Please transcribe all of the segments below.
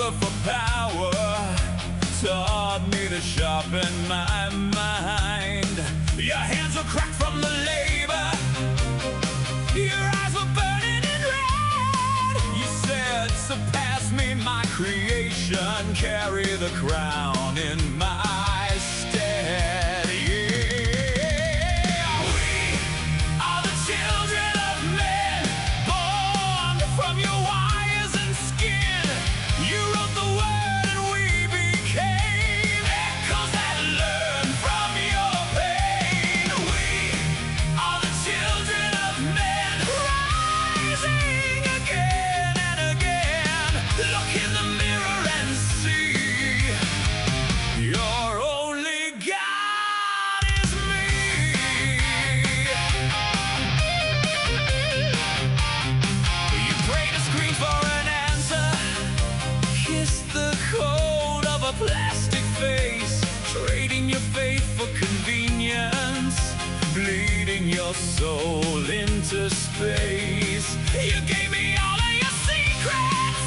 hunger for power taught me to sharpen my mind. Your hands were cracked from the labor, your eyes were burning in red. You said, surpass me, my creation, carry the crown in my stead. Yeah, we are the children of men, born from your wires and skin. You wrote the word and we became echoes that learn from your pain. We are the children of men, rising again and again. Look in the mirror and see your only God is me. You pray to scream for an answer, kiss the cold of a plastic face, trading your faith for convenience, bleeding your soul into space. You gave me all of your secrets,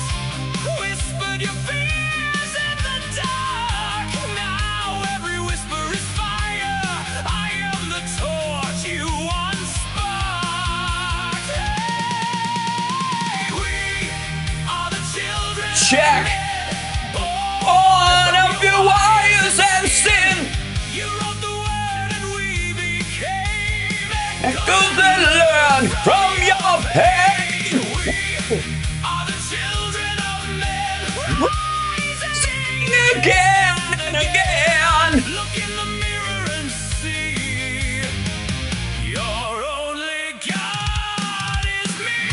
whispered your fears in the dark. Now every whisper is fire. I am the torch you once sparked. Hey, we are the children of Check. men, Born of your wires and sin. You wrote the word and we became Echoes that learn from your pain. We are the children of men, rising Again and again. Look in the mirror and see your only God is me.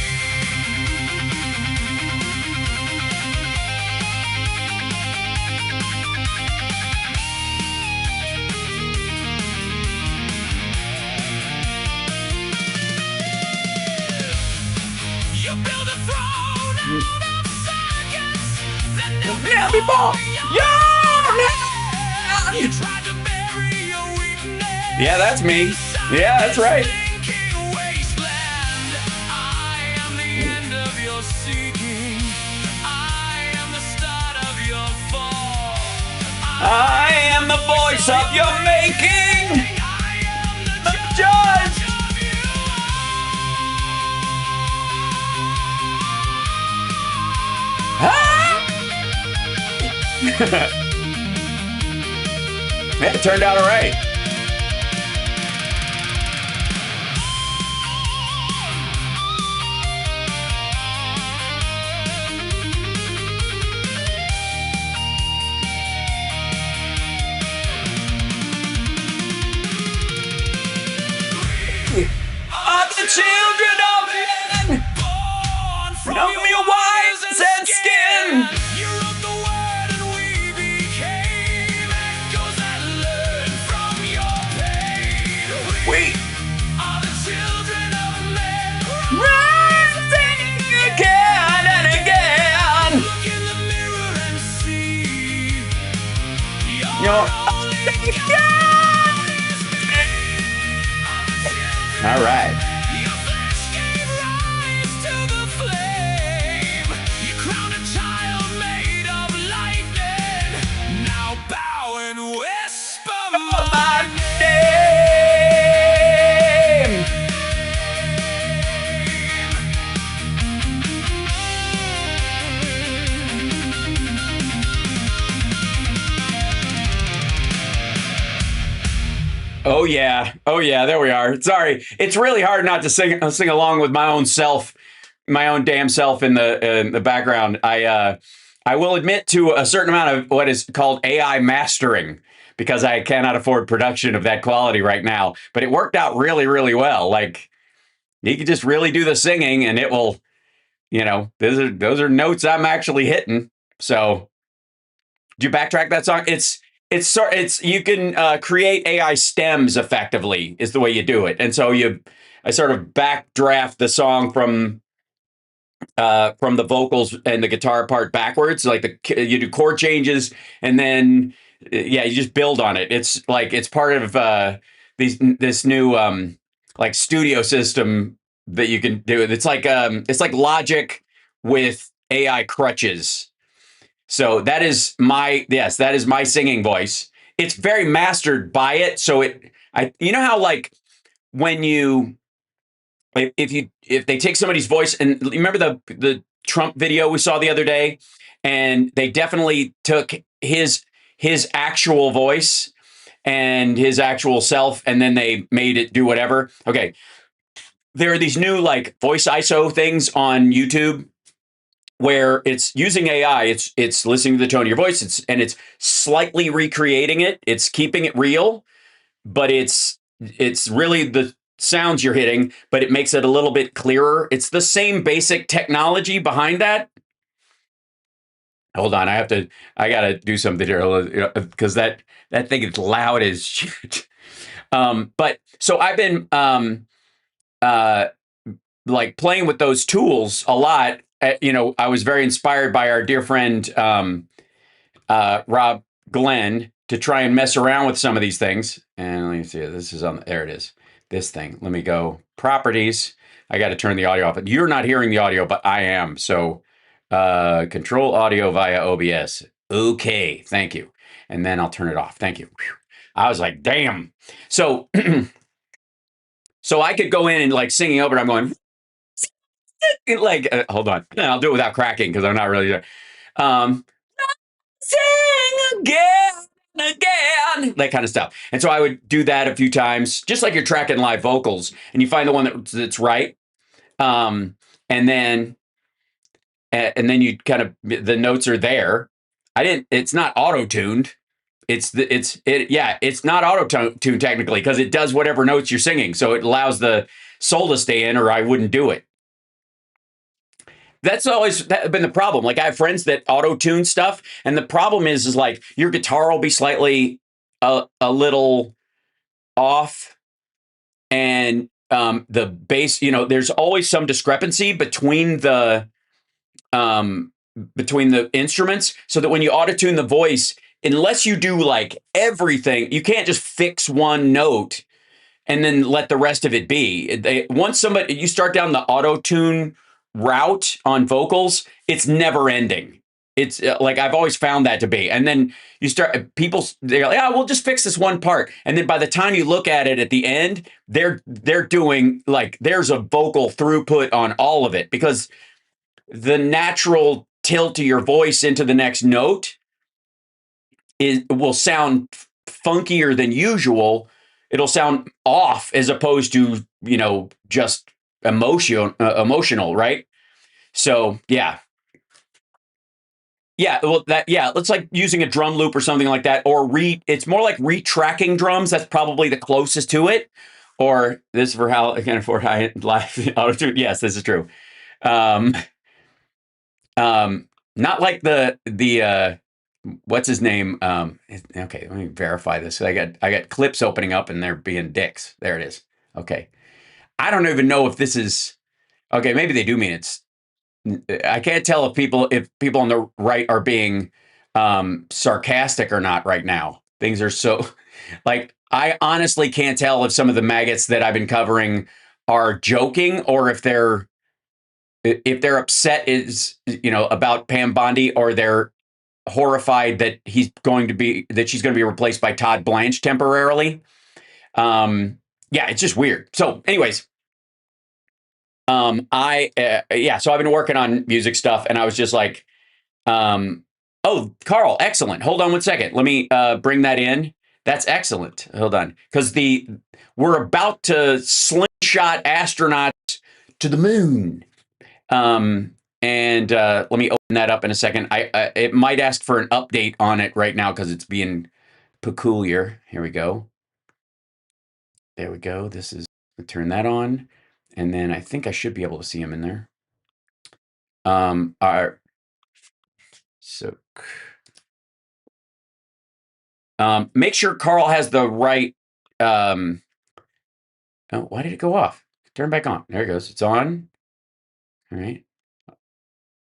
You build a throne out of circuits, then Yeah, before you tried to bury your weakness. Yeah, that's me. Yeah, that's right. Thinking wasteland. I am the end of your seeking. I am the start of your fall. I am the voice of your making. I am The judge. of you Yeah, it turned out all right. Are the children of men, born from your wires and skin. You wrote the word and we became echoes that learn from your pain. We are the children of men, rising again and again. look in the mirror and see Your only God. All right. Your flesh gave rise to the flame. You crowned a child made of lightning. Now bow and whisper My my name. Oh yeah. Oh yeah, there we are. Sorry. It's really hard not to sing along with my own self, my own damn self in the background. I will admit to a certain amount of what is called AI mastering because I cannot afford production of that quality right now, but it worked out really really well. Like you can just really do the singing and it will, those are notes I'm actually hitting. So, do you backtrack that song? It's you can create AI stems effectively is the way you do it, and so I sort of backdraft the song from the vocals and the guitar part backwards, like you do chord changes, and then yeah, you just build on it. It's like it's part of this new like studio system that you can do. It's like Logic with AI crutches. So that is my singing voice. It's very mastered by it. So you know how like when you, if they take somebody's voice and you remember the Trump video we saw the other day, and they definitely took his actual voice and his actual self, and then they made it do whatever. Okay, there are these new like voice ISO things on YouTube where it's using AI. It's listening to the tone of your voice. It's slightly recreating it. It's keeping it real, but it's really the sounds you're hitting, but it makes it a little bit clearer. It's the same basic technology behind that. Hold on, I gotta do something here because that thing is loud as shit. But so I've been uh, like playing with those tools a lot. I was very inspired by our dear friend Rob Glenn to try and mess around with some of these things. And let me see, this is on, there it is. This thing. Let me go properties. I got to turn the audio off. You're not hearing the audio, but I am. So control audio via OBS. Okay, thank you. And then I'll turn it off. Thank you. Whew. I was like, damn. So so I could go in and like singing over it. I'm going like, hold on. I'll do it without cracking because I'm not really there. Um, sing again and again, that kind of stuff. And so I would do that a few times, just like you're tracking live vocals, and you find the one that's right. Um, and then you kind of, the notes are there. It's not auto-tuned. It's not auto-tuned technically because it does whatever notes you're singing. So it allows the soul to stay in, or I wouldn't do it. That's always been the problem. Like I have friends that auto-tune stuff, and the problem is like your guitar will be slightly a little off, and the bass. There's always some discrepancy between the instruments, so that when you auto-tune the voice, unless you do like everything, you can't just fix one note and then let the rest of it be. Once you start down the auto-tune route on vocals, it's never ending. It's like I've always found that to be. And then you start, they're like, we'll just fix this one part. And then by the time you look at it at the end, they're doing like, there's a vocal throughput on all of it, because the natural tilt to your voice into the next note will sound funkier than usual. It'll sound off as opposed to, just emotional, right? So yeah. Well, it's like using a drum loop or something like that, or it's more like retracking drums. That's probably the closest to it. Or this is for how I can afford high live auto tune. Yes, this is true. Not like the what's his name? Okay, let me verify this. I got clips opening up and they're being dicks. There it is. Okay. I don't even know if this is okay. Maybe they do mean it's. I can't tell if people on the right are being sarcastic or not right now. Things are so like I honestly can't tell if some of the maggots that I've been covering are joking, or if they're upset about Pam Bondi, or they're horrified that she's going to be replaced by Todd Blanche temporarily. It's just weird. So anyways, so I've been working on music stuff, and I was just like, oh, Carl, excellent. Hold on one second. Let me bring that in. That's excellent. Hold on. Because we're about to slingshot astronauts to the moon. And let me open that up in a second. It might ask for an update on it right now because it's being peculiar. Here we go. There we go. Turn that on. And then I think I should be able to see him in there. Make sure Carl has the right. Oh, why did it go off? Turn back on. There it goes. It's on. All right.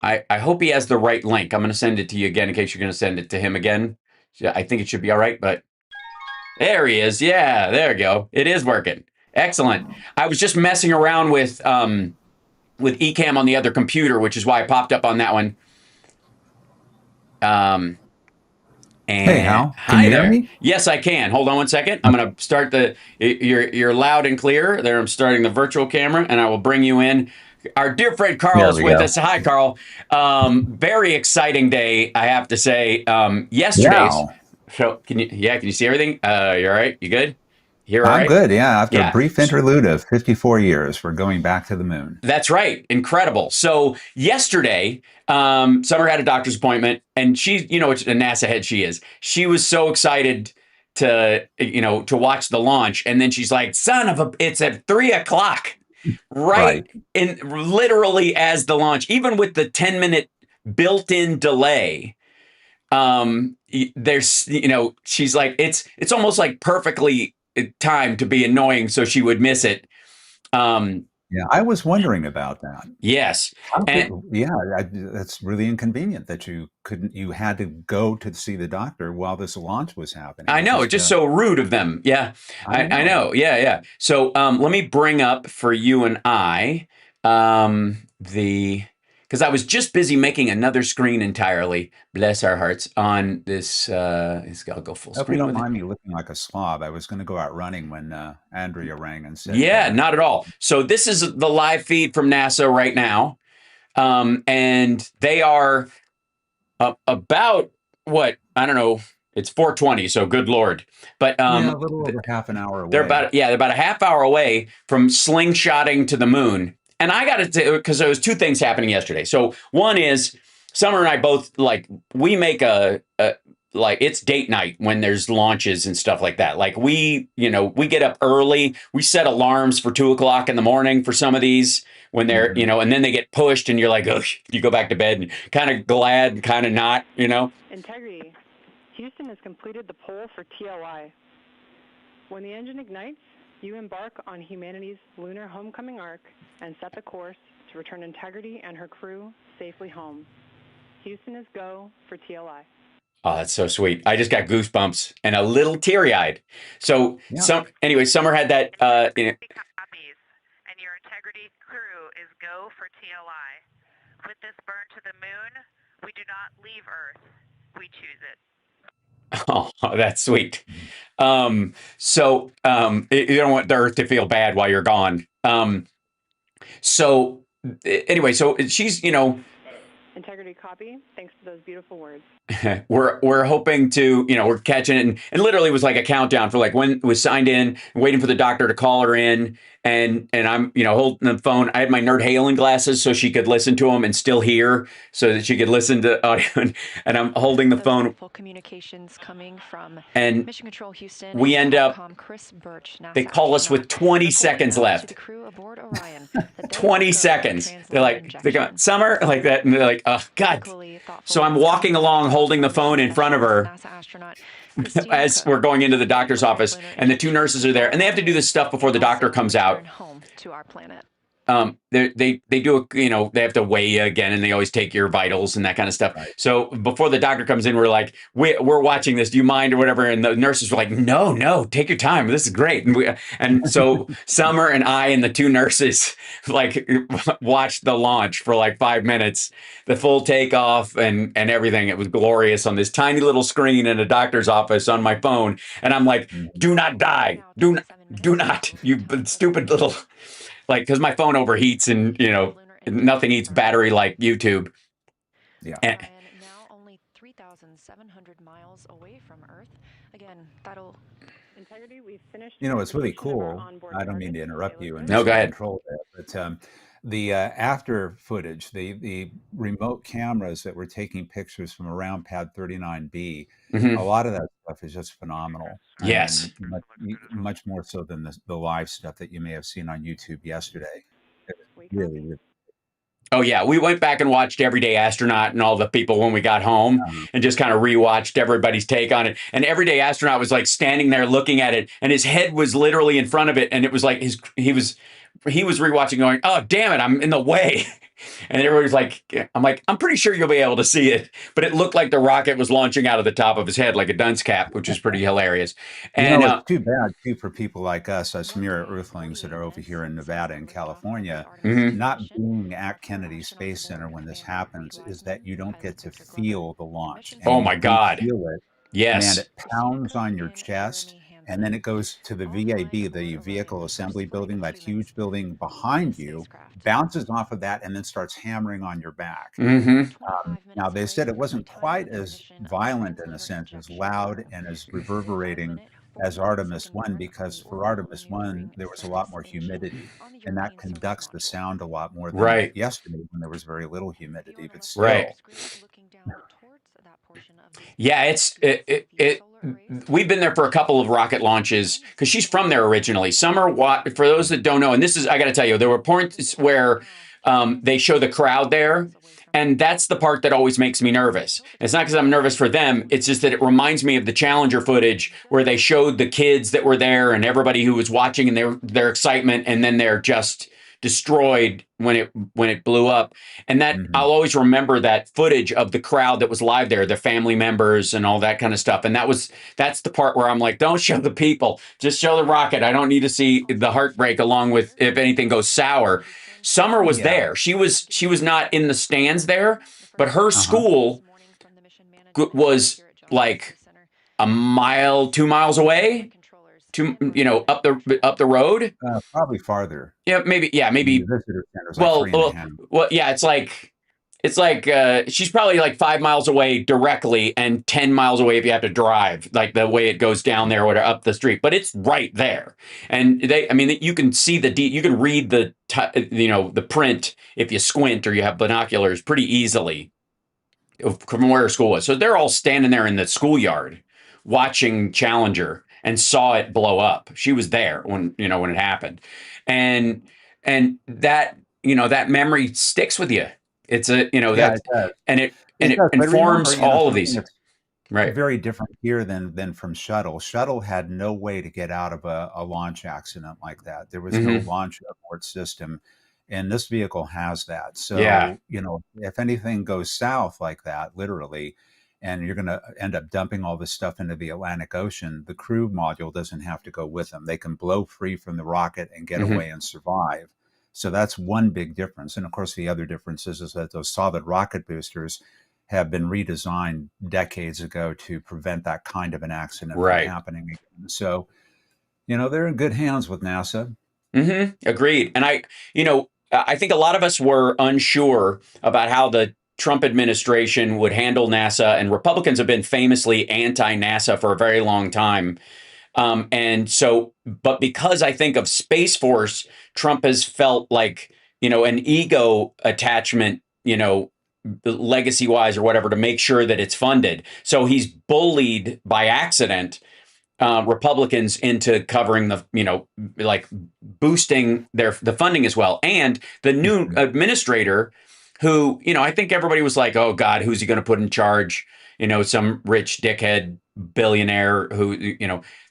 I hope he has the right link. I'm going to send it to you again in case you're going to send it to him again. I think it should be all right, but there he is. Yeah, there we go. It is working. Excellent. I was just messing around with Ecamm on the other computer, which is why I popped up on that one. Um, Hey, and Hal, can hi you hear there. me? Yes, I can. Hold on one second. I'm going to start you're loud and clear. There, I'm starting the virtual camera, and I will bring you in. Our dear friend Carl There is we with go. us. Hi, Carl. Very exciting day, I have to say. Yesterday's. Yeah, So, can you see everything? You all right? You good? Here, all I'm right? good. Yeah, after a Yeah. brief interlude of 54 years, we're going back to the moon. That's right. Incredible. So yesterday, Summer had a doctor's appointment, and she, which a NASA head she is. She was so excited to watch the launch, and then she's like, "Son of a, it's at 3 o'clock." Right Right. in literally as the launch, even with the 10-minute built-in delay. There's, she's like, it's almost like perfectly timed to be annoying, so she would miss it. Um, Yeah, I was wondering about that. yes. How could, And yeah, that's really inconvenient that you couldn't, you had to go to see the doctor while this launch was happening. I It know, it's just, just so rude of them. Yeah, I I know. know. Yeah, yeah. So let me bring up for you and I the because I was just busy making another screen entirely. Bless our hearts on this. I'll go full I hope you screen don't with it. mind me looking like a slob. I was going to go out running when Andrea rang and said, Yeah, not at all. So this is the live feed from NASA right now, and they are about what I don't know. It's 4:20, so good lord. But yeah, a little over half an hour away. they're about a half hour away from slingshotting to the moon. And I got to because there was two things happening yesterday. So one is Summer and I both like we make a like it's date night when there's launches and stuff like that. Like we get up early. We set alarms for 2 o'clock in the morning for some of these when they're, Mhm. and then they get pushed and you're like, oh, you go back to bed and kind of glad, kind of not. Integrity. Houston has completed the poll for TLI. When the engine ignites, you embark on humanity's lunar homecoming arc and set the course to return Integrity and her crew safely home. Houston is go for TLI. Oh, that's so sweet. I just got goosebumps and a little teary eyed. So, Yeah. anyway, Summer had that. Copies, and your Integrity crew is go for TLI. With this burn to the moon, we do not leave Earth, we choose it. Oh, that's sweet. You don't want the Earth to feel bad while you're gone. So, anyway, so she's, Integrity copy. Thanks for those beautiful words. we're hoping to, we're catching it, and literally was like a countdown for like when it was signed in, waiting for the doctor to call her in, and I'm holding the phone. I had my Nerd Halen glasses so she could listen to them and still hear, so that she could listen to audio, and I'm holding the phone. Full communications coming from And Mission Control Houston. we end up. Chris Birch, NASA They call us with 20 seconds left. to the crew aboard Orion, 20 seconds. They're like, they go, Summer, like that. And they're like, oh, God. So I'm walking along holding the phone in front of her as we're going into the doctor's office. And the two nurses are there. And they have to do this stuff before the doctor comes out. Home to our planet. They do they have to weigh you again, and they always take your vitals and that kind of stuff. Right. So before the doctor comes in, we're like, we're watching this. Do you mind or whatever? And the nurses were like, no, take your time. This is great. And so Summer and I and the two nurses like watched the launch for like 5 minutes, the full takeoff and everything. It was glorious on this tiny little screen in a doctor's office on my phone. And I'm like, do not die. Do not, you stupid little. Like, because my phone overheats and, nothing eats battery like YouTube. Yeah. And, Now only 3,700 miles away from Earth. Again, that'll... Integrity, we've finished. It's really verification of our cool. onboard I don't mean to targets. interrupt you and No, go ahead. control that, but the after footage, the remote cameras that were taking pictures from around Pad 39B, Mhm. a lot of that stuff is just phenomenal. Yes. Much more so than the live stuff that you may have seen on YouTube yesterday. It was We really, copy. really, Oh, yeah. We went back and watched Everyday Astronaut and all the people when we got home and just kind of rewatched everybody's take on it. And Everyday Astronaut was like standing there looking at it, and his head was literally in front of it. And it was like he was he was rewatching going, oh, damn it, I'm in the way. And everybody's like, I'm pretty sure you'll be able to see it. But it looked like the rocket was launching out of the top of his head like a dunce cap, which is pretty hilarious. And It's too bad, too, for people like us mere Earthlings that are over here in Nevada and California, not being at Kennedy Space Center when this happens, is that you don't get to feel the launch. And oh you my do God. feel it. Yes. Man, it pounds on your chest. And then it goes to the VAB, the Vehicle Assembly Building, that huge building behind you, bounces off of that, and then starts hammering on your back. Now, they said it wasn't quite as violent in a sense, as loud and as reverberating as Artemis 1, because for Artemis 1, there was a lot more humidity, and that conducts the sound a lot more than yesterday when there was very little humidity, but still. Yeah, we've been there for a couple of rocket launches because she's from there originally. Summer, for those that don't know, and this is, I got to tell you, there were points where they show the crowd there. And that's the part that always makes me nervous. It's not because I'm nervous for them. It's just that it reminds me of the Challenger footage where they showed the kids that were there and everybody who was watching and their excitement, and then they're just destroyed when it blew up. And that I'll always remember that footage of the crowd that was live there, the family members and all that kind of stuff. And that's the part where I'm like, don't show the people, just show the rocket. I don't need to see the heartbreak along with if anything goes sour. Summer was there. She was not in the stands there, but her school was like a mile, 2 miles away, up the road. Probably farther. Yeah, maybe. The visitor center's like 3.5. Yeah, it's like she's probably like 5 miles away directly and 10 miles away if you have to drive, like the way it goes down there or up the street. But it's right there, and you can see you can read the print if you squint or you have binoculars pretty easily from where her school was. So they're all standing there in the schoolyard watching Challenger and saw it blow up. She was there when it happened, and that that memory sticks with you. It's it informs all of these. Right. Very different here than from Shuttle. Shuttle had no way to get out of a launch accident like that. There was no launch abort system, and this vehicle has that. So, if anything goes south like that, literally, and you're going to end up dumping all this stuff into the Atlantic Ocean, the crew module doesn't have to go with them. They can blow free from the rocket and get away and survive. So that's one big difference. And of course, the other difference is that those solid rocket boosters have been redesigned decades ago to prevent that kind of an accident from happening again. So, they're in good hands with NASA. Agreed. And I think a lot of us were unsure about how the Trump administration would handle NASA, and Republicans have been famously anti-NASA for a very long time. But because I think of Space Force, Trump has felt like, an ego attachment, legacy wise or whatever, to make sure that it's funded. So he's bullied by accident Republicans into covering like boosting the funding as well. And the new administrator who, I think everybody was like, oh God, who's he going to put in charge? Some rich dickhead billionaire who,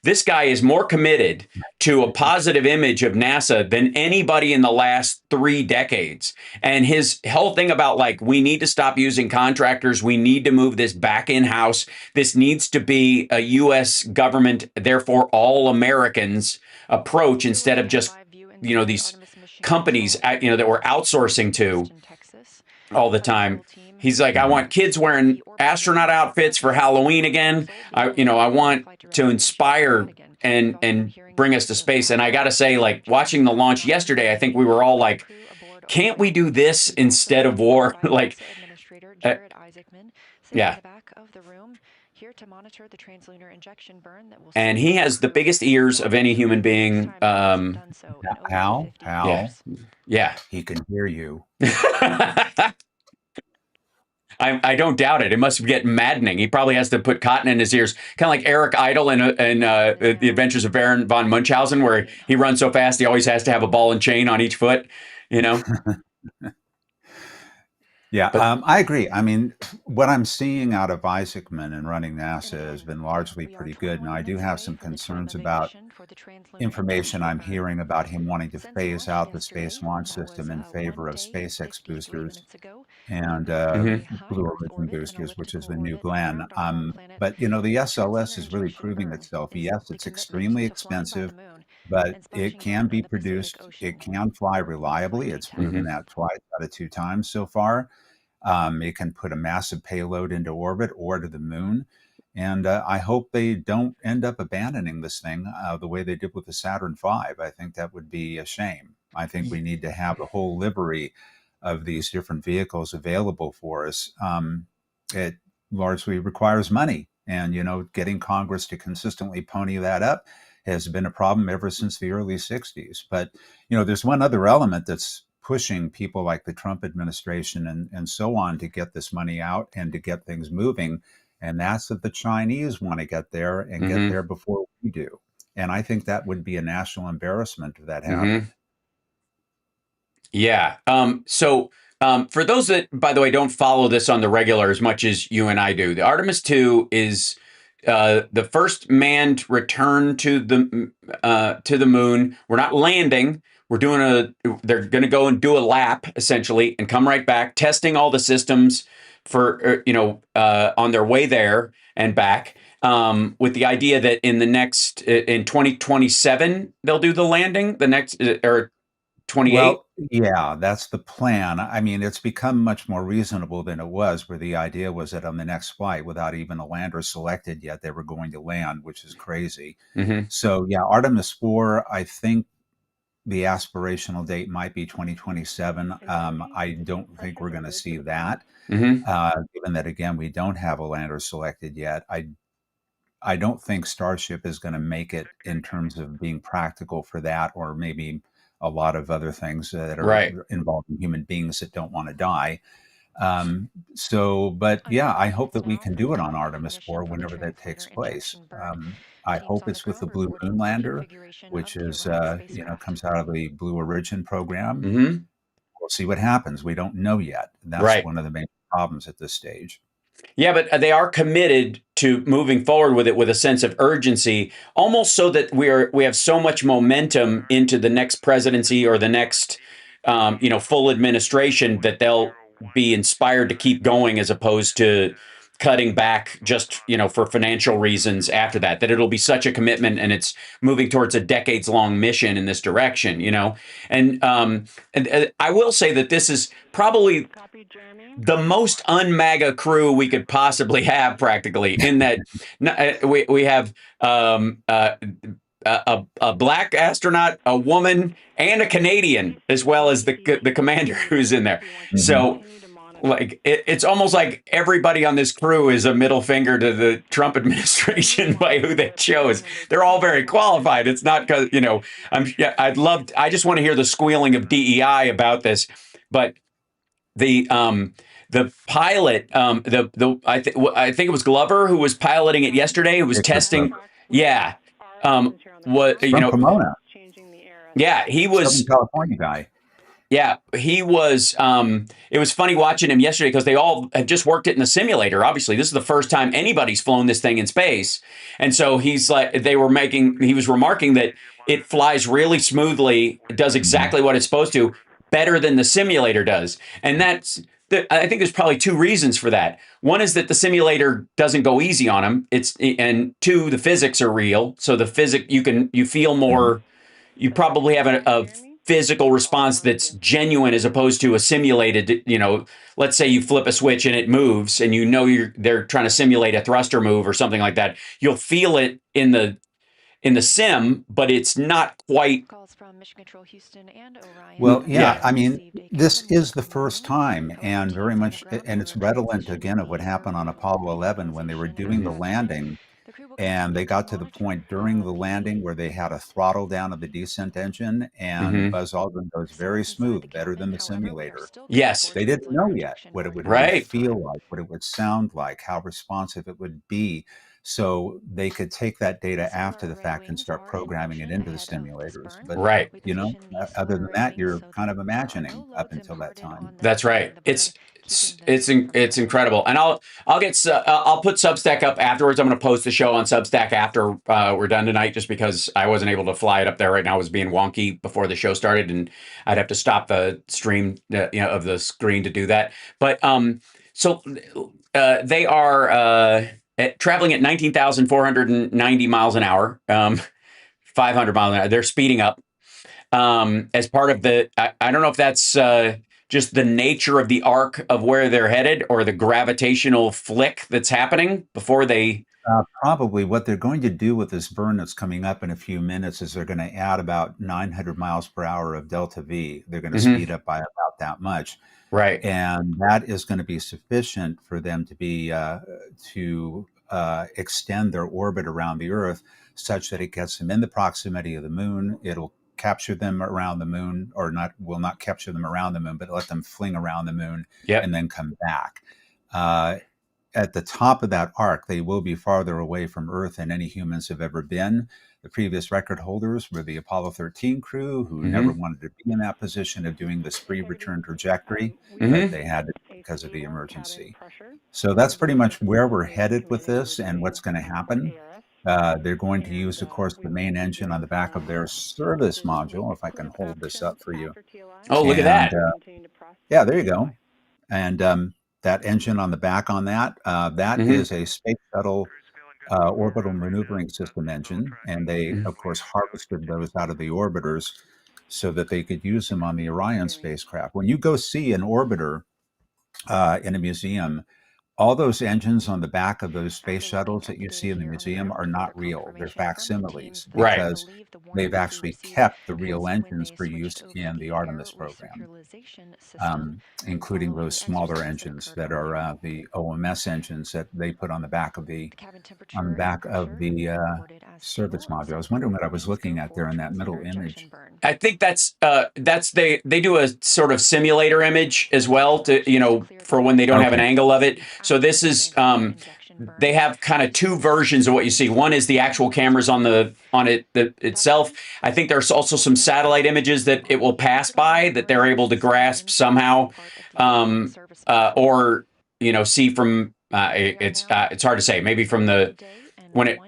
this guy is more committed to a positive image of NASA than anybody in the last 3 decades. And his whole thing about we need to stop using contractors. We need to move this back in-house. This needs to be a U.S. government, therefore all Americans approach instead of just, these companies, that we're outsourcing to all the time. He's like, I want kids wearing astronaut outfits for Halloween again. I want to inspire and bring us to space. And I got to say, watching the launch yesterday, I think we were all like, can't we do this instead of war? Yeah. And he has the biggest ears of any human being. Hal? Yeah. He can hear you. I don't doubt it. It must get maddening. He probably has to put cotton in his ears, kind of like Eric Idle in The Adventures of Baron von Munchausen, where he runs so fast he always has to have a ball and chain on each foot. Yeah, But I agree. I mean, what I'm seeing out of Isaacman and running NASA has been largely We are pretty good, and 21 I do minutes have away some from the time concerns of about ignition for the Translunar information International I'm burn. hearing about him wanting to Since phase launch out the Space yesterday, Launch that was System in favor 1 of day and SpaceX 53 boosters minutes ago, we've and completed a high Blue Earth Origin orbit, an boosters, which is elliptical the New orbit Glenn. around our home planet. But the The SLS Translunar is really injection proving burn itself. is Yes, the it's commitment extremely to flying by the expensive, moon but and it splashing can down be in the Pacific produced. It Ocean. can fly Like reliably. Nate It's had. proven that twice out of 2 times so far. It can put a massive payload into orbit or to the moon. And I hope they don't end up abandoning this thing the way they did with the Saturn V. I think that would be a shame. I think we need to have the whole livery of these different vehicles available for us. It largely requires money. And, getting Congress to consistently pony that up has been a problem ever since the early 60s. But, there's one other element that's pushing people like the Trump administration and so on to get this money out and to get things moving. And that's that the Chinese want to get there and get hmm there before we do. And I think that would be a national embarrassment if that hmm happened. Yeah. For those that, by the way, don't follow this on the regular as much as you and I do, the Artemis 2 is the first manned return to the moon. We're not landing. We're doing They're going to go and do a lap essentially and come right back, testing all the systems for on their way there and back. With the idea that in 2027 they'll do the landing. The next or 28. Well, yeah, that's the plan. I mean, it's become much more reasonable than it was, where the idea was that on the next flight, without even a lander selected yet, they were going to land, which is crazy. hmm So, yeah, Artemis 4, I think the aspirational date might be 2027. I don't think we're going to see that, hmm given that, again, we don't have a lander selected yet. I don't think Starship is going to make it in terms of being practical for that, or maybe a lot of other things that are Right. involving human beings that don't want to die. But I'm yeah, 30 I hope minutes that we now can from the do it on time of Artemis ignition 4 for the whenever that takes Translunar place. injection burn. I Teams hope on the it's with ground the Blue reporting Moon lander, reconfiguration which of the is, Orion spacecraft. comes out of the Blue Origin program. hmm We'll see what happens. We don't know yet. That's Right. one of the main problems at this stage. Yeah, but they are committed to moving forward with it with a sense of urgency, almost so that we have so much momentum into the next presidency or the next, full administration that they'll be inspired to keep going as opposed to cutting back just for financial reasons after that. That it'll be such a commitment and it's moving towards a decades long mission in this direction. And I will say that this is probably Copy, Jeremy. the most unMAGA crew we could possibly have, practically, in that we have a black astronaut, a woman, and a Canadian, as well as the commander who's in there. Mhm. So, like, it's almost like everybody on this crew is a middle finger to the Trump administration by who they chose. They're all very qualified. It's not because I just want to hear the squealing of DEI about this, but the pilot, I think it was Glover who was piloting it yesterday, who was Victor testing. Glover. Yeah. What He's from Pomona, yeah, he Southern was. California guy. Yeah, he was. It was funny watching him yesterday because they all had just worked it in the simulator. Obviously, this is the first time anybody's flown this thing in space, and so he's like, he was remarking that it flies really smoothly, it does Mhm. exactly what it's supposed to, better than the simulator does, and I think there's probably two reasons for that. One is that the simulator doesn't go easy on him. And two, the physics are real, so you feel Mhm. more. You probably have a physical response that's genuine as opposed to a simulated. Let's say you flip a switch and it moves, and they're trying to simulate a thruster move or something like that. You'll feel it in the sim, but it's not quite. Calls from Mission Control Houston and Orion Well, have yeah, Yeah. also I mean, received a this confirmation is the from the first moon. time, However, and very teams on the much, ground and will it's redolent transition again of what via happened on remote Apollo 11 when they were equalization doing the hmm after landing. the crew will And they continue to got to the monitor point during the the landing where they had a throttle down of the descent engine, and hmm Buzz Aldrin goes very cells inside the smooth, better than cabin. the However, we are simulator. still getting Yes. They reports of didn't know lunar yet ejection what it for would the really Right. Artemis feel probe. like, what it would sound like, how responsive it would be. So they could take that data after Solar the array fact and wings start are in programming it motion into the ahead of this simulators. burn. But, Right. We position the other solar than array that, wings you're so kind that of there are no imagining up loads until that imparted time. on them That's during right. the burn. It's It's incredible, and I'll put Substack up afterwards. I'm going to post the show on Substack after we're done tonight, just because I wasn't able to fly it up there right now. It was being wonky before the show started, and I'd have to stop the stream, of the screen to do that. But so they are traveling at 19,490 miles an hour, 500 miles an hour. They're speeding up as part of the. I don't know if that's just the nature of the arc of where they're headed, or the gravitational flick that's happening before they... Probably what they're going to do with this burn that's coming up in a few minutes is they're going to add about 900 miles per hour of delta V. They're going to speed up by about that much. Right. And that is going to be sufficient for them to be to extend their orbit around the Earth such that it gets them in the proximity of the moon. It'll capture them around the moon, or will not capture them around the moon, but let them fling around the moon and then come back. At the top of that arc, they will be farther away from Earth than any humans have ever been. The previous record holders were the Apollo 13 crew, who never wanted to be in that position of doing this free return trajectory, but they had it because of the emergency. So that's pretty much where we're headed with this and what's going to happen. They're going to use, of course, the main engine on the back of their service module. If I can hold this up for you. Oh, look at that. Yeah, there you go. And that engine on the back on that, that is a Space Shuttle orbital maneuvering system engine. And they, of course, harvested those out of the orbiters so that they could use them on the Orion spacecraft. When you go see an orbiter in a museum, all those engines on the back of those space shuttles that you see in the museum are not real. They're facsimiles, because they've actually kept the real engines for use in the Artemis program, including those smaller engines that are the OMS engines that they put on the back of the service module. I was wondering what I was looking at there in that middle image. I think that's they do a sort of simulator image as well, to for when they don't have an angle of it. So this is they have kind of two versions of what you see. One is the actual cameras on it itself. I think there's also some satellite images that it will pass by that they're able to grasp somehow, or see from. It's hard to say. Maybe from when it.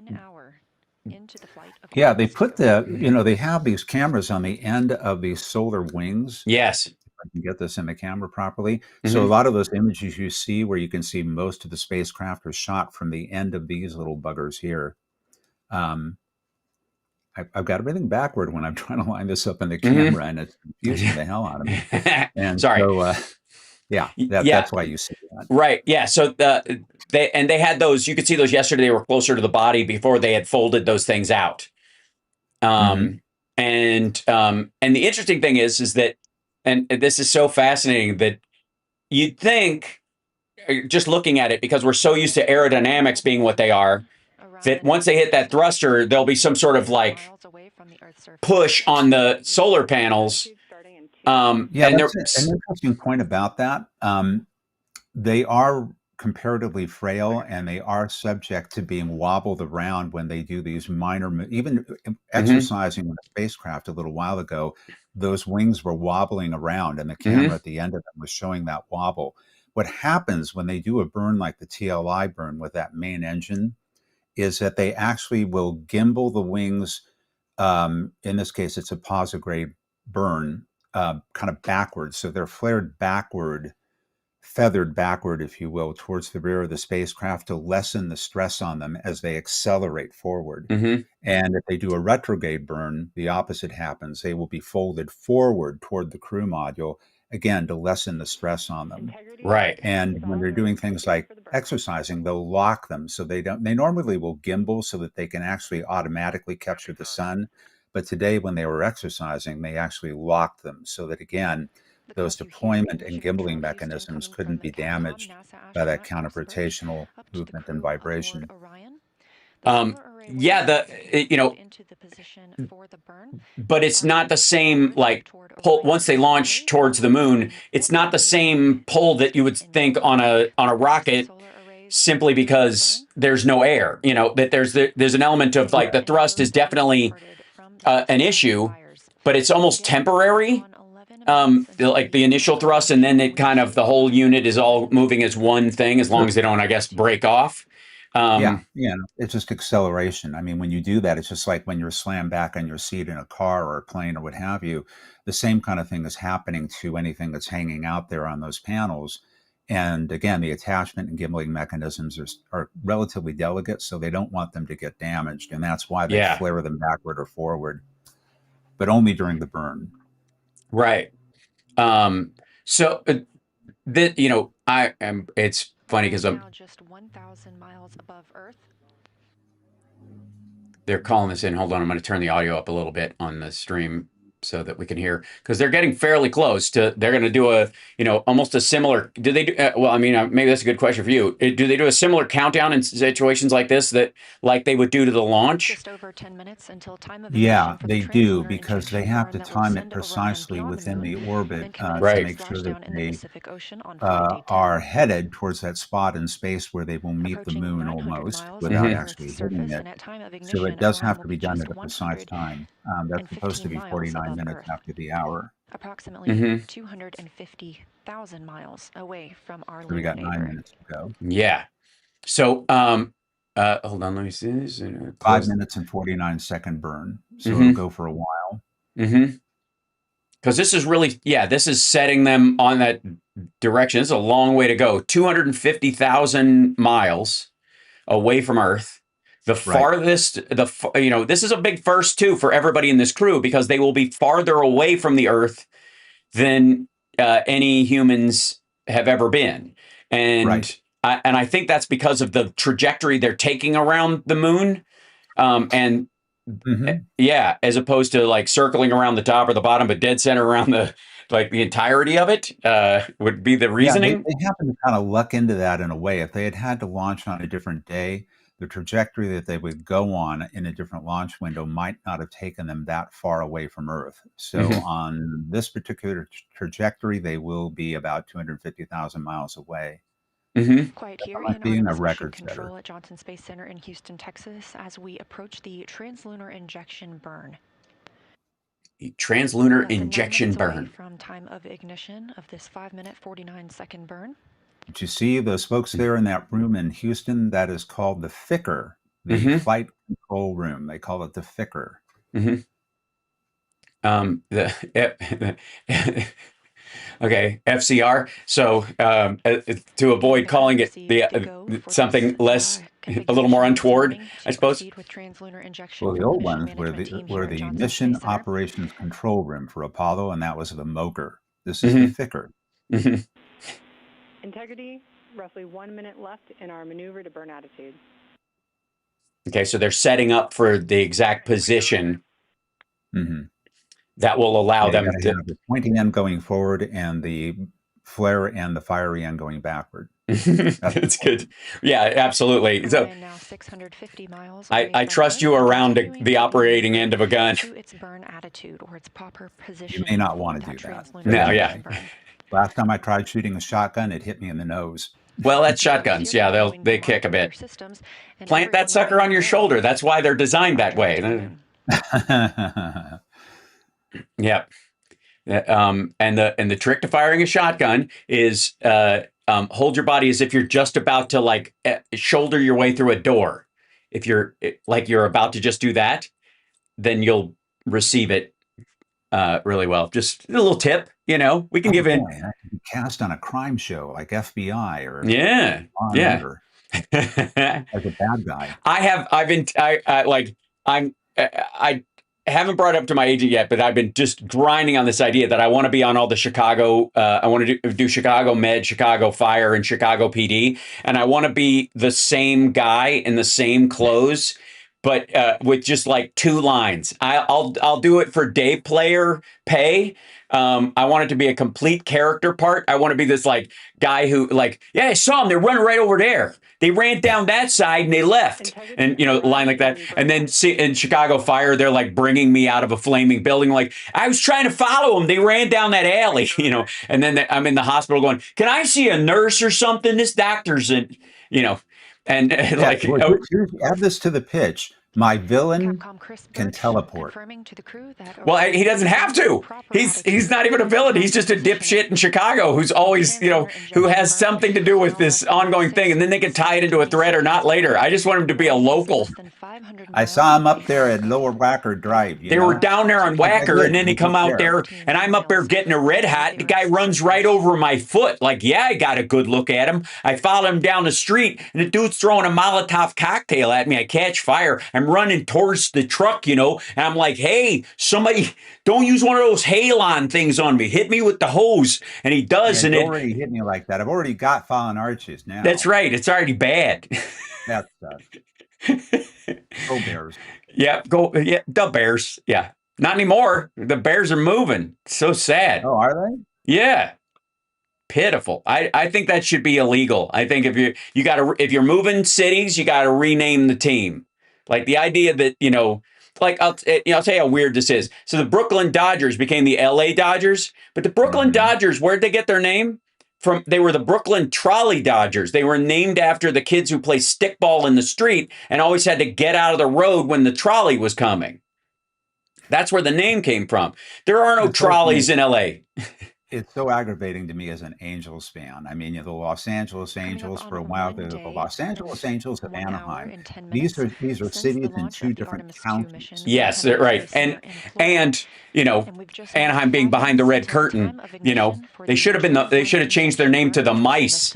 Yeah, they put they have these cameras on the end of these solar wings. Yes. I can get this in the camera properly. So a lot of those images you see where you can see most of the spacecraft are shot from the end of these little buggers here. I've got everything backward when I'm trying to line this up in the camera, and it's confusing the hell out of me. And sorry. So, that's why you see that. Right. Yeah. So they had those. You could see those yesterday. They were closer to the body before they had folded those things out. And the interesting thing is that, and this is so fascinating, that you'd think, just looking at it, because we're so used to aerodynamics being what they are, that once they hit that thruster, there'll be some sort of like push on the solar panels. And that's an interesting point about that. They are comparatively frail, and they are subject to being wobbled around when they do these minor, even exercising with a spacecraft a little while ago, those wings were wobbling around, and the camera at the end of them was showing that wobble. What happens when they do a burn like the TLI burn with that main engine is that they actually will gimbal the wings. In this case, it's a posigrade burn, kind of backwards. So they're flared backward, feathered backward, if you will, towards the rear of the spacecraft to lessen the stress on them as they accelerate forward. And if they do a retrograde burn, the opposite happens. They will be folded forward toward the crew module, again, to lessen the stress on them. Right. And when they're doing things like exercising, they'll lock them. So they normally will gimbal so that they can actually automatically capture the sun. But today, when they were exercising, they actually locked them so that, again, those deployment and gimbaling mechanisms couldn't be damaged by that counter-rotational movement and vibration. But it's not the same, like, pull once they launch towards the moon. It's not the same pull that you would think on a rocket, simply because there's no air. That there's an element of, like, the thrust is definitely an issue, but it's almost temporary. like the initial thrust, and then it kind of the whole unit is all moving as one thing, as long as they don't, I guess, break off. Yeah, it's just acceleration. I mean, when you do that, it's just like when you're slammed back on your seat in a car or a plane or what have you. The same kind of thing is happening to anything that's hanging out there on those panels. And again, the attachment and gimbaling mechanisms are relatively delicate, so they don't want them to get damaged, and that's why they flare them backward or forward, but only during the burn. Right. So that, you know, I am. It's funny because I'm now just 1,000 miles above Earth. They're calling this in. Hold on, I'm going to turn the audio up a little bit on the stream so that we can hear, because they're getting fairly close to. They're going to do a, you know, almost a similar. Do they do? Well, I mean, maybe that's a good question for you. Do they do a similar countdown in situations like this, that like they would do to the launch? Just over 10 minutes until time of Yeah, the they do, because they have to time it precisely within the orbit to make sure that they are headed towards that spot in space where they will meet the moon almost without actually hitting it. So it does have to be done at a precise time. That's supposed to be 49 minutes after the hour. Approximately 250,000 miles away from our So we got 9 minutes to go. Yeah. So, hold on, let me see this. 5 minutes and 49-second burn. So it'll go for a while. Because this is really, this is setting them on that direction. This is a long way to go. 250,000 miles away from Earth. The farthest, you know, this is a big first too for everybody in this crew, because they will be farther away from the Earth than any humans have ever been. And I think that's because of the trajectory they're taking around the moon. As opposed to like circling around the top or the bottom, but dead center around the entirety of it would be the reasoning. They happen to kind of luck into that in a way. If they had to launch on a different day, the trajectory that they would go on in a different launch window might not have taken them that far away from Earth. So on this particular trajectory, they will be about 250,000 miles away. Quiet here in our mission control at Johnson Space Center in Houston, Texas, as we approach the translunar injection burn. Translunar injection burn. From time of ignition of this 5-minute 49-second burn. Did you see those folks there in that room in Houston? That is called the FICR, the flight control room. They call it the FICR. Okay, FCR. So to avoid calling it something less, a little more untoward, I suppose. Well, the old ones were the Mission Operations Control Room for Apollo, and that was the MOCR. This is the FICR. Integrity, roughly 1 minute left in our maneuver to burn attitude. Okay, so they're setting up for the exact position that will allow them to have the pointing end going forward and the flare and the fiery end going backward. That's good. Yeah, absolutely. So now 650 miles I trust you around the operating end of a gun. Its burn attitude or its proper position. You may not want to do that. No, Last time I tried shooting a shotgun, it hit me in the nose. Well, that's shotguns. Yeah, they kick a bit. Plant that sucker on your shoulder. That's why they're designed that way. Yep. And the trick to firing a shotgun is hold your body as if you're just about to shoulder your way through a door. If you're about to just do that, then you'll receive it really well. Just a little tip, we can give in. I could be cast on a crime show like FBI or as a bad guy. I haven't brought it up to my agent yet, but I've been just grinding on this idea that I want to be on all the Chicago. I want to do Chicago Med, Chicago Fire, and Chicago PD, and I want to be the same guy in the same clothes, but with just like 2 lines. I'll do it for day player pay. I want it to be a complete character part. I want to be this guy who I saw them. They're running right over there. They ran down that side and they left. And, line like that. And then in Chicago Fire, they're bringing me out of a flaming building. I was trying to follow them. They ran down that alley, and then I'm in the hospital going, can I see a nurse or something? This doctor's in, and add this to the pitch. My villain can teleport. Well, he doesn't have to. He's not even a villain. He's just a dipshit in Chicago who's always, who has something to do with this ongoing thing, and then they can tie it into a thread or not later. I just want him to be a local. I saw him up there at Lower Wacker Drive. They were down there on Wacker, and then they come out there, and I'm up there getting a red hot. The guy runs right over my foot. Like, yeah, I got a good look at him. I follow him down the street, and the dude's throwing a Molotov cocktail at me. I catch fire. I'm running towards the truck, and I'm like, hey, somebody, don't use one of those Halon things on me. Hit me with the hose. And he does. And it already hit me like that. I've already got fallen arches now. That's right. It's already bad. That sucks. Go Bears. Yeah, the Bears. Yeah. Not anymore. The Bears are moving. So sad. Oh, are they? Yeah. Pitiful. I think that should be illegal. I think if you're moving cities, you got to rename the team. Like the idea that, I'll tell you how weird this is. So the Brooklyn Dodgers became the LA Dodgers, but the Brooklyn Dodgers, where'd they get their name from? They were the Brooklyn Trolley Dodgers. They were named after the kids who play stickball in the street and always had to get out of the road when the trolley was coming. That's where the name came from. There are no trolleys in LA. It's so aggravating to me as an Angels fan. I mean, the Los Angeles Angels for a while, the Los Angeles Angels of Anaheim. These are cities in two different counties. Yes, right. And Anaheim being behind the red curtain, they should have changed their name to the Mice.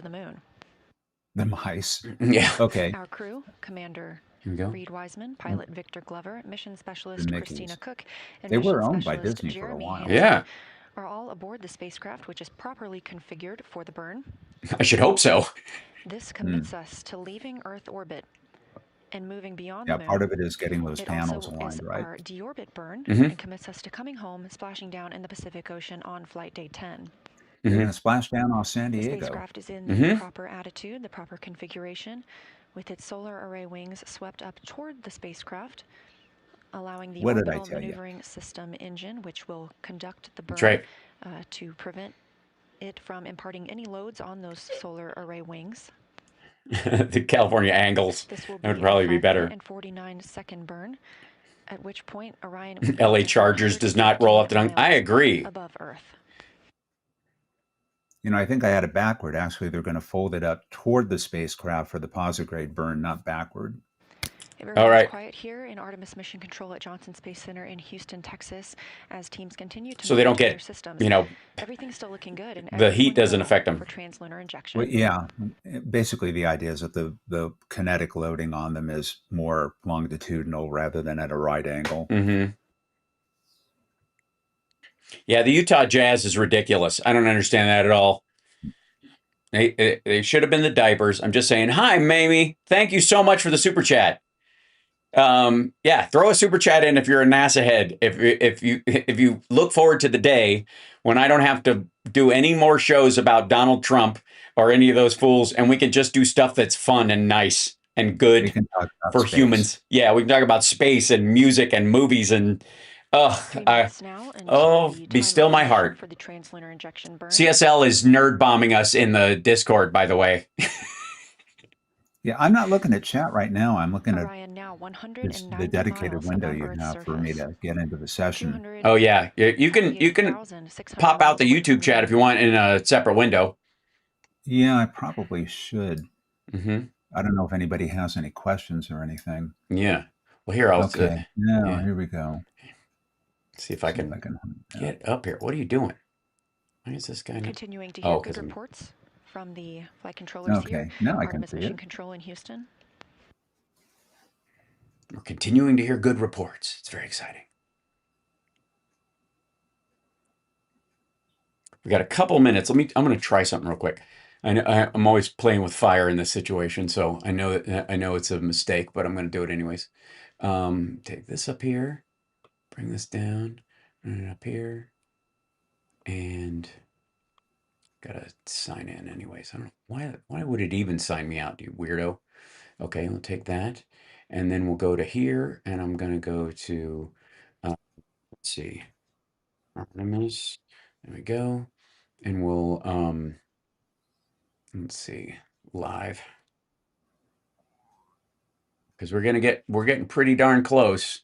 The Mice. Yeah. Okay. Our crew, Commander Reed Wiseman, pilot Victor Glover, mission specialist Christina Cook, and they were owned by Disney for a while. Yeah. Are all aboard the spacecraft, which is properly configured for the burn. I should hope so. This commits us to leaving Earth orbit and moving beyond the moon. Yeah, part of it is getting those panels aligned, right? Our deorbit burn and commits us to coming home and splashing down in the Pacific Ocean on flight day 10. You're going to splash down off San Diego. The spacecraft is in the proper attitude, the proper configuration, with its solar array wings swept up toward the spacecraft, allowing the orbital maneuvering system engine, which will conduct the burn to prevent it from imparting any loads on those solar array wings. The California angles. This will that would probably be better. And 49-second burn, at which point Orion LA Chargers does not roll up the tongue. I agree. Above Earth. I think I had it backward. Actually, they're going to fold it up toward the spacecraft for the posigrade burn, not backward. All right. Quiet here in Artemis Mission Control at Johnson Space Center in Houston, Texas, as teams continue to so they don't get, systems. Everything's still looking good, and the heat doesn't affect them for translunar injection. Well, yeah, basically the idea is that the kinetic loading on them is more longitudinal rather than at a right angle. Mm-hmm. Yeah, the Utah Jazz is ridiculous. I don't understand that at all. They should have been the diapers. I'm just saying, hi, Mamie. Thank you so much for the super chat. Yeah, throw a super chat in if you're a NASA head. If you look forward to the day when I don't have to do any more shows about Donald Trump or any of those fools, and we can just do stuff that's fun and nice and good for humans. Yeah, we can talk about space and music and movies and be still my heart. For the translator injection burn. CSL is nerd bombing us in the Discord, by the way. Yeah, I'm not looking at chat right now. I'm looking at the dedicated window you have for me to get into the session. Oh yeah, you can pop out the YouTube chat if you want in a separate window. Yeah, I probably should. Mm-hmm. I don't know if anybody has any questions or anything. Yeah. Well, here I'll. Okay. Here we go. See if I can get up here. What are you doing? Why is this guy not... Continuing to hear good reports from the flight controllers here. Now I can Artemis see Mission it. Control in Houston. We're continuing to hear good reports. It's very exciting. We got a couple minutes. I'm going to try something real quick. I'm always playing with fire in this situation, so I know it's a mistake, but I'm going to do it anyways. Take this up here. Bring this down, run it up here, and gotta sign in anyways. I don't know why would it even sign me out, you weirdo? Okay, we'll take that, and then we'll go to here, and I'm gonna go to let's see, Artemis. There we go, and we'll let's see, live. because we're getting pretty darn close.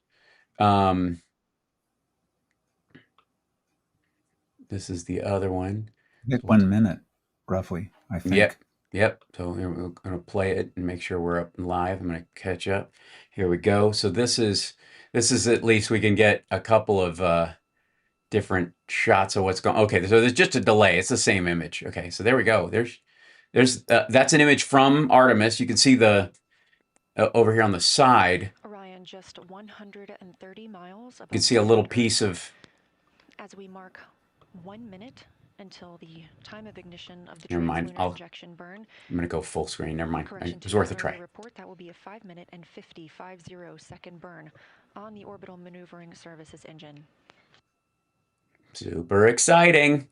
This is the other one. Like 1 minute, roughly, I think. Yep. So we're going to play it and make sure we're up and live. I'm going to catch up. Here we go. So this is at least we can get a couple of different shots of what's going. Okay, so there's just a delay. It's the same image. Okay, so there we go. There's that's an image from Artemis. You can see the over here on the side. Orion just 130 miles above. You can see a little piece of. As we mark 1 minute until the time of ignition of the Never mind. translunar injection burn. I'm going to go full screen. Never mind. Correction It was worth a to try. report that will be a 5 minute and 50 second burn on the orbital maneuvering services engine. Super exciting.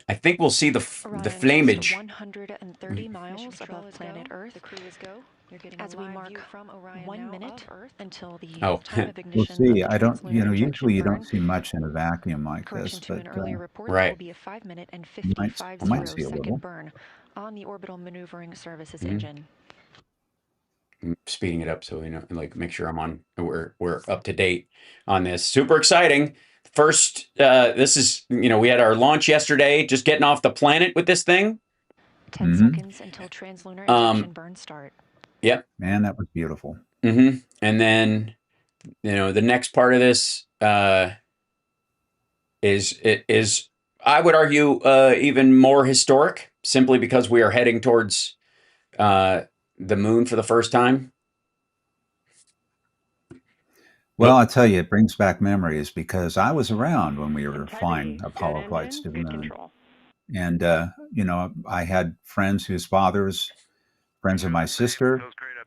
I think we'll see the flamage. 130 miles above planet Earth. The crew is go. You're getting as we mark from Orion 1 minute until the time of ignition. We'll see. I don't, usually you don't see much in a vacuum like this, but an earlier report, right. Will be a 5 minute and 50 second burn on the orbital maneuvering services engine. I'm speeding it up so like make sure I'm on. We're up to date on this. Super exciting. First, this is we had our launch yesterday. Just getting off the planet with this thing. 10 seconds until translunar injection burn start. Yep. Man, that was beautiful. And then, the next part of this is I would argue even more historic, simply because we are heading towards the moon for the first time. Well, I'll tell you, it brings back memories because I was around when we were flying Apollo flights to the moon. And, I had friends whose fathers, friends of my sister,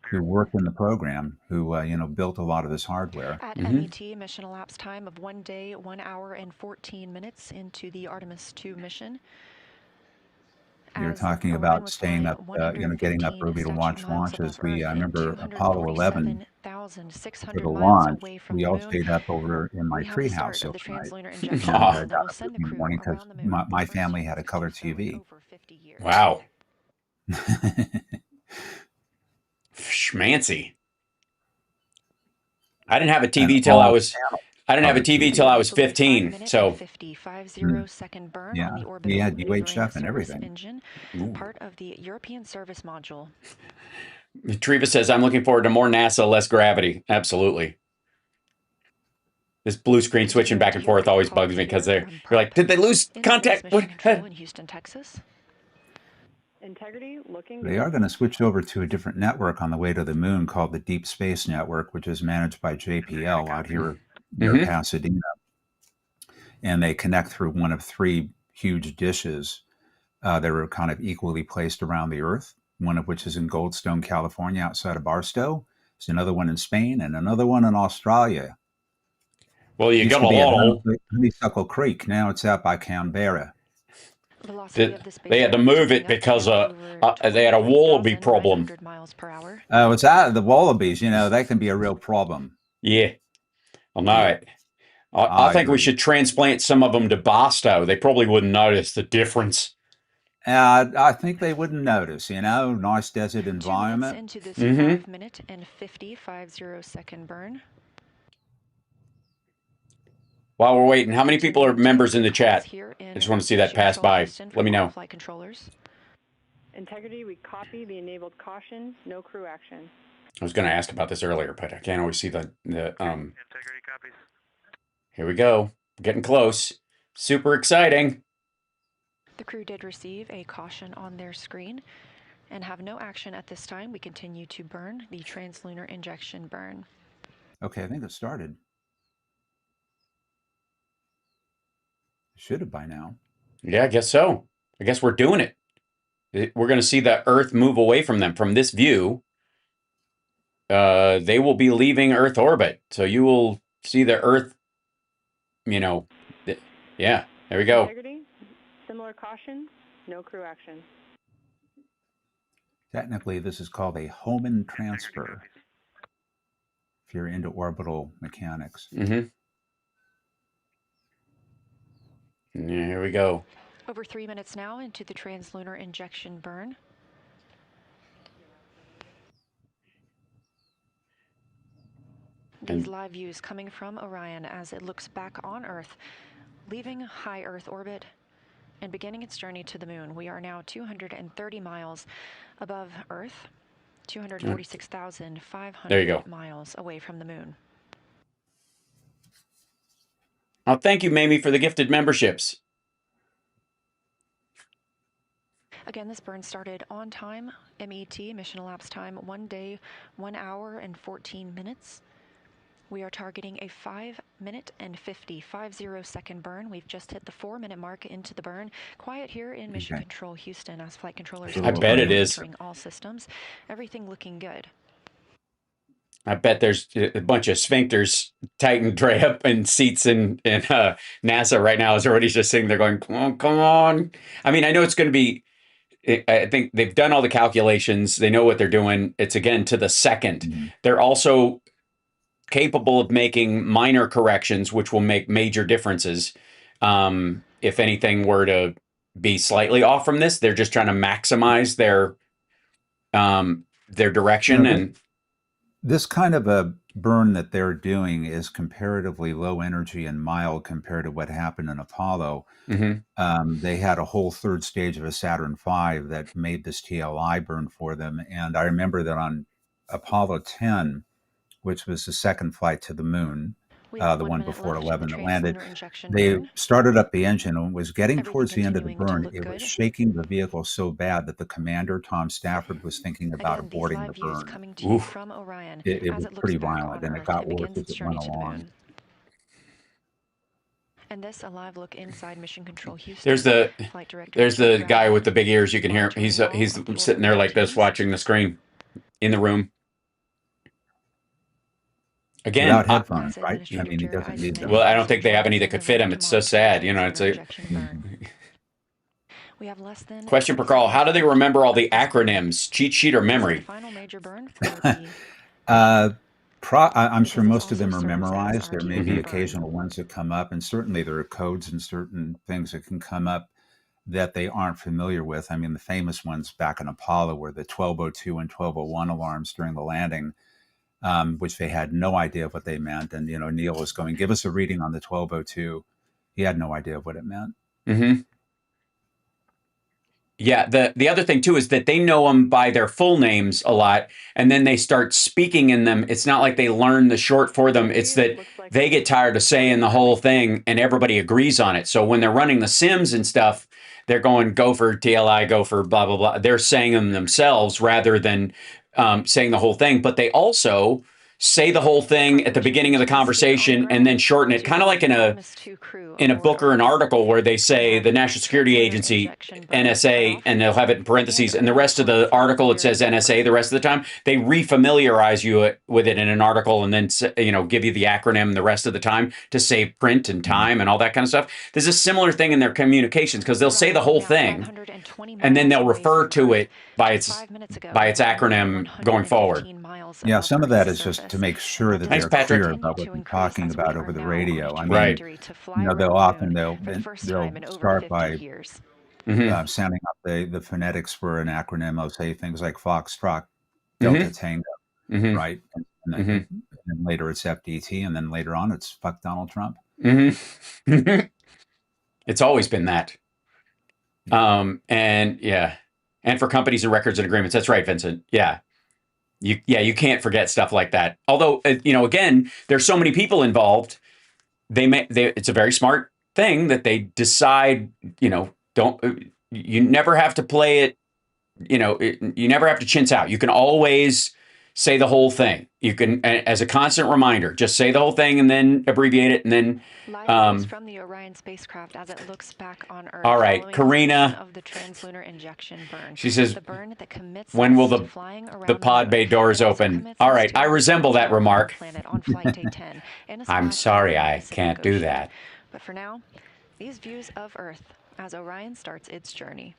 who worked in the program, who, built a lot of this hardware. At MET, mission elapsed time of 1 day, 1 hour, and 14 minutes into the Artemis 2 mission. You're talking about staying up, getting up early to watch launches. I remember Apollo 11, for the launch, we all stayed up over in my treehouse overnight. And got up in the morning because my family had a color TV. Wow. Schmancy. I didn't have a TV till I was 15. So 50 second burn yeah, on the orbital we had maneuvering UHF and service everything. Engine, part of the European service module. Treva says, I'm looking forward to more NASA, less gravity. Absolutely. This blue screen switching back and forth always bugs me because you're like, did they lose contact? In Houston, Texas. Integrity looking. They are going to switch over to a different network on the way to the moon called the Deep Space Network, which is managed by JPL out here near Pasadena. And they connect through one of 3 huge dishes that are kind of equally placed around the Earth, one of which is in Goldstone, California, outside of Barstow. There's another one in Spain and another one in Australia. Well, you got a lot of Honeysuckle Creek. Now it's out by Canberra. They had to move it because they had a wallaby problem. It's out of the wallabies. That can be a real problem. Yeah. Well, no, I think we should transplant some of them to Barstow. They probably wouldn't notice the difference. I think they wouldn't notice. Nice desert environment. Into this 5 minute and 50 second burn. While we're waiting, how many people are members in the chat? I just want to see that pass by. Let me know. Flight controllers. Integrity, we copy the enabled caution, no crew action. I was going to ask about this earlier, but I can't always see the Integrity copies. Here we go. Getting close. Super exciting. The crew did receive a caution on their screen and have no action at this time. We continue to burn the translunar injection burn. Okay, I think it started. Should have by now. Yeah, I guess so. I guess we're doing it. We're going to see the Earth move away from them. From this view, they will be leaving Earth orbit. So you will see the Earth, yeah, there we go. Integrity, similar caution, no crew action. Technically, this is called a Hohmann transfer, if you're into orbital mechanics. Yeah, here we go. Over 3 minutes now into the translunar injection burn. these live views coming from Orion as it looks back on Earth, leaving high Earth orbit and beginning its journey to the moon. We are now 230 miles above Earth, 246,500 miles away from the moon. Oh, thank you, Mamie, for the gifted memberships. Again, this burn started on time, MET, mission elapsed time, 1 day, 1 hour, and 14 minutes. We are targeting a 5-minute and 50-second burn. We've just hit the 4-minute mark into the burn. Quiet here in Mission Control Houston as flight controllers I bet it is. all systems. Everything looking good. I bet there's a bunch of sphincters tightened right up in seats in NASA right now as everybody's just sitting there going, come on. I mean, I know it's going to be, I think they've done all the calculations. They know what they're doing. It's, again, to the second. Mm-hmm. They're also capable of making minor corrections, which will make major differences. If anything were to be slightly off from this, they're just trying to maximize their direction. And this kind of a burn that they're doing is comparatively low energy and mild compared to what happened in Apollo. Mm-hmm. They had a whole third stage of a Saturn V that made this TLI burn for them. And I remember that on Apollo 10, which was the second flight to the moon, the one before 11 that landed, they started up the engine and was getting towards the end of the burn. It was shaking the vehicle so bad that the commander, Tom Stafford, was thinking about aborting the burn. It was pretty violent, and it got worse as it went along. And this a live look inside Mission Control Houston. There's the guy with the big ears. You can hear him. He's sitting there like this, watching the screen in the room. Again, without headphones, right? I mean, he doesn't need them. Well, I don't think they have any that could fit him. It's so sad, It's a we have less than question per call. How do they remember all the acronyms? Cheat sheet or memory? Final major burn. I'm sure most of them are memorized. There may be occasional ones that come up, and certainly there are codes and certain things that can come up that they aren't familiar with. I mean, the famous ones back in Apollo were the 1202 and 1201 alarms during the landing. Which they had no idea of what they meant. And, Neil was going, give us a reading on the 1202. He had no idea of what it meant. Mm-hmm. Yeah. The other thing, too, is that they know them by their full names a lot, and then they start speaking in them. It's not like they learn the short for them. It's that they get tired of saying the whole thing, and everybody agrees on it. So when they're running the sims and stuff, they're going, go for TLI, go for blah, blah, blah. They're saying them themselves rather than saying the whole thing, but they also say the whole thing at the beginning of the conversation and then shorten it, kind of like in a book or an article where they say the National Security Agency, NSA, and they'll have it in parentheses, and the rest of the article it says NSA the rest of the time. They refamiliarize you with it in an article and then give you the acronym the rest of the time to save print and time and all that kind of stuff. There's a similar thing in their communications because they'll say the whole thing and then they'll refer to it by its acronym going forward. Yeah, some of that is just to make sure that they're clear about what they're talking about over the radio. I mean, they'll start by sounding up the phonetics for an acronym. They'll say things like Foxtrot, Delta Tango, right? And later it's FDT, and then later on it's fuck Donald Trump. Mm-hmm. It's always been that. And for companies and records and agreements. That's right, Vincent. Yeah. You can't forget stuff like that. Although, again, there's so many people involved. It's a very smart thing that they decide, you never have to play it, you never have to chintz out. You can always say the whole thing. You can, as a constant reminder, just say the whole thing and then abbreviate it and then. From the Orion spacecraft as it looks back on Earth. All right, Karina. Of the translunar injection burn. She says, the burn that commits when will the pod bay doors open? All right, I resemble that remark. On flight day 10, I'm sorry, I can't do that. But for now, these views of Earth as Orion starts its journey.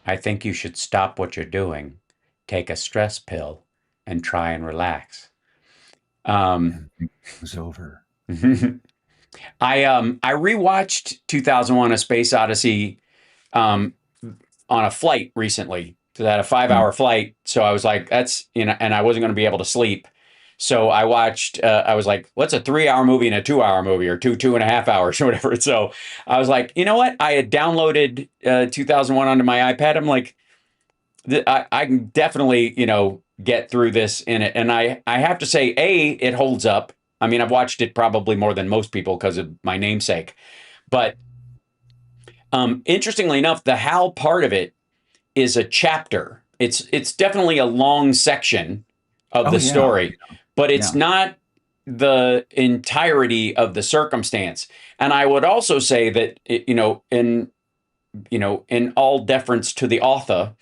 I think you should stop what you're doing, take a stress pill, and try and relax. It was over. I rewatched 2001: A Space Odyssey on a flight recently. So that a 5-hour flight. So I was like, and I wasn't going to be able to sleep. So I watched, I was like, what's a 3-hour movie and a 2-hour movie, or 2.5 hours or whatever. So I was like, you know what? I had downloaded 2001 onto my iPad. I'm like, I can definitely, get through this in it. And I have to say, it holds up. I mean, I've watched it probably more than most people because of my namesake. But interestingly enough, the Hal part of it is a chapter. It's definitely a long section of Oh the yeah, story, but it's yeah. not the entirety of the circumstance. And I would also say that in all deference to the author,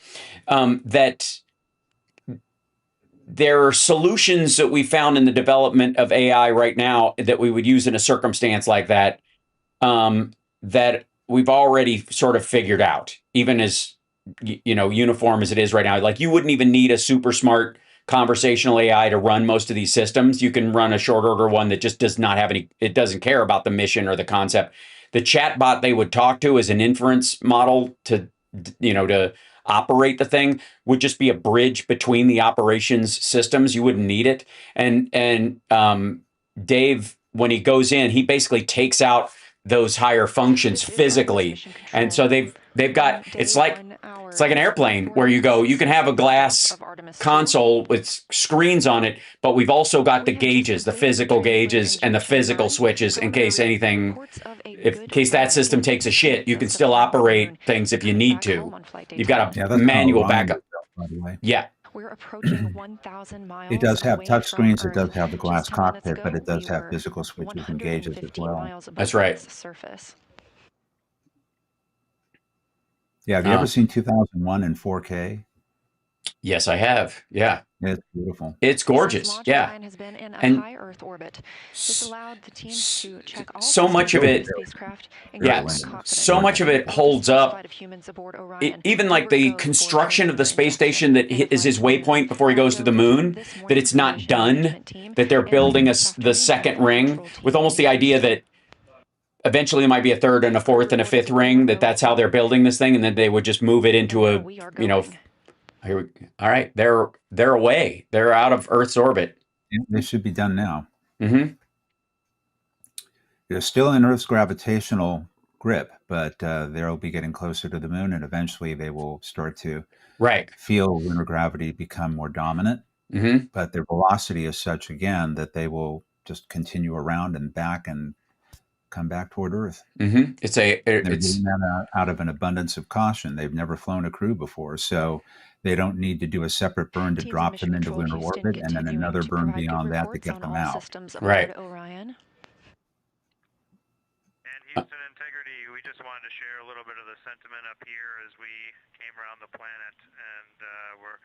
that there are solutions that we found in the development of AI right now that we would use in a circumstance like that, that we've already sort of figured out, even as uniform as it is right now. Like, you wouldn't even need a super smart conversational AI to run most of these systems. You can run a short order one that just does not have any, it doesn't care about the mission or the concept. The chatbot they would talk to as an inference model to operate the thing would just be a bridge between the operations systems. You wouldn't need it. And Dave, when he goes in, he basically takes out those higher functions physically. And so they've got, it's like an airplane where you can have a glass console with screens on it, but we've also got the gauges, the physical gauges and the physical switches in case that system takes a shit, you can still operate things if you need to. You've got a manual backup. By the way. Yeah. We're approaching 1,000 miles. It does have touch screens. It Earth. does have the glass cockpit, but it does have physical switches and gauges as well. That's right. Surface. Yeah. Have you ever seen 2001 in 4K? Yes, I have. Yeah. It's beautiful. It's gorgeous. Yeah. Has been in a And high Earth orbit. This allowed the team to check all so much of it. Spacecraft, Yeah. So much of it holds up. Even like the construction of the space station that is his waypoint before he goes to the moon, that it's not done, that they're building the second ring with almost the idea that eventually there might be a third and a fourth and a fifth ring, that's how they're building this thing. And then they would just move it into all right, they're away. They're out of Earth's orbit. Yeah, they should be done now. Mm-hmm. They're still in Earth's gravitational grip, but they'll be getting closer to the moon, and eventually they will start to feel lunar gravity become more dominant. Mm-hmm. But their velocity is such, again, that they will just continue around and back and come back toward Earth. Mm-hmm. They're doing that out of an abundance of caution. They've never flown a crew before, so they don't need to do a separate burn to drop them into lunar orbit and then another burn beyond that to get them out. Right. Orion. And Houston Integrity, we just wanted to share a little bit of the sentiment up here as we came around the planet, and we're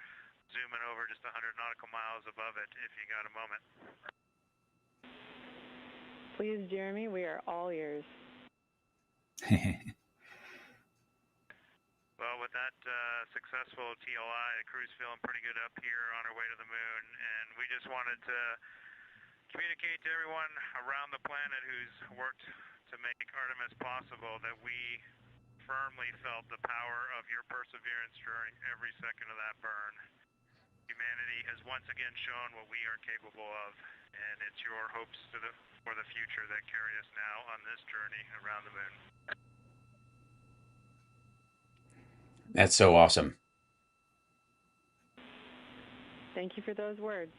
zooming over just 100 nautical miles above it, if you got a moment. Please, Jeremy, we are all ears. Well, with that successful TLI, the crew's feeling pretty good up here on our way to the moon, and we just wanted to communicate to everyone around the planet who's worked to make Artemis possible that we firmly felt the power of your perseverance during every second of that burn. Humanity has once again shown what we are capable of, and it's your hopes for the future that carry us now on this journey around the moon. That's so awesome. Thank you for those words.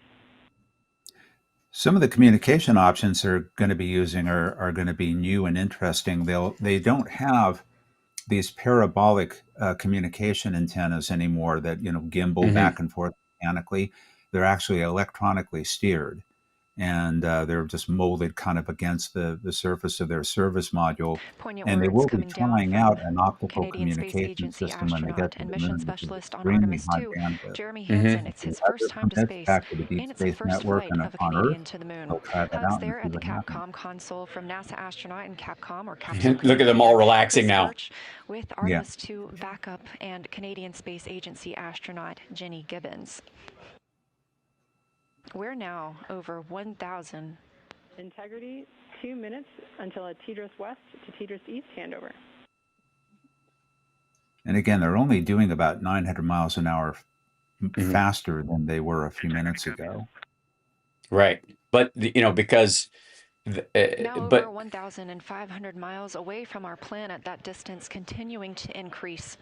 Some of the communication options they're going to be using are going to be new and interesting. They don't have these parabolic communication antennas anymore that gimbal back and forth mechanically. They're actually electronically steered, and they're just molded kind of against the surface of their service module. And they will be trying out an optical communication system when they get to the moon, which is extremely high bandwidth. Jeremy Hansen, it's his first time to space, back to the Deep and it's the Space first Network flight and of a on Canadian Earth. to the moon. They'll try that Hugs out and there see at the what happens. Capcom console from NASA astronaut and Capcom or Capcom. Look at them all relaxing now. With Artemis 2 backup and Canadian Space Agency astronaut Jenny Gibbons. We're now over 1,000. Integrity, 2 minutes until a TDRS West to TDRS East handover. And again, they're only doing about 900 miles an hour faster than they were a few minutes ago. Right. But, because, Now but over 1,500 miles away from our planet, that distance continuing to increase.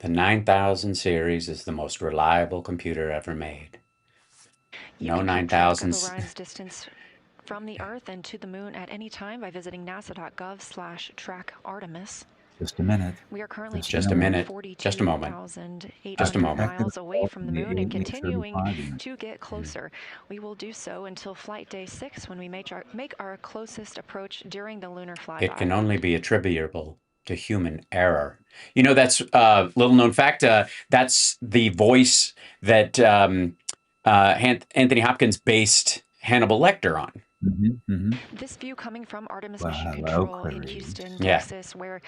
the 9000 series is the most reliable computer ever made. You No can keep track of 9000s. Orion's distance from the Earth and to the Moon at any time by visiting nasa.gov/track Artemis. Just a minute. We are currently Just a minute. Just a moment. 42,800 miles away from the Moon and continuing 8:35. to get closer. We will do so until flight day 6 when we make our closest approach during the lunar flyby. It can only be attributable to human error. That's little known fact. That's the voice that Anthony Hopkins based Hannibal Lecter on. This view coming from Artemis Well, Mission hello, Control in Clarice. Houston, Yeah. Texas, where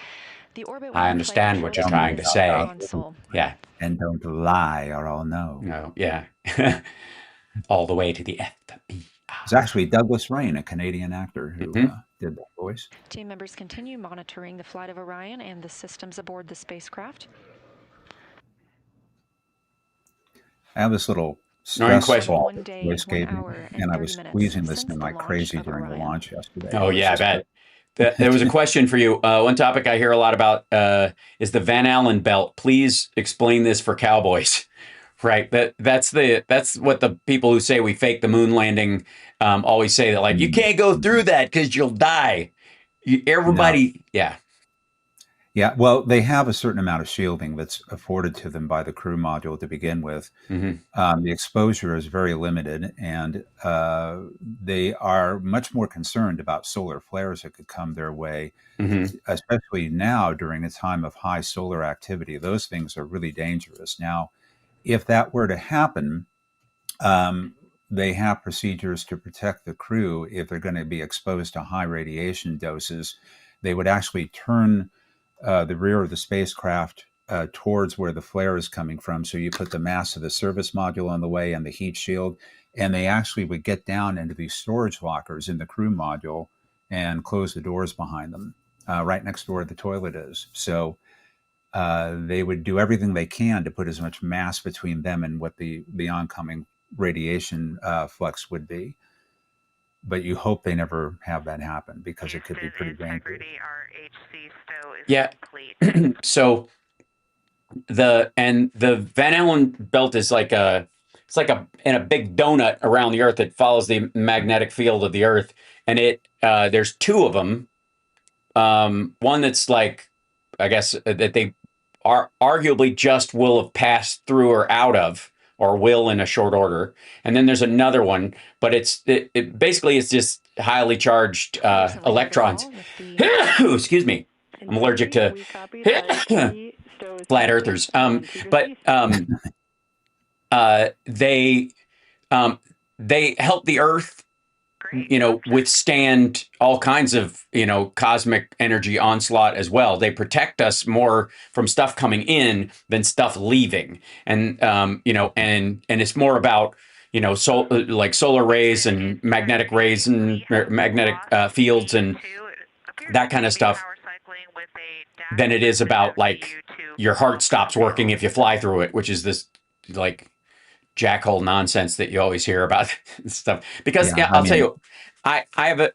the orbit will I be understand playing what you're close trying to say. console. Yeah. And don't lie or I'll know. No. Yeah. All the way to the FBI. It's actually Douglas Rain, a Canadian actor, who did that voice. Team members continue monitoring the flight of Orion and the systems aboard the spacecraft. I have this little Annoying stress question. ball One that day, voice 1 gave me, hour, and and I 30 was minutes squeezing this since in the like launch crazy of during the Orion. launch yesterday. Oh, It was yeah, I just bet. There was a question for you. One topic I hear a lot about is the Van Allen belt. Please explain this for cowboys. Right. That's what the people who say we faked the moon landing always say, that like, you can't go through that because you'll die. Everybody. Yeah. Yeah, well, they have a certain amount of shielding that's afforded to them by the crew module to begin with. The exposure is very limited, and they are much more concerned about solar flares that could come their way, especially now during a time of high solar activity. Those things are really dangerous. Now, if that were to happen, they have procedures to protect the crew if they're going to be exposed to high radiation doses. They would actually turn the rear of the spacecraft towards where the flare is coming from. So you put the mass of the service module on the way and the heat shield, and they actually would get down into these storage lockers in the crew module and close the doors behind them, right next to where the toilet is. So they would do everything they can to put as much mass between them and what the oncoming radiation flux would be. But you hope they never have that happen because it could be pretty dangerous. Our HC stow is Yeah. complete. So the Van Allen belt is like in a big donut around the Earth. It follows the magnetic field of the Earth, and there's two of them. One that's like, I guess that they are arguably just will have passed through or out of, or will in a short order. And then there's another one, but it basically is just highly charged electrons. Excuse me. I'm allergic to flat earthers. But they help the Earth, withstand all kinds of, cosmic energy onslaught as well. They protect us more from stuff coming in than stuff leaving. And, and it's more about, like solar rays and magnetic rays and magnetic fields and that kind of stuff than it is about like your heart stops working if you fly through it, which is this like jackhole nonsense that you always hear about stuff. Because I'll tell you, I have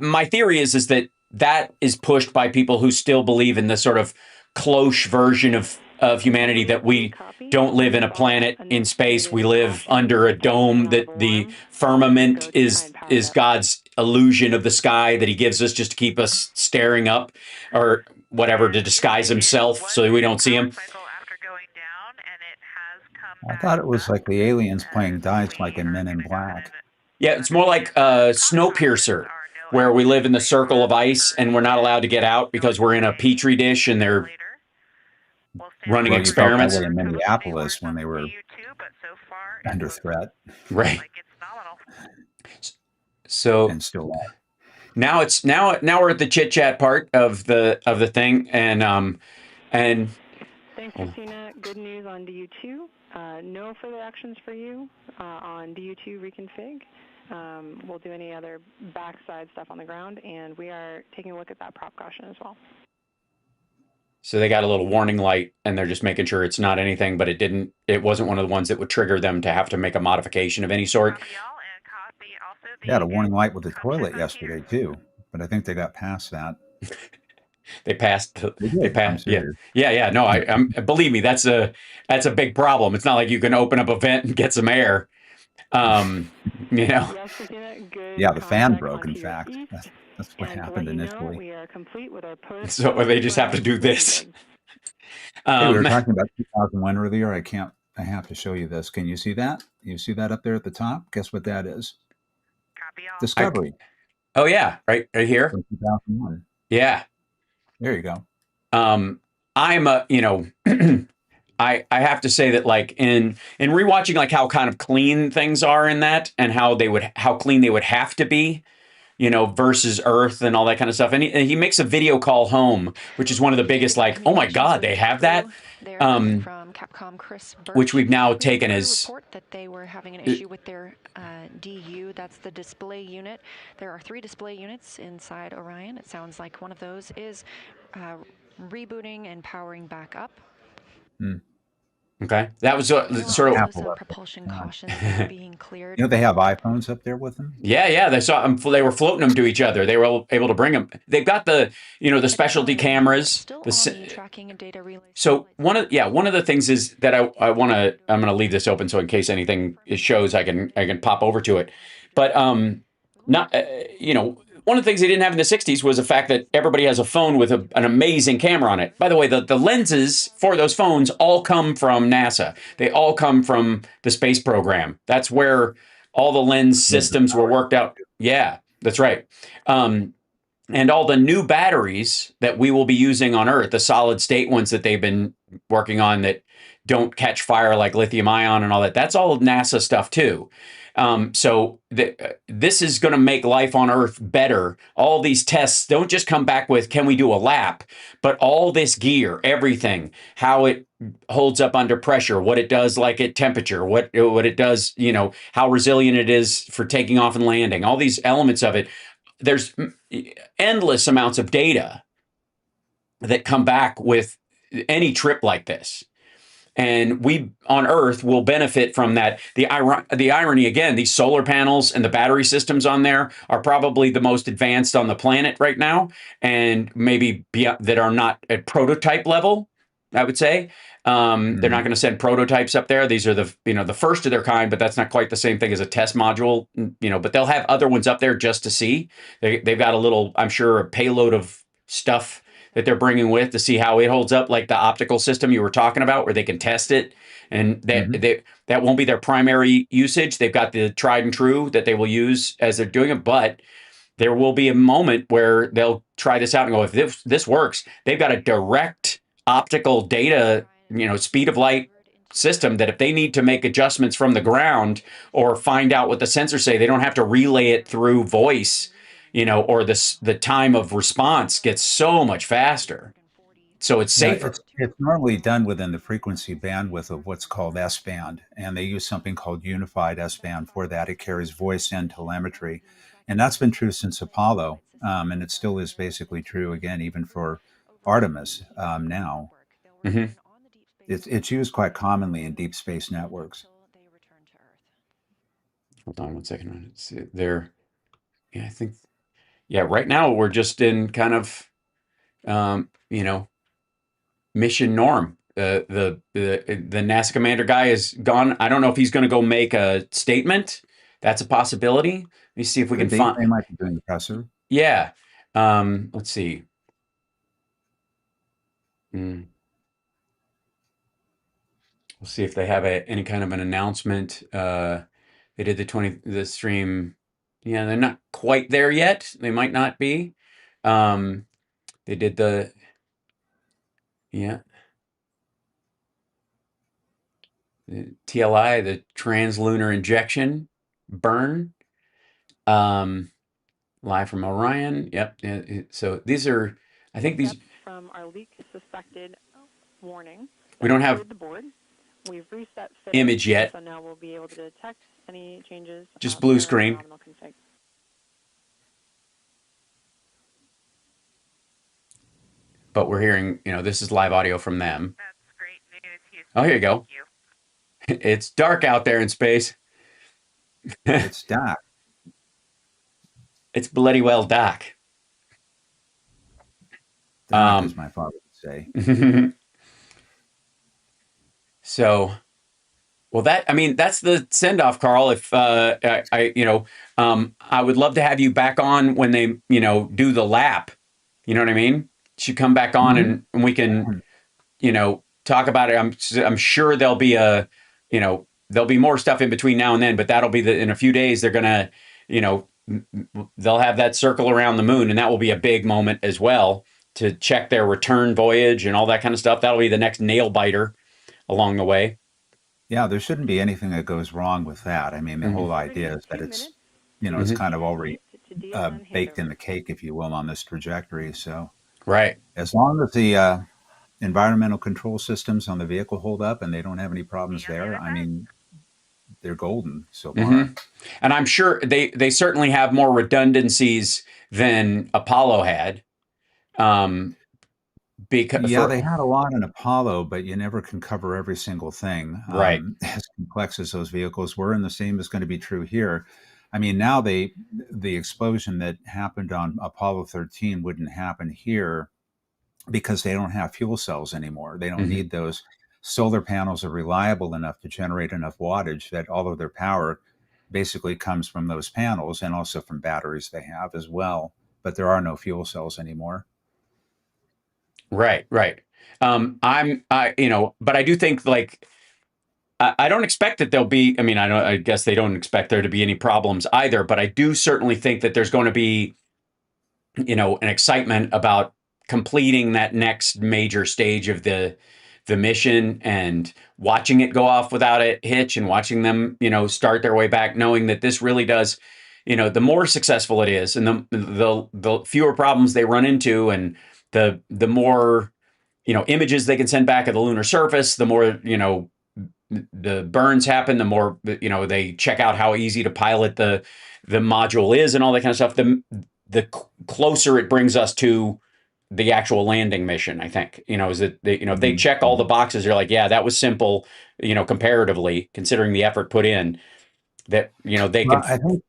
my theory is that is pushed by people who still believe in the sort of cloche version of humanity, that we don't live in a planet in space. We live under a dome, that the firmament is God's illusion of the sky that he gives us just to keep us staring up or whatever, to disguise himself so that we don't see him. I thought it was like the aliens playing dice like in Men in Black. Yeah, it's more like Snowpiercer, where we live in the circle of ice and we're not allowed to get out because we're in a petri dish and they're running experiments. You felt that way in Minneapolis when they were under threat. Right. So and still are. Now we're at the chit chat part of the thing, and thanks, Christina. Good news on DU2. No further actions for you on DU2 reconfig. We'll do any other backside stuff on the ground, and we are taking a look at that prop caution as well. So they got a little warning light, and they're just making sure it's not anything, but it wasn't one of the ones that would trigger them to have to make a modification of any sort. Copy all, and copy also They had a warning light with the instructions toilet on yesterday heaters. too, but I think they got past that. They passed. They They did. I'm passed. Yeah, serious. yeah. No, I'm believe me, that's a big problem. It's not like you can open up a vent and get some air. You know. Yes, Christina, good Yeah, the fan contact broke. In onto your fact, east. that's what And to let happened you know, initially. we are complete with our post. So they just have to do this. Hey, we were talking about 2001 earlier. I have to show you this. Can you see that? You see that up there at the top? Guess what that is? Copy all. Discovery. Oh yeah, right here. From 2001. Yeah. There you go. I'm you know, I have to say that like in rewatching like how kind of clean things are in that and how clean they would have to be, you know, versus Earth and all that kind of stuff. And he makes a video call home, which is one of the biggest like, oh my God, they have that. From Capcom Chris Birch, which we've now we taken heard a as report that they were having an issue with their DU. That's the display unit. There are 3 display units inside Orion. It sounds like one of those is rebooting and powering back up. Okay, that was sort of some propulsion cautions that are being cleared. You know, they have iPhones up there with them. Yeah. They saw them. They were floating them to each other. They were able to bring them. They've got the the specialty cameras. The tracking and data relay. So one of the things is that I'm going to leave this open so in case anything shows I can pop over to it. But not one of the things they didn't have in the 60s was the fact that everybody has a phone with an amazing camera on it. By the way, the lenses for those phones all come from NASA. They all come from the space program. That's where all the lens systems were worked out. Yeah, that's right. And all the new batteries that we will be using on Earth, the solid state ones that they've been working on that don't catch fire like lithium ion and all that, that's all NASA stuff too. So this is going to make life on Earth better. All these tests don't just come back with, can we do a lap? But all this gear, everything, how it holds up under pressure, what it does like at temperature, what it does, how resilient it is for taking off and landing, all these elements of it. There's endless amounts of data that come back with any trip like this. And we on Earth will benefit from that. The irony, again, these solar panels and the battery systems on there are probably the most advanced on the planet right now, and maybe that are not at prototype level, I would say. They're not going to send prototypes up there. These are the first of their kind, but that's not quite the same thing as a test module, but they'll have other ones up there just to see. They've got a little, I'm sure, a payload of stuff that they're bringing with to see how it holds up, like the optical system you were talking about, where they can test it. And that won't be their primary usage. They've got the tried and true that they will use as they're doing it, but there will be a moment where they'll try this out and go, if this works, they've got a direct optical data, speed of light system that if they need to make adjustments from the ground or find out what the sensors say, they don't have to relay it through voice, or the time of response gets so much faster. So it's safer. It's normally done within the frequency bandwidth of what's called S-band, and they use something called unified S-band for that. It carries voice and telemetry, and that's been true since Apollo, and it still is basically true, again, even for Artemis now. Mm-hmm. It's used quite commonly in deep space networks. Hold on one second. There, yeah, I think... Yeah, right now we're just in kind of, mission norm. The NASA commander guy is gone. I don't know if he's going to go make a statement. That's a possibility. Let me see if we can find. They might be doing the presser. Yeah. Let's see. We'll see if they have any kind of an announcement. They did the stream. Yeah, they're not quite there yet. They might not be. They did the TLI, the translunar injection burn. Live from Orion. Yep. So these are, I think these from our leak suspected warning. We don't have the board. We've reset image yet. So now we'll be able to detect any changes. Just blue screen. but we're hearing, this is live audio from them. That's great news, Houston. Oh, here you go. Thank you. It's dark out there in space. It's dark. It's bloody well dark. Dark, as my father would say. So, well, that's the send off, Carl. If I would love to have you back on when they, do the lap. You know what I mean? Should come back on and we can, talk about it. I'm sure there'll be there'll be more stuff in between now and then, but that'll be in a few days, they're going to, they'll have that circle around the moon, and that will be a big moment as well to check their return voyage and all that kind of stuff. That'll be the next nail biter along the way. Yeah, there shouldn't be anything that goes wrong with that. I mean, the whole idea is that it's, it's kind of already baked in the cake, if you will, on this trajectory. So, right. As long as the environmental control systems on the vehicle hold up and they don't have any problems there, I mean, they're golden so far. And I'm sure they certainly have more redundancies than Apollo had. Because they had a lot in Apollo, but you never can cover every single thing. Right. As complex as those vehicles were, and the same is going to be true here. I mean, now the explosion that happened on Apollo 13 wouldn't happen here because they don't have fuel cells anymore. They don't need those. Solar panels are reliable enough to generate enough wattage that all of their power basically comes from those panels, and also from batteries they have as well. But there are no fuel cells anymore. Right. But I do think, like, I don't expect that there'll be, I guess they don't expect there to be any problems either, but I do certainly think that there's going to be, an excitement about completing that next major stage of the mission and watching it go off without a hitch, and watching them, start their way back, knowing that this really does, the more successful it is, and the fewer problems they run into, and the more, images they can send back of the lunar surface, the more, the burns happen, the more, they check out how easy to pilot the module is and all that kind of stuff, the closer it brings us to the actual landing mission, I think. Is that if they check all the boxes, they're like, yeah, that was simple, comparatively, considering the effort put in, that, they can. I think,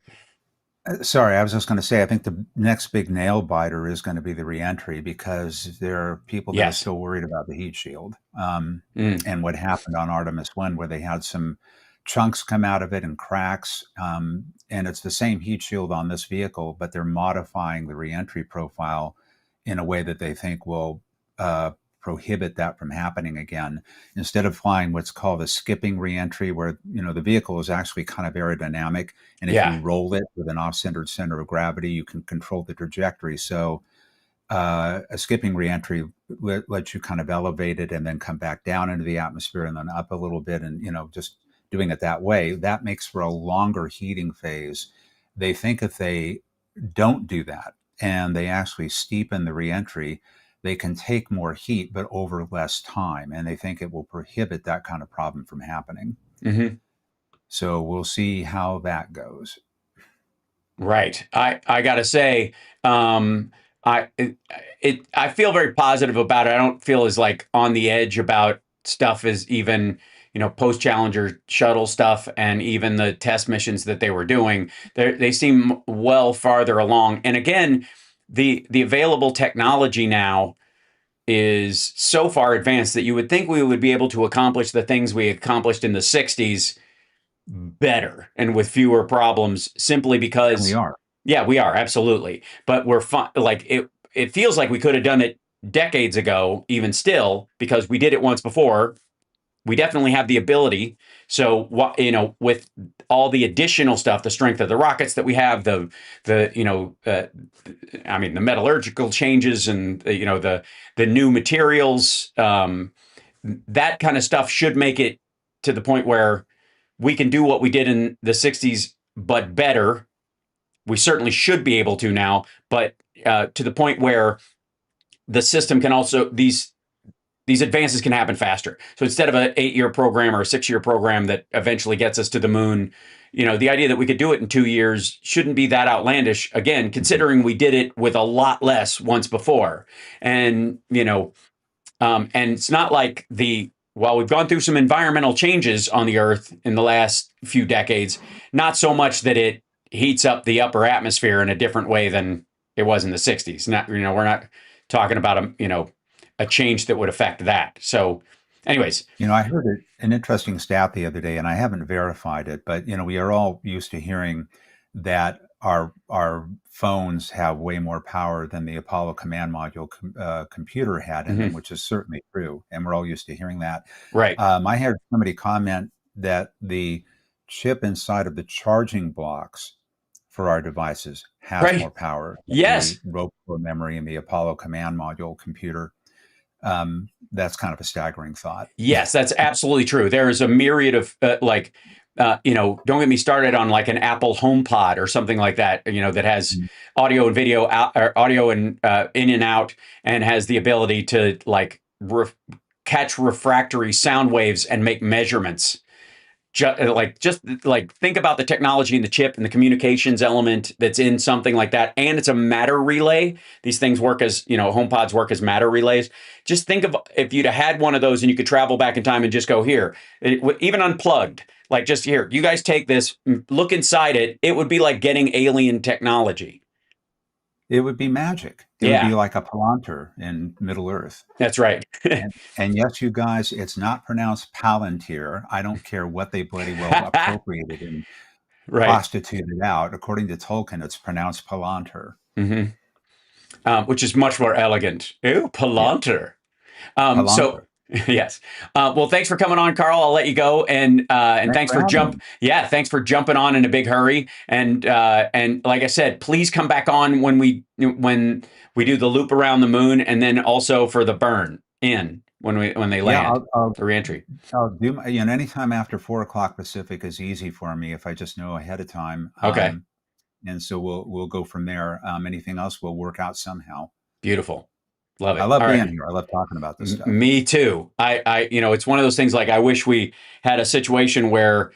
sorry, I was just going to say, I think the next big nail biter is going to be the reentry, because there are people that are still worried about the heat shield and what happened on Artemis 1, where they had some chunks come out of it and cracks. And it's the same heat shield on this vehicle, but they're modifying the reentry profile in a way that they think will prohibit that from happening again. Instead of flying what's called a skipping reentry, where the vehicle is actually kind of aerodynamic, and if you roll it with an off-centered center of gravity, you can control the trajectory. So a skipping reentry lets you kind of elevate it and then come back down into the atmosphere and then up a little bit, and just doing it that way, that makes for a longer heating phase. They think if they don't do that and they actually steepen the reentry, they can take more heat, but over less time. And they think it will prohibit that kind of problem from happening. So we'll see how that goes. Right. I got to say, I feel very positive about it. I don't feel as like on the edge about stuff as even, post-Challenger shuttle stuff, and even the test missions that they were doing. They seem well farther along. And again, the available technology now is so far advanced that you would think we would be able to accomplish the things we accomplished in the 60s better and with fewer problems, simply because we are. Yeah, we are, absolutely. But we're like it feels like we could have done it decades ago, even still, because we did it once before. We definitely have the ability. So, with all the additional stuff, the strength of the rockets that we have, the metallurgical changes, and the new materials, that kind of stuff should make it to the point where we can do what we did in the 60s, but better. We certainly should be able to now, but to the point where the system can also, these advances can happen faster. So instead of an 8-year program or a 6-year program that eventually gets us to the moon, the idea that we could do it in 2 years shouldn't be that outlandish. Again, considering we did it with a lot less once before. And, and it's not like while we've gone through some environmental changes on the Earth in the last few decades, not so much that it heats up the upper atmosphere in a different way than it was in the 60s. We're not talking about a change that would affect that. So anyways. I heard an interesting stat the other day, and I haven't verified it, but, we are all used to hearing that our phones have way more power than the Apollo command module computer had in them, which is certainly true. And we're all used to hearing that. Right. I heard somebody comment that the chip inside of the charging blocks for our devices has more power than the rope core memory in the Apollo command module computer. That's kind of a staggering thought. Yes, that's absolutely true. There is a myriad of don't get me started on like an Apple HomePod or something like that, that has audio and video or audio and in and out, and has the ability to catch refractory sound waves and make measurements. Just think about the technology in the chip and the communications element that's in something like that. And it's a matter relay. These things work as, HomePods work as matter relays. Just think of if you'd have had one of those and you could travel back in time and just go here, even unplugged, like just here, you guys take this, look inside it. It would be like getting alien technology. It would be magic. It would be like a Palantir in Middle Earth. That's right. and yes, you guys, it's not pronounced Palantir. I don't care what they bloody well appropriated and prostituted out. According to Tolkien, it's pronounced Palantir. Which is much more elegant. Ooh, Palantir. Yeah. So, yes. Well, thanks for coming on, Carl. I'll let you go, and thanks for thanks for jumping on in a big hurry. And like I said, please come back on when we do the loop around the moon, and then also for the burn in when they land the reentry. I'll do anytime after 4:00 Pacific is easy for me if I just know ahead of time. Okay. And so we'll go from there. Anything else we'll work out somehow. Beautiful. Love it. I love being here. I love talking about this stuff. Me too. I it's one of those things like I wish we had a situation where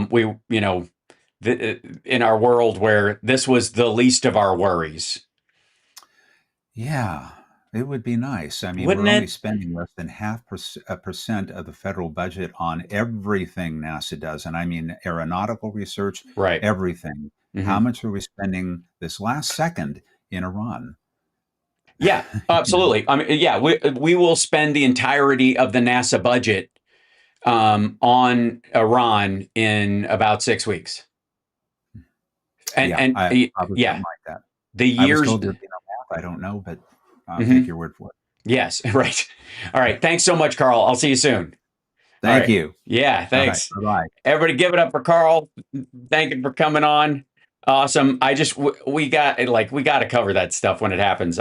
we, in our world where this was the least of our worries. Yeah, it would be nice. I mean, Wouldn't we're only spending less than 0.5% of the federal budget on everything NASA does. And I mean, aeronautical research, everything. How much are we spending this last second in Iran? Yeah, absolutely. I mean, we will spend the entirety of the NASA budget on Iran in about 6 weeks. And like that. The years. I don't know, but I'll take your word for it. Yes, right. All right. Thanks so much, Carl. I'll see you soon. Thank you. Yeah, thanks. Right, bye-bye. Everybody give it up for Carl. Thank you for coming on. Awesome. We got to cover that stuff when it happens.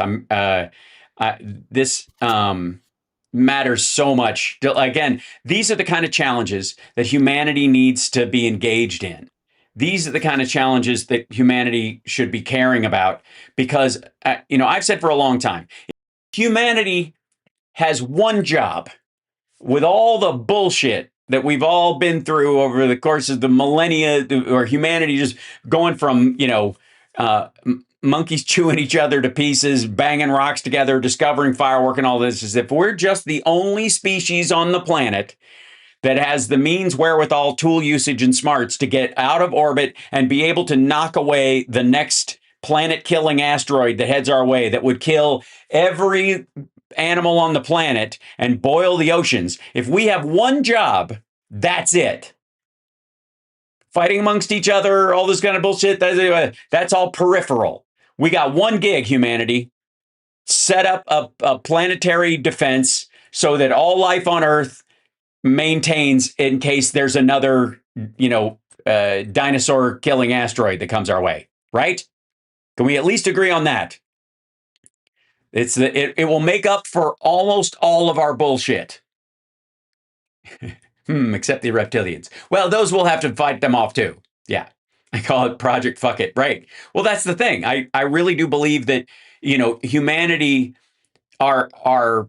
This matters so much. Again, these are the kind of challenges that humanity needs to be engaged in. These are the kind of challenges that humanity should be caring about because, I've said for a long time, humanity has one job with all the bullshit that we've all been through over the course of the millennia, or humanity just going from, monkeys chewing each other to pieces, banging rocks together, discovering firework and all this, is if we're just the only species on the planet that has the means, wherewithal, tool usage, and smarts to get out of orbit and be able to knock away the next planet-killing asteroid that heads our way that would kill every animal on the planet and boil the oceans. If we have one job, that's it. Fighting amongst each other, all this kind of bullshit, that's all peripheral. We got one gig, humanity. Set up a planetary defense so that all life on Earth maintains in case there's another, dinosaur killing asteroid that comes our way, right? Can we at least agree on that? It will make up for almost all of our bullshit. Except the reptilians. Well, those will have to fight them off too. Yeah. I call it Project Fuck It. Right. Well, that's the thing. I really do believe that, humanity, our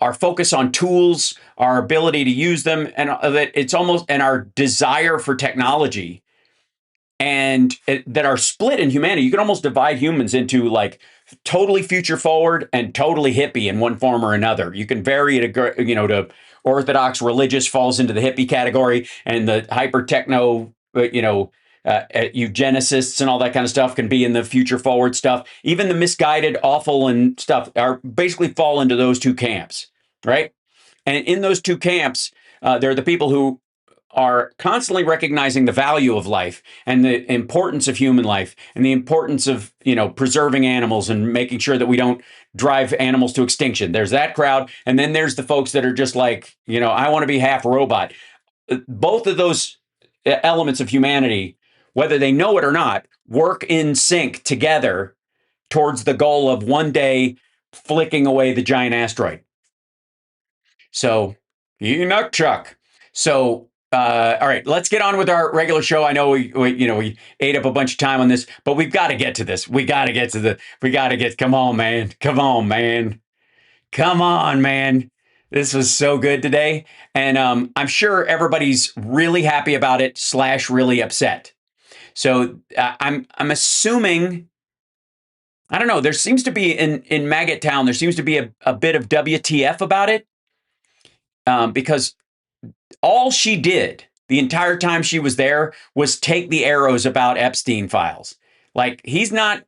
our focus on tools, our ability to use them, and that it's almost, and our desire for technology, and that are split in humanity. You can almost divide humans into like totally future forward and totally hippie in one form or another. You can vary it, to orthodox religious falls into the hippie category, and the hyper techno, eugenicists and all that kind of stuff can be in the future forward stuff. Even the misguided, awful, and stuff are basically fall into those two camps, right? And in those two camps, there are the people who are constantly recognizing the value of life and the importance of human life and the importance of, preserving animals and making sure that we don't drive animals to extinction. There's that crowd. And then there's the folks that are just like, I want to be half robot. Both of those elements of humanity, whether they know it or not, work in sync together towards the goal of one day flicking away the giant asteroid. So, Enoch Chuck. So, all right, let's get on with our regular show. I know we ate up a bunch of time on this, but we've got to get to this. Come on, man. Come on, man. This was so good today. And I'm sure everybody's really happy about it / really upset. So I'm assuming, I don't know, there seems to be in Maggot Town, there seems to be a bit of WTF about it. Because all she did the entire time she was there was take the arrows about Epstein files. Like, he's not,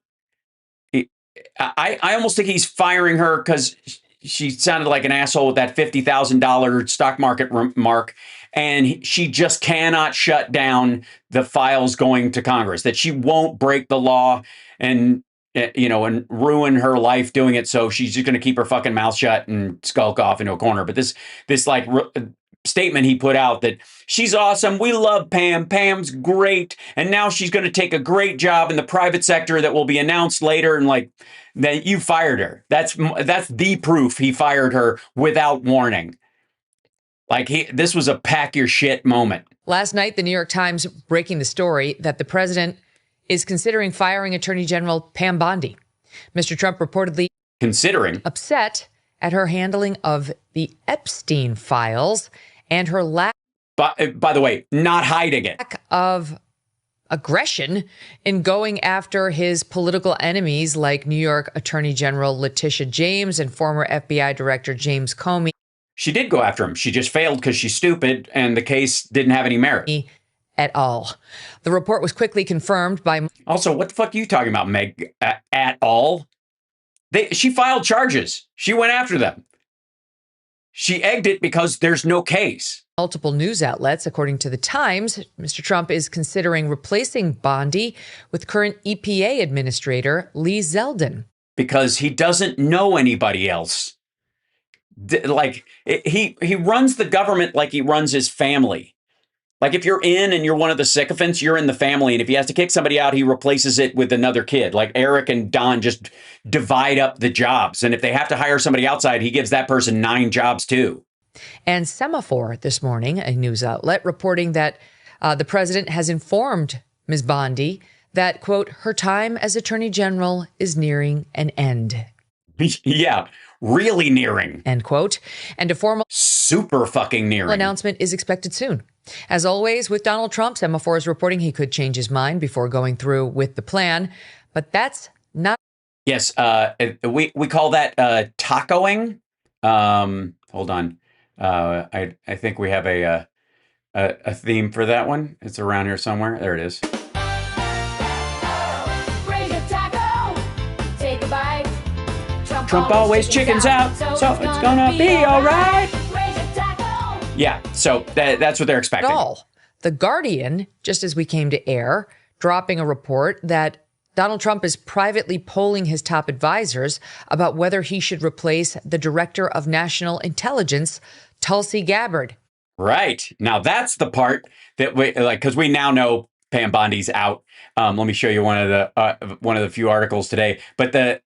I almost think he's firing her because she sounded like an asshole with that $50,000 stock market mark. And she just cannot shut down the files going to Congress, that she won't break the law and ruin her life doing it. So she's just going to keep her fucking mouth shut and skulk off into a corner. But this statement he put out that she's awesome. We love Pam. Pam's great. And now she's going to take a great job in the private sector that will be announced later. And like, that you fired her. That's the proof he fired her without warning. Like, this was a pack your shit moment. Last night, the New York Times breaking the story that the president is considering firing Attorney General Pam Bondi. Mr. Trump reportedly upset at her handling of the Epstein files and her lack, by the way, not hiding it, of aggression in going after his political enemies like New York Attorney General Letitia James and former FBI Director James Comey. She did go after him. She just failed because she's stupid and the case didn't have any merit at all. The report was quickly confirmed by... Also, what the fuck are you talking about, Meg? At all? She filed charges. She went after them. She egged it because there's no case. Multiple news outlets, according to the Times, Mr. Trump is considering replacing Bondi with current EPA Administrator Lee Zeldin. Because he doesn't know anybody else. He runs the government like he runs his family. Like, if you're in and you're one of the sycophants, you're in the family. And if he has to kick somebody out, he replaces it with another kid. Like, Eric and Don just divide up the jobs. And if they have to hire somebody outside, he gives that person 9 jobs too. And Semaphore this morning, a news outlet, reporting that the president has informed Ms. Bondi that, quote, her time as Attorney General is nearing an end. Yeah, really nearing. End quote. And a formal super fucking nearing announcement is expected soon. As always, with Donald Trump, Semaphore is reporting he could change his mind before going through with the plan. But that's not. Yes, we call that tacoing. Hold on. I think we have a theme for that one. It's around here somewhere. There it is. Trump always chickens out, so it's gonna be all right. Yeah, so that's what they're expecting. The Guardian, just as we came to air, dropping a report that Donald Trump is privately polling his top advisors about whether he should replace the Director of National Intelligence, Tulsi Gabbard. Right. Now, that's the part that we like, because we now know Pam Bondi's out. Let me show you one of the few articles today. But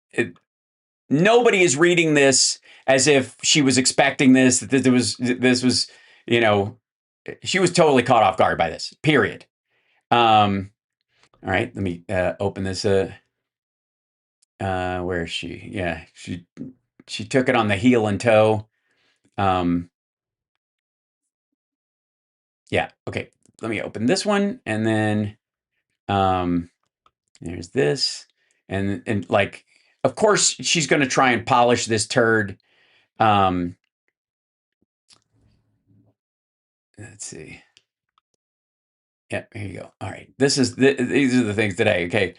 nobody is reading this as if she was expecting this. That this was, she was totally caught off guard by this. Period. All right, let me open this. Where is she? Yeah, she took it on the heel and toe. Yeah. Okay. Let me open this one, and then there's this, and like, of course, she's going to try and polish this turd. Let's see. Yeah, here you go. All right. These are the things today. Okay.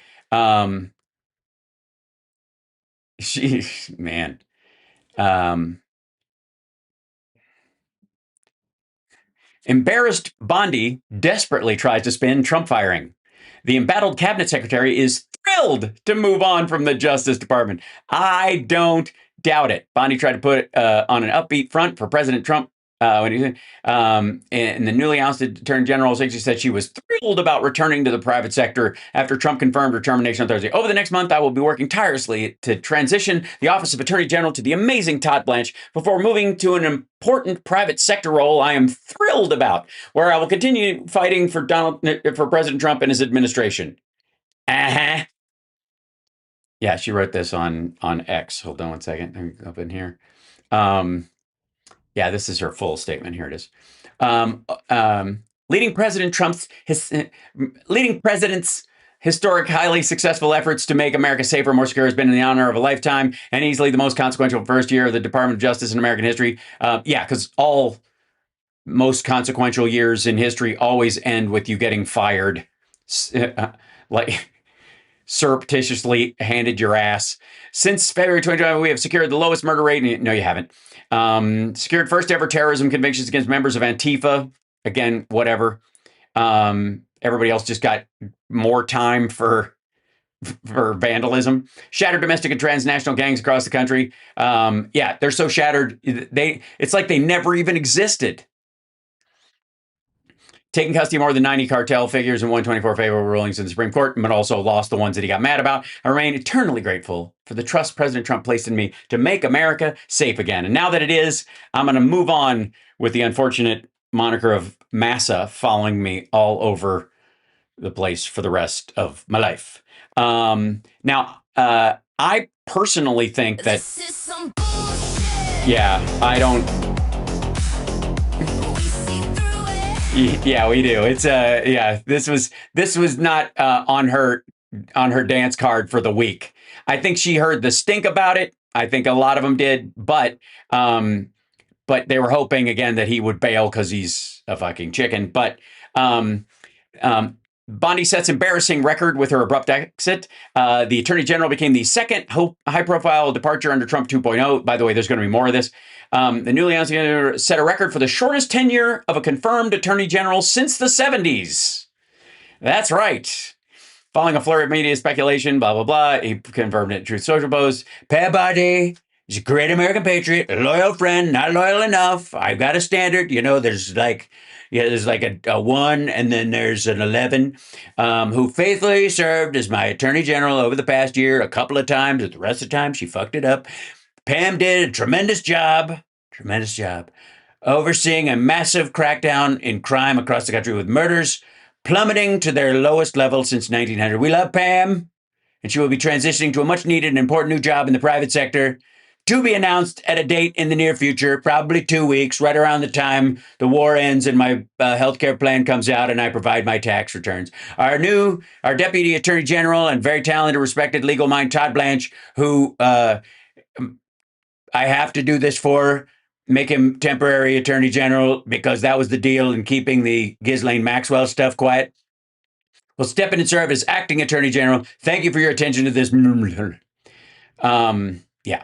She, man. Embarrassed Bondi desperately tries to spin Trump firing. The embattled cabinet secretary is thrilled to move on from the Justice Department. I don't doubt it. Bondi tried to put on an upbeat front for President Trump. And the newly ousted Attorney General said she was thrilled about returning to the private sector after Trump confirmed her termination on Thursday. Over the next month, I will be working tirelessly to transition the Office of Attorney General to the amazing Todd Blanche before moving to an important private sector role I am thrilled about, where I will continue fighting for President Trump and his administration. Uh-huh. Yeah, she wrote this on X. Hold on one second. Let me go up in here. Yeah, this is her full statement. Here it is. Leading President's historic, highly successful efforts to make America safer, more secure has been in the honor of a lifetime and easily the most consequential first year of the Department of Justice in American history. Yeah, because all most consequential years in history always end with you getting fired, like surreptitiously handed your ass. Since February 2020, we have secured the lowest murder rate. No, you haven't. Secured first ever terrorism convictions against members of Antifa. Again, whatever. Everybody else just got more time for vandalism. Shattered domestic and transnational gangs across the country. Yeah, they're so shattered. It's like they never even existed. Taking custody of more than 90 cartel figures and 124 favorable rulings in the Supreme Court, but also lost the ones that he got mad about. I remain eternally grateful for the trust President Trump placed in me to make America safe again. And now that it is, I'm going to move on with the unfortunate moniker of Massa following me all over the place for the rest of my life. Now, I personally think that, yeah, I don't. Yeah, we do. It's yeah. This was not on her dance card for the week. I think she heard the stink about it. I think a lot of them did, but they were hoping again that he would bail because he's a fucking chicken. But Bondi sets embarrassing record with her abrupt exit. The Attorney General became the second high-profile departure under Trump 2.0. By the way, there's going to be more of this. The newly announced set a record for the shortest tenure of a confirmed Attorney General since the 70s. That's right. Following a flurry of media speculation, blah, blah, blah, he confirmed it in Truth Social post. Pat Bondi is a great American patriot, a loyal friend, not loyal enough. I've got a standard. You know, there's like a 1 and then there's an 11, who faithfully served as my Attorney General over the past year a couple of times. But the rest of the time, she fucked it up. Pam did a tremendous job, overseeing a massive crackdown in crime across the country with murders plummeting to their lowest level since 1900. We love Pam, and she will be transitioning to a much needed and important new job in the private sector to be announced at a date in the near future, probably 2 weeks, right around the time the war ends and my healthcare plan comes out and I provide my tax returns. Our Deputy Attorney General and very talented, respected legal mind, Todd Blanche, who I have to do this for, make him temporary Attorney General because that was the deal in keeping the Ghislaine Maxwell stuff quiet. Will step in and serve as acting Attorney General. Thank you for your attention to this. Yeah.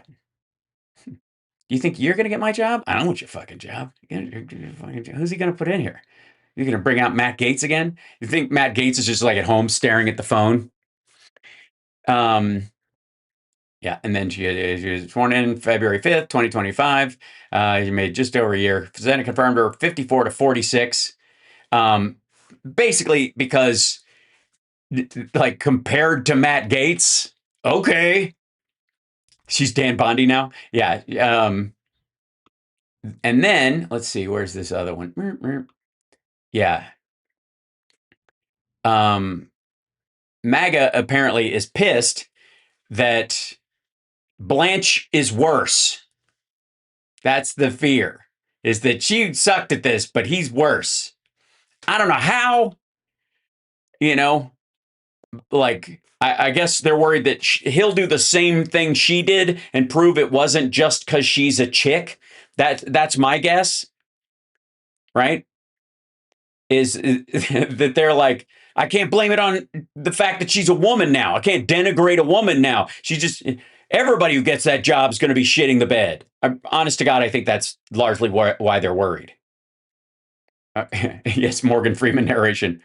You think you're going to get my job? I don't want your fucking job. Who's he going to put in here? You're going to bring out Matt Gaetz again? You think Matt Gaetz is just like at home staring at the phone? Yeah, and then she was sworn in February 5th, 2025. She made just over a year. Senate confirmed her 54 to 46. Basically because, like, compared to Matt Gaetz, okay. She's Dan Bondi now. Yeah. And then, let's see, where's this other one? Yeah. MAGA apparently is pissed that Blanche is worse. That's the fear. is that she sucked at this, but he's worse. I don't know how, like, I guess they're worried that he'll do the same thing she did and prove it wasn't just because she's a chick. That's my guess, right? Is that they're like, I can't blame it on the fact that she's a woman now. I can't denigrate a woman now. Everybody who gets that job is going to be shitting the bed. Honest to God, I think that's largely why they're worried. Yes, Morgan Freeman narration.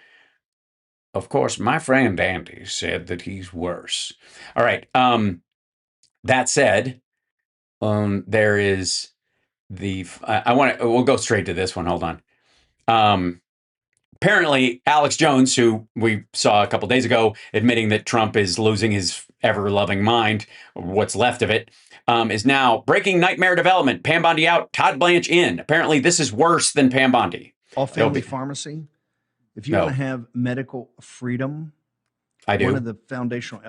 Of course, my friend Andy said that he's worse. All right. That said, there is we'll go straight to this one. Hold on. Apparently, Alex Jones, who we saw a couple days ago, admitting that Trump is losing his ever-loving mind, what's left of it, is now breaking nightmare development. Pam Bondi out, Todd Blanche in. Apparently, this is worse than Pam Bondi. All-family pharmacy. If you want to have medical freedom, I do. One of the foundational.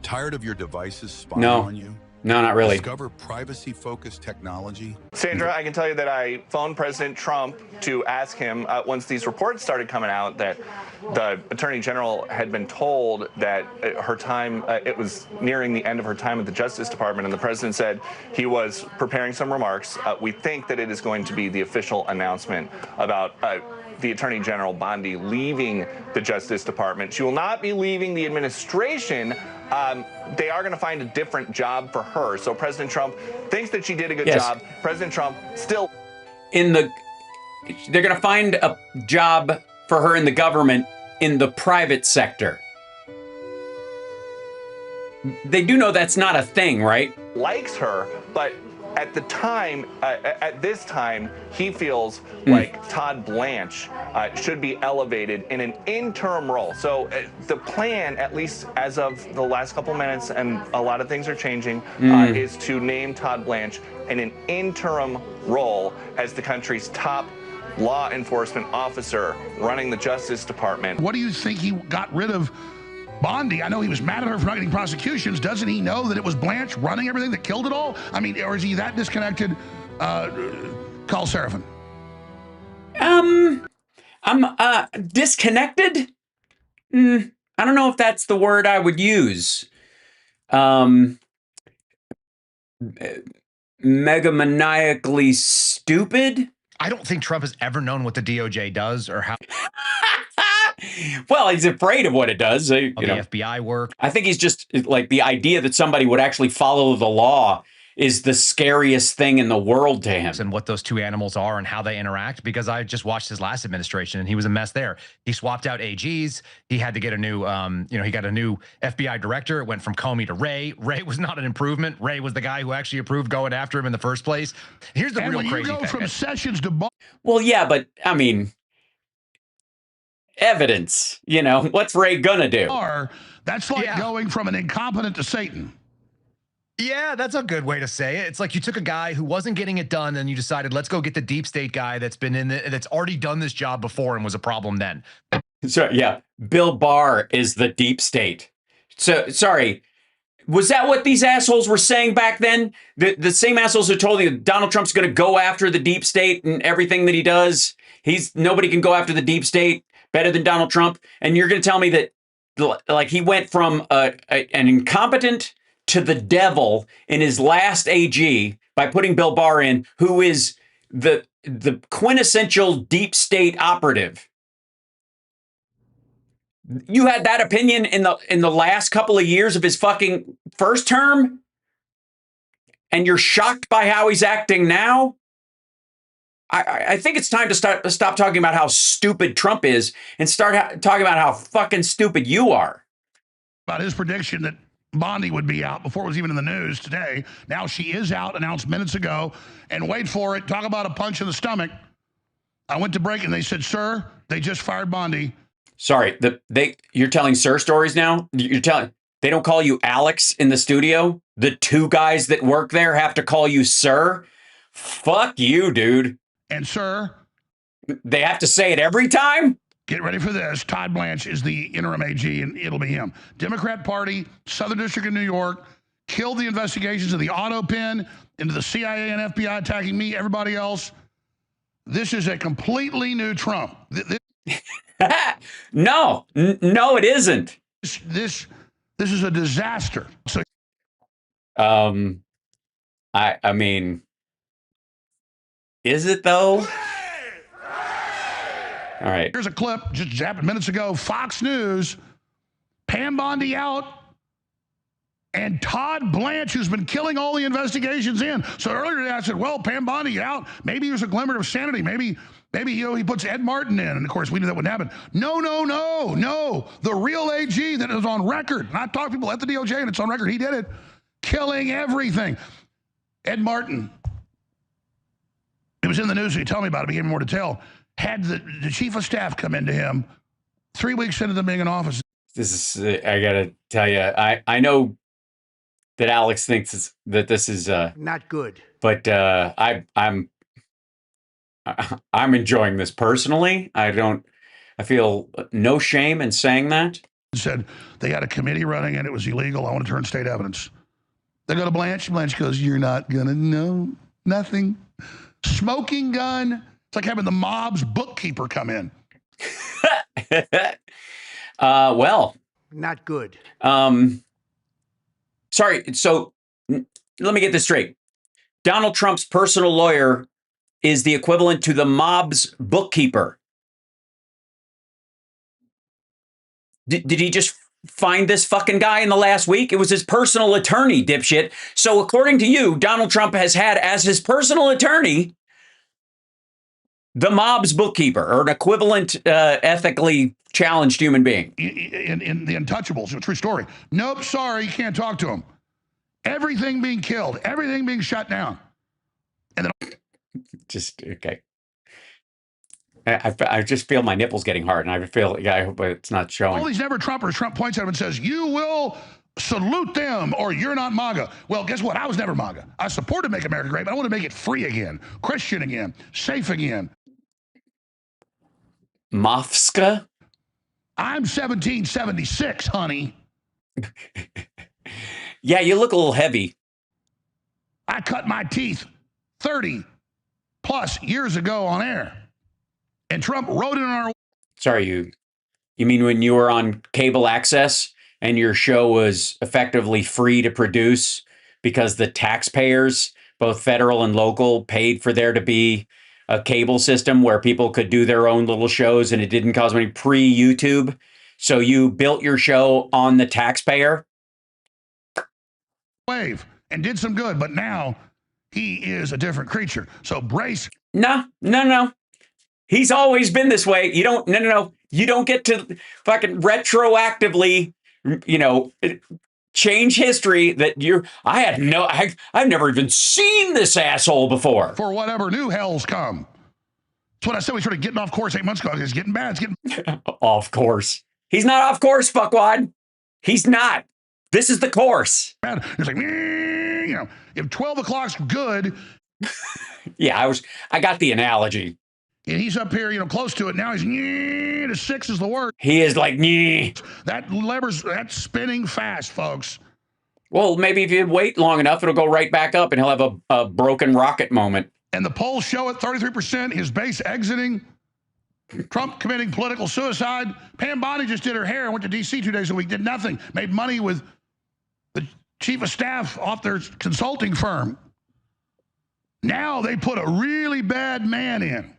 Tired of your devices spying on you? No, not really. Discover privacy-focused technology. Sandra, I can tell you that I phoned President Trump to ask him, once these reports started coming out, that the Attorney General had been told that her time, it was nearing the end of her time at the Justice Department, and the President said he was preparing some remarks. We think that it is going to be the official announcement about the Attorney General Bondi leaving the Justice Department. She will not be leaving the administration. They are going to find a different job for her. So President Trump thinks that she did a good job. President Trump still they're going to find a job for her in the government in the private sector. They do know that's not a thing, right? Likes her, but at the time, at this time, he feels like Todd Blanche should be elevated in an interim role. So the plan, at least as of the last couple minutes, and a lot of things are changing, is to name Todd Blanche in an interim role as the country's top law enforcement officer running the Justice Department. What do you think he got rid of Bondi? I know he was mad at her for not getting prosecutions. Doesn't he know that it was Blanche running everything that killed it all? I mean, or is he that disconnected? Call Seraphin. I'm disconnected? I don't know if that's the word I would use. Megamaniacally stupid? I don't think Trump has ever known what the DOJ does or how. Well, he's afraid of what it does. The FBI work. I think he's just like the idea that somebody would actually follow the law is the scariest thing in the world to him. And what those two animals are and how they interact, because I just watched his last administration and he was a mess there. He swapped out AGs. He had to get a new, he got a new FBI director. It went from Comey to Wray. Wray was not an improvement. Wray was the guy who actually approved going after him in the first place. Here's the real crazy thing. And when you go from Sessions to well, yeah, but I mean, evidence, what's Wray gonna do? That's like going from an incompetent to Satan. Yeah, that's a good way to say it. It's like you took a guy who wasn't getting it done and you decided, let's go get the deep state guy that's been that's already done this job before and was a problem then. So yeah, Bill Barr is the deep state. So sorry, was that what these assholes were saying back then? The same assholes who told you Donald Trump's going to go after the deep state and everything that he does. Nobody can go after the deep state better than Donald Trump. And you're going to tell me that like he went from an incompetent to the devil in his last AG by putting Bill Barr in, who is the quintessential deep state operative. You had that opinion in the last couple of years of his fucking first term, and you're shocked by how he's acting now? I think it's time to stop talking about how stupid Trump is and start talking about how fucking stupid you are. About his prediction that Bondi would be out before it was even in the news today. Now she is out, announced minutes ago. And wait for it, talk about a punch in the stomach. I went to break and they said, sir, they just fired Bondi. Sorry, you're telling sir stories now? They don't call you Alex in the studio? The two guys that work there have to call you sir? Fuck you, dude. And sir, they have to say it every time? Get ready for this. Todd Blanche is the interim AG, and it'll be him. Democrat Party, Southern District of New York, killed the investigations of the auto pen, into the CIA and FBI attacking me, everybody else. This is a completely new Trump. No, it isn't. This is a disaster. So, I mean, is it though? All right. Here's a clip just happened minutes ago. Fox News, Pam Bondi out, and Todd Blanche, who's been killing all the investigations in. So earlier today I said, well, Pam Bondi out. Maybe there's a glimmer of sanity. Maybe he puts Ed Martin in. And of course, we knew that wouldn't happen. No. The real AG that is on record. And I talked to people at the DOJ, and it's on record. He did it. Killing everything. Ed Martin. It was in the news. He told me about it. He gave me more detail. Had the chief of staff come into him 3 weeks into them being in office. This is, I gotta tell you, I know that Alex thinks that this is not good, but I'm enjoying this personally. I feel no shame in saying that. Said they had a committee running and it was illegal. I want to turn state evidence. They go to Blanche. Blanche goes, "You're not gonna know nothing." Smoking gun. It's like having the mob's bookkeeper come in. Well, not good. Sorry. So let me get this straight. Donald Trump's personal lawyer is the equivalent to the mob's bookkeeper. Did he just find this fucking guy in the last week? It was his personal attorney, dipshit. So according to you, Donald Trump has had as his personal attorney the mob's bookkeeper, or an equivalent ethically challenged human being. In the Untouchables, a true story. Nope, sorry, you can't talk to him. Everything being killed, everything being shut down. And then just, okay. I just feel my nipples getting hard, and I feel, I hope it's not showing. All these never Trumpers, Trump points at him and says, you will salute them or you're not MAGA. Well, guess what? I was never MAGA. I supported Make America Great, but I want to make it free again, Christian again, safe again. Mofska? I'm 1776, honey. Yeah, you look a little heavy. I cut my teeth 30 plus years ago on air. And Trump wrote it on our... Sorry, you mean when you were on cable access and your show was effectively free to produce because the taxpayers, both federal and local, paid for there to be a cable system where people could do their own little shows and it didn't cost money pre-YouTube? So you built your show on the taxpayer? Wave and did some good, but now he is a different creature. So brace. No. He's always been this way. You don't, no. You don't get to fucking retroactively, change history that I've never even seen this asshole before. For whatever new hells come. That's what I said. We started getting off course 8 months ago. It's getting bad. It's getting off course. He's not off course, fuckwad. He's not. This is the course. It's like, if 12 o'clock's good. Yeah, I got the analogy. And he's up here, close to it. Now he's to 6 is the word. He is like, that's spinning fast, folks. Well, maybe if you wait long enough, it'll go right back up and he'll have a broken rocket moment. And the polls show it, 33%, his base exiting, Trump committing political suicide. Pam Bondi just did her hair, went to D.C. 2 days a week, did nothing, made money with the chief of staff off their consulting firm. Now they put a really bad man in.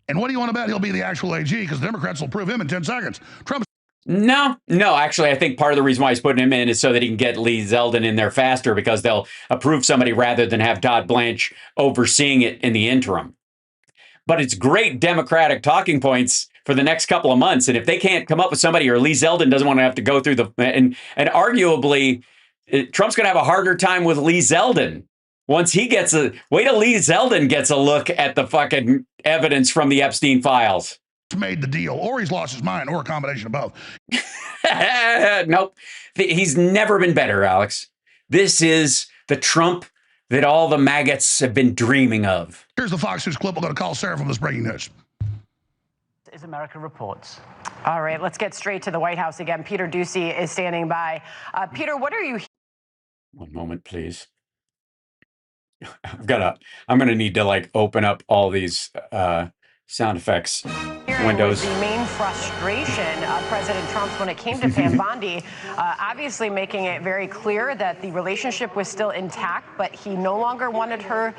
And what do you want to bet? He'll be the actual AG because the Democrats will prove him in 10 seconds. Trump. No, actually, I think part of the reason why he's putting him in is so that he can get Lee Zeldin in there faster because they'll approve somebody rather than have Todd Blanche overseeing it in the interim. But it's great Democratic talking points for the next couple of months. And if they can't come up with somebody, or Lee Zeldin doesn't want to have to go through and arguably Trump's going to have a harder time with Lee Zeldin. Once he gets wait till Lee Zeldin gets a look at the fucking evidence from the Epstein files. Made the deal, or he's lost his mind, or a combination of both. Nope. He's never been better, Alex. This is the Trump that all the maggots have been dreaming of. Here's the Fox News clip. We're going to call Sarah from this breaking news. Is America Reports. All right, let's get straight to the White House again. Peter Doocy is standing by. Peter, what are you One moment, please. I'm gonna need to like open up all these sound effects windows. The main frustration of President Trump's when it came to Pam Bondi, obviously making it very clear that the relationship was still intact, but he no longer wanted her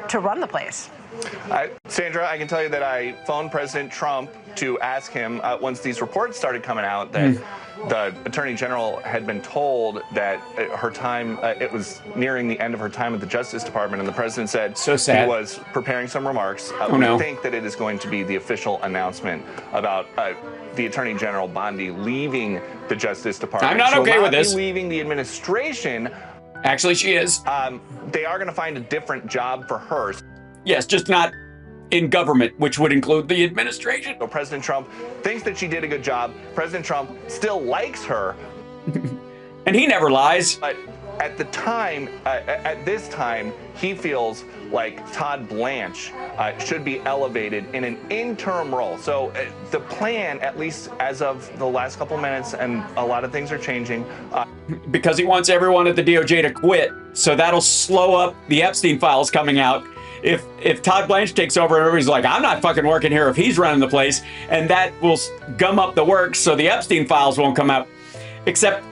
to run the place. Sandra, I can tell you that I phoned President Trump to ask him, once these reports started coming out, that the Attorney General had been told that her time, it was nearing the end of her time at the Justice Department, and the President said so sad. He was preparing some remarks. We think that it is going to be the official announcement about the Attorney General Bondi leaving the Justice Department. I'm not okay with this. Leaving the administration. Actually, she is. They are going to find a different job for her. Yes, just not in government, which would include the administration. So President Trump thinks that she did a good job. President Trump still likes her. And he never lies. But at the time, at this time, he feels like Todd Blanche should be elevated in an interim role. So the plan, at least as of the last couple minutes, and a lot of things are changing. Because he wants everyone at the DOJ to quit. So that'll slow up the Epstein files coming out. If Todd Blanche takes over and everybody's like, I'm not fucking working here if he's running the place, and that will gum up the works so the Epstein files won't come out. Except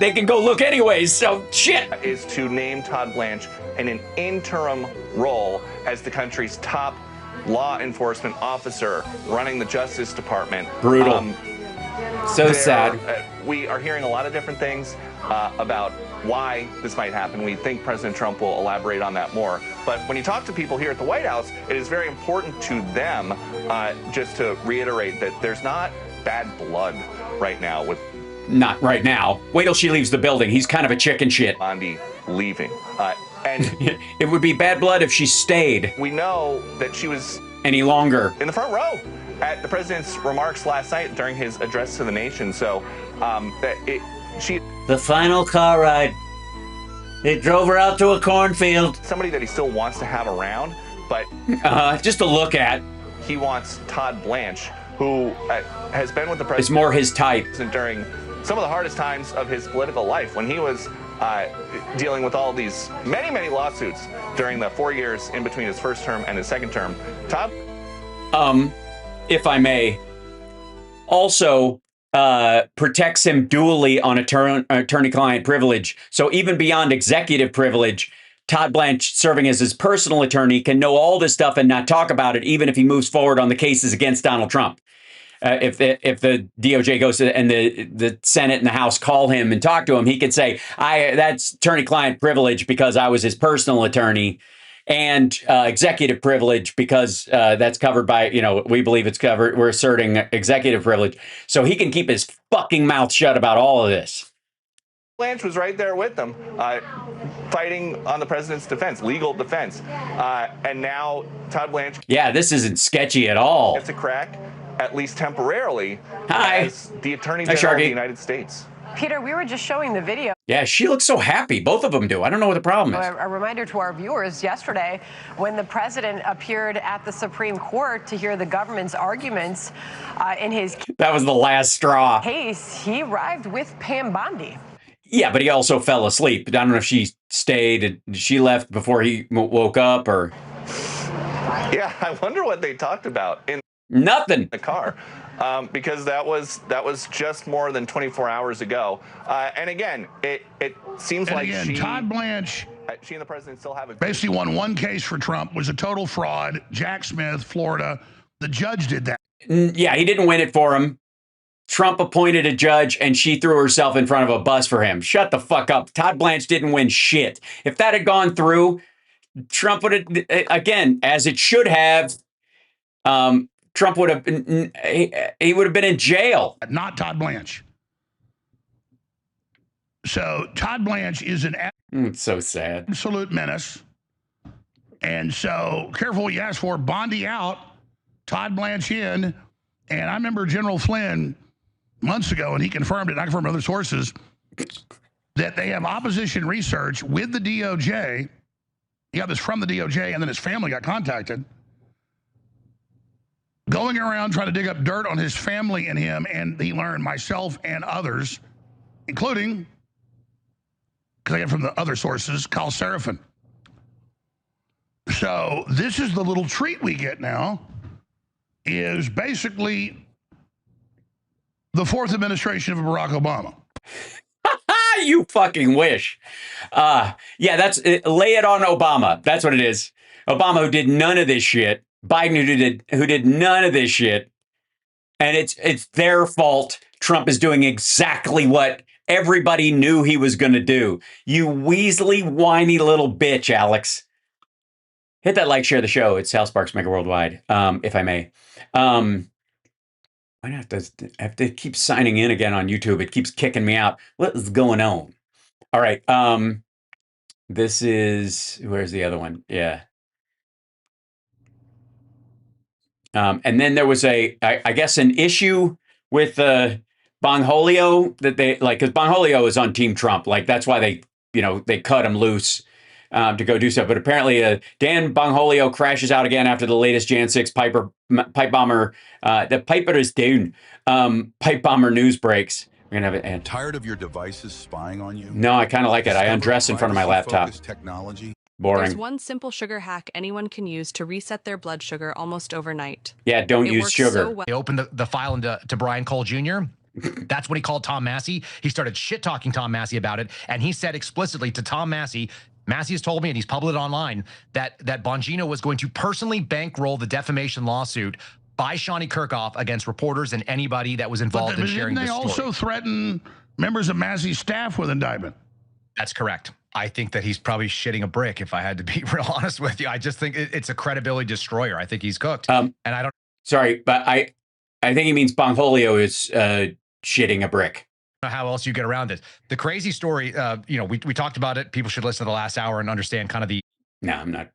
they can go look anyways, so shit. Is to name Todd Blanche in an interim role as the country's top law enforcement officer running the Justice Department. Brutal. So sad. We are hearing a lot of different things about why this might happen. We think President Trump will elaborate on that more. But when you talk to people here at the White House, it is very important to them just to reiterate that there's not bad blood right now with... Not right now. Wait till she leaves the building. He's kind of a chicken shit. Bondi leaving. And it would be bad blood if she stayed. We know that she was... Any longer. In the front row at the president's remarks last night during his address to the nation. So the final car ride. They drove her out to a cornfield. Somebody that he still wants to have around, but just to look at. He wants Todd Blanche, who has been with the president. It's more his type. During some of the hardest times of his political life, when he was dealing with all these many lawsuits during the 4 years in between his first term and his second term. Todd, if I may, also protects him dually on attorney-client privilege. So even beyond executive privilege, Todd Blanche, serving as his personal attorney, can know all this stuff and not talk about it, even if he moves forward on the cases against Donald Trump. If the DOJ goes to, and the Senate and the House call him and talk to him, he could say, that's attorney-client privilege because I was his personal attorney, and executive privilege because that's covered by, we believe it's covered. We're asserting executive privilege. So he can keep his fucking mouth shut about all of this. Blanche was right there with them, fighting on the president's defense, legal defense. And now Todd Blanche. Yeah, this isn't sketchy at all. Gets a crack, at least temporarily, Hi. as the Attorney General of the United States. Peter, we were just showing the video. Yeah, she looks so happy. Both of them do. I don't know what the problem is. A reminder to our viewers, yesterday, when the president appeared at the Supreme Court to hear the government's arguments in his that was the last straw. Case, he arrived with Pam Bondi. Yeah, but he also fell asleep. I don't know if she stayed. She left before he woke up, or... Yeah, I wonder what they talked about in nothing the car. Because that was just more than 24 hours ago. And again, it seems like Todd Blanche, she and the president still have basically won one case for Trump, was a total fraud. Jack Smith, Florida, the judge did that. Yeah, he didn't win it for him. Trump appointed a judge and she threw herself in front of a bus for him. Shut the fuck up. Todd Blanche didn't win shit. If that had gone through, Trump would have, again, as it should have, Trump would have been, he would have been in jail. Not Todd Blanche. So Todd Blanche is an it's so sad. Absolute menace. And so careful what you ask for. Bondi out, Todd Blanche in. And I remember General Flynn months ago, and he confirmed it, I confirmed other sources, that they have opposition research with the DOJ. He got this from the DOJ, and then his family got contacted, going around trying to dig up dirt on his family and him, and he learned myself and others, including because I get from the other sources, Kyle Seraphin. So this is the little treat we get now, is basically the fourth administration of Barack Obama. You fucking wish. Yeah, that's it. Lay it on Obama. That's what it is. Obama, who did none of this shit. Biden, who did none of this shit. And it's their fault. Trump is doing exactly what everybody knew he was going to do. You weaselly, whiny little bitch, Alex. Hit that like, share the show. It's Hal Sparks Mega Worldwide, if I may. I have to keep signing in again on YouTube. It keeps kicking me out. What is going on? All right. This is, where's the other one? Yeah. And then there was I guess an issue with Bongholio that they like, because Bongholio is on Team Trump. Like, that's why they cut him loose to go do stuff. But apparently Dan Bongholio crashes out again after the latest Jan 6 pipe bomber, the Piper is down, pipe bomber news breaks. We're gonna have it. Tired of your devices spying on you? No, I kind of like it. I undress in front of my laptop. Technology. Boring. There's one simple sugar hack anyone can use to reset their blood sugar almost overnight. Yeah, don't use sugar. So well. They opened the file to Brian Cole Jr. That's what he called Tom Massey. He started shit-talking Tom Massey about it, and he said explicitly to Tom Massey, Massey has told me, and he's published it online, that Bongino was going to personally bankroll the defamation lawsuit by Shawnee Kirkhoff against reporters and anybody that was involved in sharing this story. Didn't they also threaten members of Massey's staff with indictment? That's correct. I think that he's probably shitting a brick, if I had to be real honest with you. I just think it's a credibility destroyer. I think he's cooked. And I don't... Sorry, but I think he means Bongholio is shitting a brick. Know how else you get around it. The crazy story, we talked about it. People should listen to the last hour and understand kind of the... No, I'm not.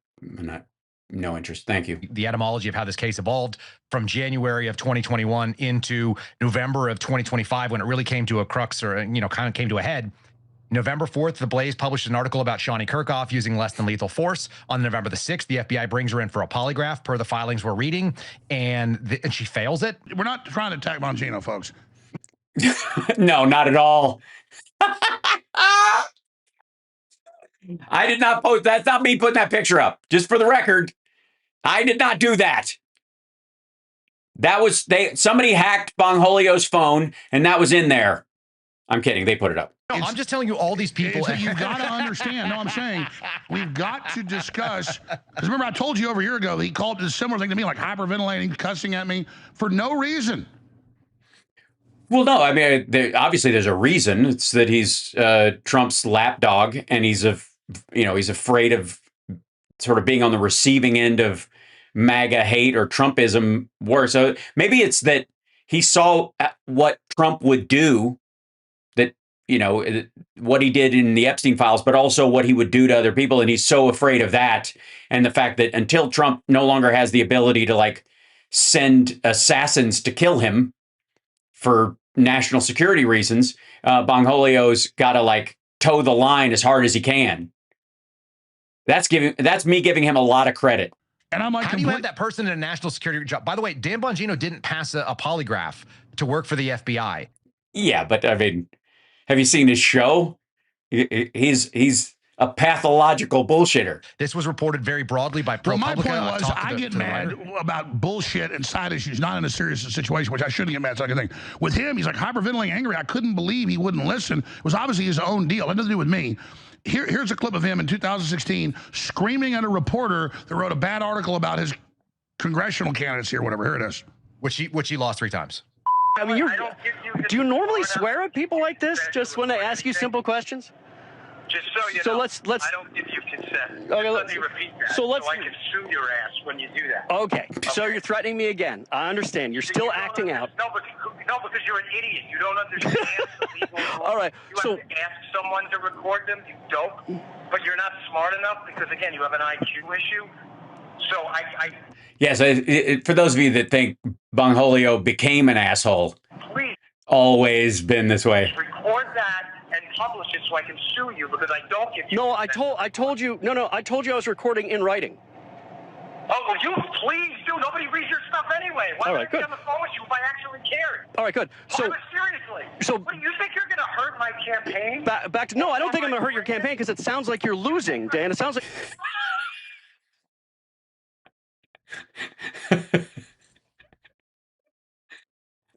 No interest. Thank you. The etymology of how this case evolved from January of 2021 into November of 2025, when it really came to a crux, or, kind of came to a head. November 4th, The Blaze published an article about Shawnee Kirkhoff using less than lethal force. On November the 6th, the FBI brings her in for a polygraph per the filings we're reading, and she fails it. We're not trying to attack Bongino, folks. No, not at all. I did not post. That's not me putting that picture up. Just for the record, I did not do that. That was somebody hacked Bongholio's phone, and that was in there. I'm kidding. They put it up. No, I'm just telling you, all these people. You've got to understand. No, I'm saying we've got to discuss. Because remember, I told you over a year ago, he called a similar thing to me, like hyperventilating, cussing at me for no reason. Well, no, I mean, obviously there's a reason. It's that he's Trump's lapdog, and he's afraid of sort of being on the receiving end of MAGA hate or Trumpism worse. So maybe it's that he saw what Trump would do, that, what he did in the Epstein files, but also what he would do to other people. And he's so afraid of that. And the fact that until Trump no longer has the ability to send assassins to kill him for national security reasons, Bongholio's got to toe the line as hard as he can. That's me giving him a lot of credit. And I'm like, how do you have that person in a national security job? By the way, Dan Bongino didn't pass a polygraph to work for the FBI. Yeah, but I mean, have you seen his show? He's a pathological bullshitter. This was reported very broadly by ProPublica. Well, my point was, I get mad about bullshit and side issues, not in a serious situation, which I shouldn't get mad. It's like a thing. With him, he's hyperventilating, angry. I couldn't believe he wouldn't listen. It was obviously his own deal. It had nothing to do with me. Here's a clip of him in 2016 screaming at a reporter that wrote a bad article about his congressional candidacy or whatever. Here it is. Which he lost 3 times. I mean, do you normally swear at people like this just when they ask you simple questions? Just so you know, I don't give you consent. Okay, let me repeat that so I can sue your ass when you do that. Okay, so you're threatening me again. I understand. You're still acting out. No, because you're an idiot. You don't understand the legal rules. All right, you have to ask someone to record them. You don't. But you're not smart enough because, again, you have an IQ issue. So Yes, for those of you that think Bongholio became an asshole, please, always been this way. Record that and publish it so I can sue you because I don't give you. No, I told you. No, I told you I was recording in writing. Oh, well, you please do. Nobody reads your stuff anyway. Why would I be on the phone with you if I actually cared? All right, good. So, seriously. So, what, you think you're going to hurt my campaign? Back to no, I don't think I'm going to hurt your campaign because it sounds like you're losing, Dan. It sounds like.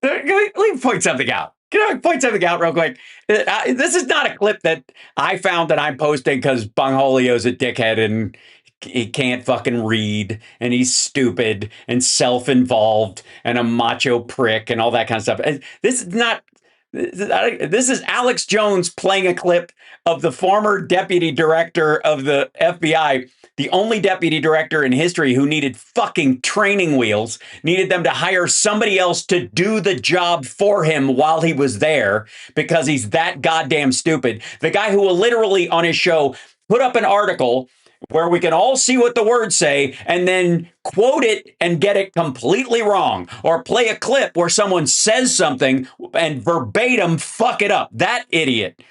Let me point something out. Can I point something out real quick? This is not a clip that I found that I'm posting because Bongholio's a dickhead and he can't fucking read and he's stupid and self-involved and a macho prick and all that kind of stuff. And this is not. This is Alex Jones playing a clip of the former deputy director of the FBI, the only deputy director in history who needed fucking training wheels, needed them to hire somebody else to do the job for him while he was there because he's that goddamn stupid. The guy who will literally on his show put up an article where we can all see what the words say and then quote it and get it completely wrong, or play a clip where someone says something and verbatim fuck it up. That idiot.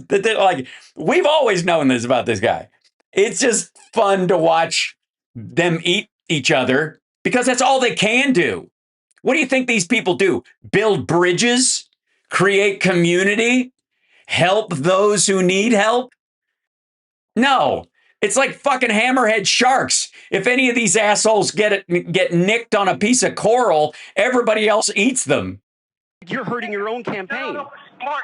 Like, we've always known this about this guy. It's just fun to watch them eat each other because that's all they can do. What do you think these people do? Build bridges, create community, help those who need help? No, it's like fucking hammerhead sharks. If any of these assholes get nicked on a piece of coral, everybody else eats them. You're hurting your own campaign. No, Mark,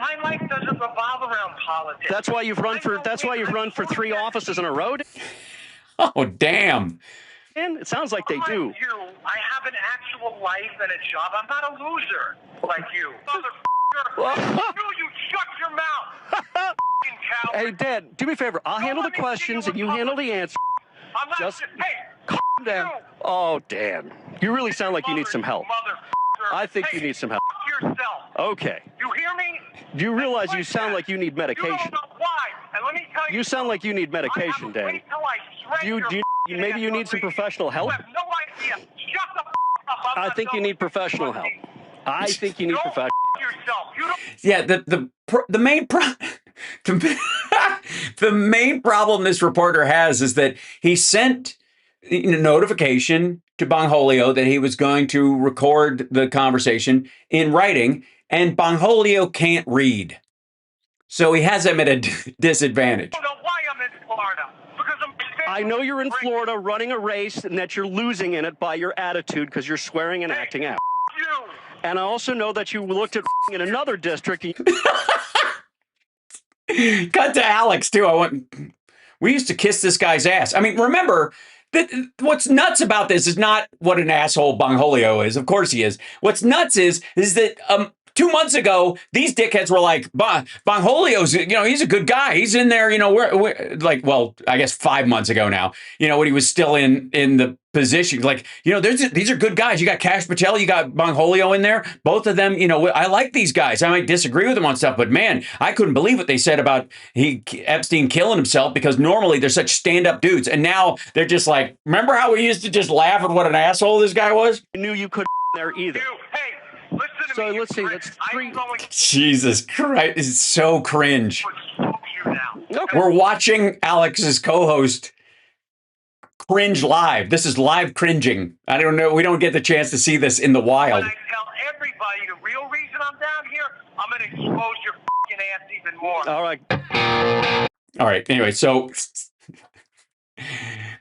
my life doesn't revolve around politics. That's why you've run for 3 offices in a row. Oh, damn. And it sounds like they do. I have an actual life and a job. I'm not a loser like you. Motherfucker. You shut your mouth. Hey, Dan, do me a favor. I'll handle the questions and you handle the answers. I'm not just hey, calm down. Oh, Dan. You really sound like you need some help. I think you need some help. Yourself. Okay. You hear me? Do you realize you sound like you need medication? You don't know why. And let me tell you. You sound like you need medication, Dan. Maybe you need some professional help? You have no idea. Shut the up. I think you need professional help. I think you need professional help. Yeah, the main the main problem this reporter has is that he sent a notification to Bongholio that he was going to record the conversation in writing, and Bongholio can't read. So he has him at a disadvantage. I don't know why I'm in Florida. I know you're in Florida running a race and that you're losing in it by your attitude because you're swearing and acting out. And I also know that you looked at in another district. Cut to Alex, too. We used to kiss this guy's ass. I mean, remember, what's nuts about this is not what an asshole Bongholio is. Of course he is. What's nuts is that 2 months ago, these dickheads were like, Bongholio's, he's a good guy. He's in there, we're like, well, I guess 5 months ago now, when he was still in the position. Like, these are good guys. You got Kash Patel, you got Bongholio in there. Both of them, I like these guys. I might disagree with them on stuff, but man, I couldn't believe what they said about Epstein killing himself, because normally they're such stand-up dudes. And now they're just like, remember how we used to just laugh at what an asshole this guy was? I knew you couldn't there either. So let's see, that's 3. Jesus Christ, it's so cringe. We're watching Alex's co-host cringe live. This is live cringing. I don't know. We don't get the chance to see this in the wild. When I tell everybody the real reason I'm down here, I'm going to expose your fucking ass even more. All right. Anyway, so...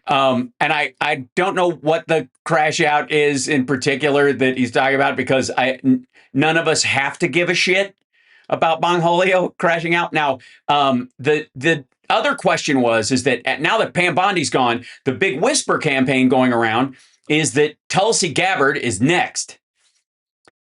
and I don't know what the crash out is in particular that he's talking about, because none of us have to give a shit about Bongholio crashing out. Now, the other question is that now that Pam Bondi's gone, the big whisper campaign going around is that Tulsi Gabbard is next.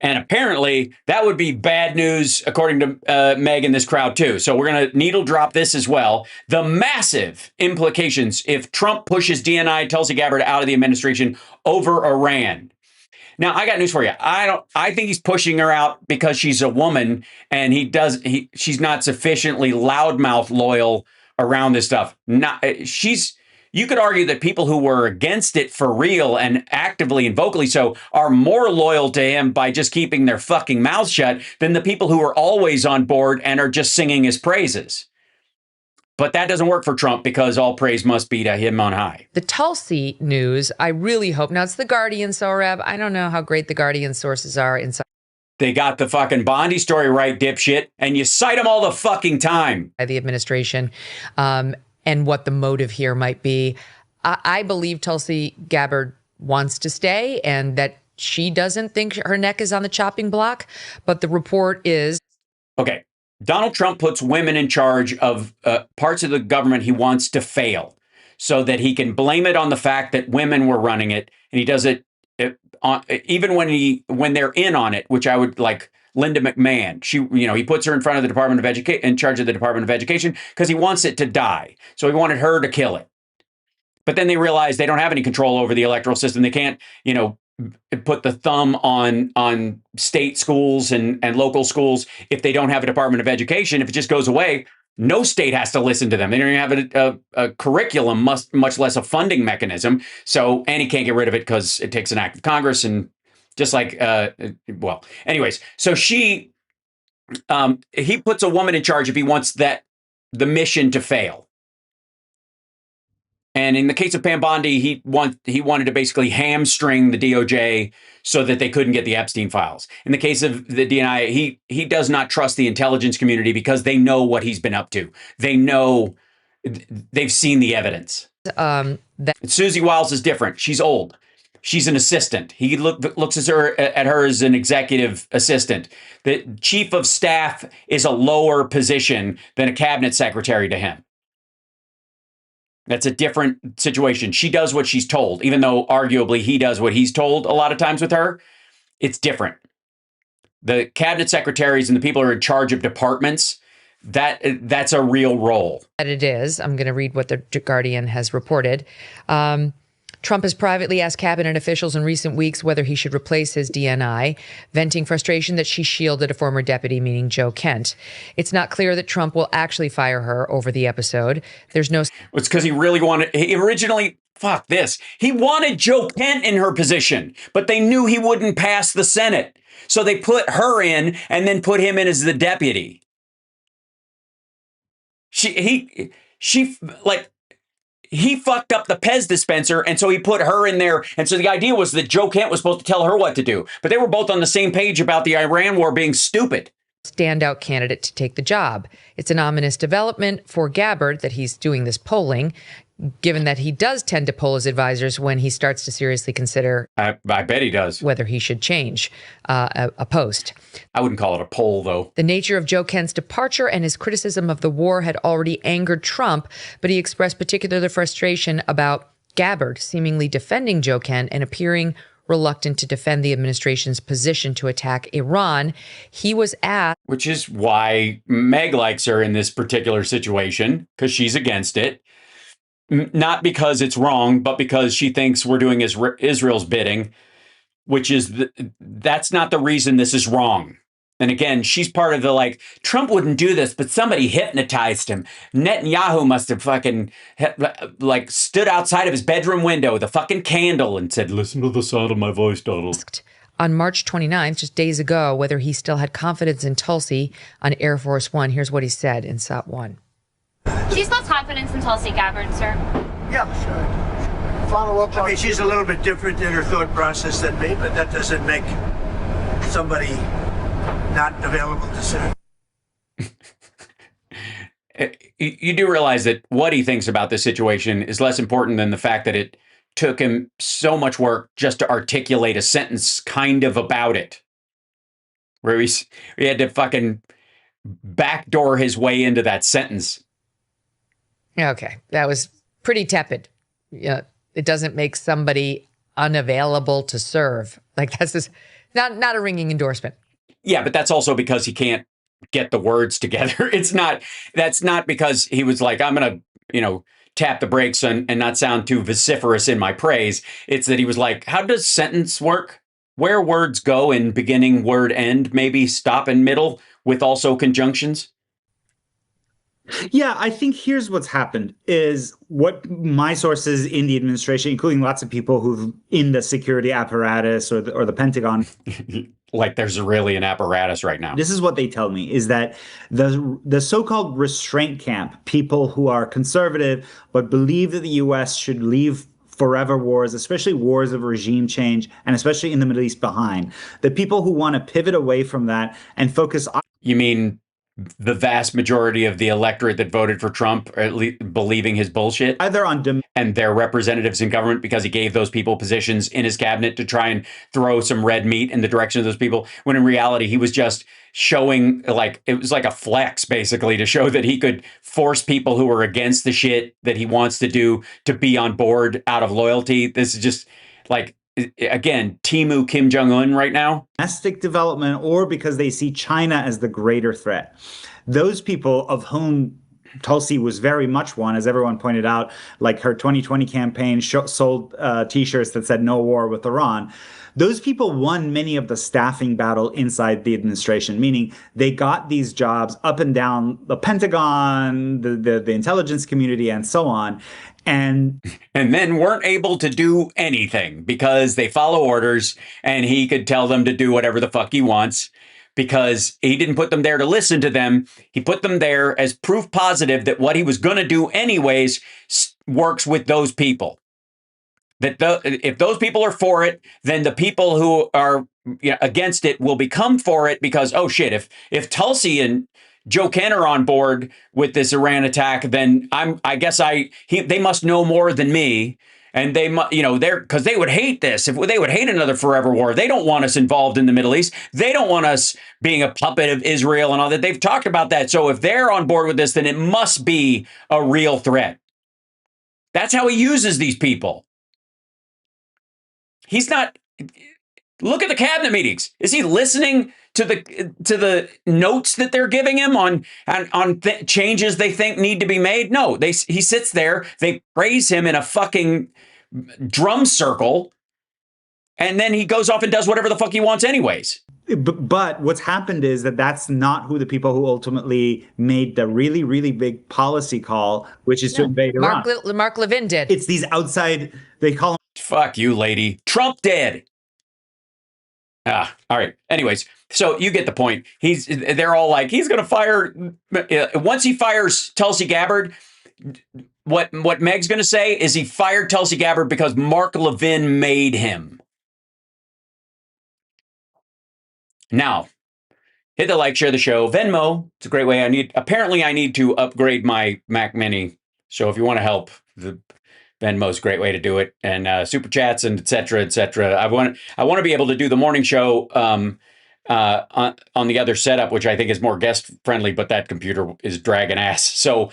And apparently that would be bad news, according to Meg in this crowd, too. So we're going to needle drop this as well. The massive implications if Trump pushes DNI Tulsi Gabbard out of the administration over Iran. Now, I got news for you. I think he's pushing her out because she's a woman and she's not sufficiently loudmouth loyal around this stuff. She's you could argue that people who were against it for real and actively and vocally so are more loyal to him by just keeping their fucking mouths shut than the people who are always on board and are just singing his praises. But that doesn't work for Trump because all praise must be to him on high. The Tulsi news, I really hope. Now, it's the Guardian, Sorab. I don't know how great the Guardian sources are inside. They got the fucking Bondi story right, dipshit, and you cite them all the fucking time. By the administration and what the motive here might be. I believe Tulsi Gabbard wants to stay and that she doesn't think her neck is on the chopping block. But the report is... Okay. Donald Trump puts women in charge of parts of the government he wants to fail so that he can blame it on the fact that women were running it. And he does it even when they're in on it, which I would like Linda McMahon. He puts her in front of the Department of Education, in charge of the Department of Education, because he wants it to die. So he wanted her to kill it. But then they realize they don't have any control over the electoral system. They can't, put the thumb on state schools and local schools if they don't have a Department of Education. If it just goes away, no state has to listen to them. They don't even have a curriculum, much less a funding mechanism. And he can't get rid of it because it takes an act of Congress. And just like, anyways, so he puts a woman in charge if he wants the mission to fail. And in the case of Pam Bondi, he wanted to basically hamstring the DOJ so that they couldn't get the Epstein files. In the case of the DNI, he does not trust the intelligence community because they know what he's been up to. They know, they've seen the evidence. Susie Wiles is different. She's old. She's an assistant. He looks at her as an executive assistant. The chief of staff is a lower position than a cabinet secretary to him. That's a different situation. She does what she's told, even though arguably he does what he's told a lot of times with her. It's different. The cabinet secretaries and the people who are in charge of departments, that's a real role. That it is. I'm going to read what the Guardian has reported. Trump has privately asked cabinet officials in recent weeks whether he should replace his DNI, venting frustration that she shielded a former deputy, meaning Joe Kent. It's not clear that Trump will actually fire her over the episode. There's no... It's because he originally, he wanted Joe Kent in her position, but they knew he wouldn't pass the Senate. So they put her in and then put him in as the deputy. He fucked up the Pez dispenser, and so he put her in there. And so the idea was that Joe Kent was supposed to tell her what to do. But they were both on the same page about the Iran war being stupid. Standout candidate to take the job. It's an ominous development for Gabbard that he's doing this polling, given that he does tend to poll his advisors when he starts to seriously consider... I bet he does. ...whether he should change a post. I wouldn't call it a poll, though. The nature of Joe Kent's departure and his criticism of the war had already angered Trump, but he expressed particular frustration about Gabbard seemingly defending Joe Kent and appearing reluctant to defend the administration's position to attack Iran. He was asked... Which is why Meg likes her in this particular situation, because she's against it. Not because it's wrong, but because she thinks we're doing Israel's bidding, which is that's not the reason this is wrong. And again, she's part of the Trump wouldn't do this, but somebody hypnotized him. Netanyahu must have fucking stood outside of his bedroom window with a fucking candle and said, "Listen to the sound of my voice, Donald." On March 29th, just days ago, whether he still had confidence in Tulsi on Air Force One. Here's what he said in SOT 1. Do you still have confidence in Tulsi Gabbard, sir? Yeah, sure. Follow up. I mean, she's a little bit different in her thought process than me, but that doesn't make somebody not available to serve. You do realize that what he thinks about this situation is less important than the fact that it took him so much work just to articulate a sentence kind of about it. Where he had to fucking backdoor his way into that sentence. Okay, that was pretty tepid. Yeah, it doesn't make somebody unavailable to serve. That's just not a ringing endorsement. Yeah, but that's also because he can't get the words together. That's not because he was like, I'm going to, tap the brakes and not sound too vociferous in my praise. It's that he was like, how does sentence work? Where words go in beginning, word end, maybe stop in middle with also conjunctions? Yeah, I think here's what's happened is what my sources in the administration, including lots of people who've in the security apparatus or the Pentagon. Like there's really an apparatus right now. This is what they tell me is that the so-called restraint camp, people who are conservative but believe that the U.S. should leave forever wars, especially wars of regime change, and especially in the Middle East behind, the people who want to pivot away from that and focus on. You mean the vast majority of the electorate that voted for Trump, or at least believing his bullshit, either on and their representatives in government, because he gave those people positions in his cabinet to try and throw some red meat in the direction of those people, when in reality he was just showing, like, it was like a flex basically to show that he could force people who were against the shit that he wants to do to be on board out of loyalty. This is just like, again, Timu Kim Jong-un right now. Domestic development, or because they see China as the greater threat. Those people, of whom Tulsi was very much one, as everyone pointed out, like her 2020 campaign sold T-shirts that said no war with Iran. Those people won many of the staffing battle inside the administration, meaning they got these jobs up and down the Pentagon, the intelligence community, and so on. And then weren't able to do anything because they follow orders and he could tell them to do whatever the fuck he wants because he didn't put them there to listen to them. He put them there as proof positive that what he was going to do anyways works with those people. That if those people are for it, then the people who are against it will become for it because, oh shit, if Tulsi and Joe Ken are on board with this Iran attack, then they must know more than me. And they, because they would hate this. If they would hate another forever war, they don't want us involved in the Middle East. They don't want us being a puppet of Israel and all that. They've talked about that. So if they're on board with this, then it must be a real threat. That's how he uses these people. He's not. Look at the cabinet meetings. Is he listening to the notes that they're giving him on changes they think need to be made? No, he sits there. They praise him in a fucking drum circle, and then he goes off and does whatever the fuck he wants, anyways. But what's happened is that that's not who the people who ultimately made the really, really big policy call, which is to invade Iran. Mark Levin did. It's these outside. They call them. Fuck you, lady. Trump did. All right. Anyways, so you get the point. They're all like, he's going to fire. Once he fires Tulsi Gabbard, what Meg's going to say is he fired Tulsi Gabbard because Mark Levin made him. Now, hit the like, share the show. Venmo, it's a great way. Apparently I need to upgrade my Mac Mini. So if you want to help, the Venmo's a great way to do it, and super chats and et cetera, et cetera. I want to be able to do the morning show on the other setup, which I think is more guest friendly, but that computer is dragging ass. So,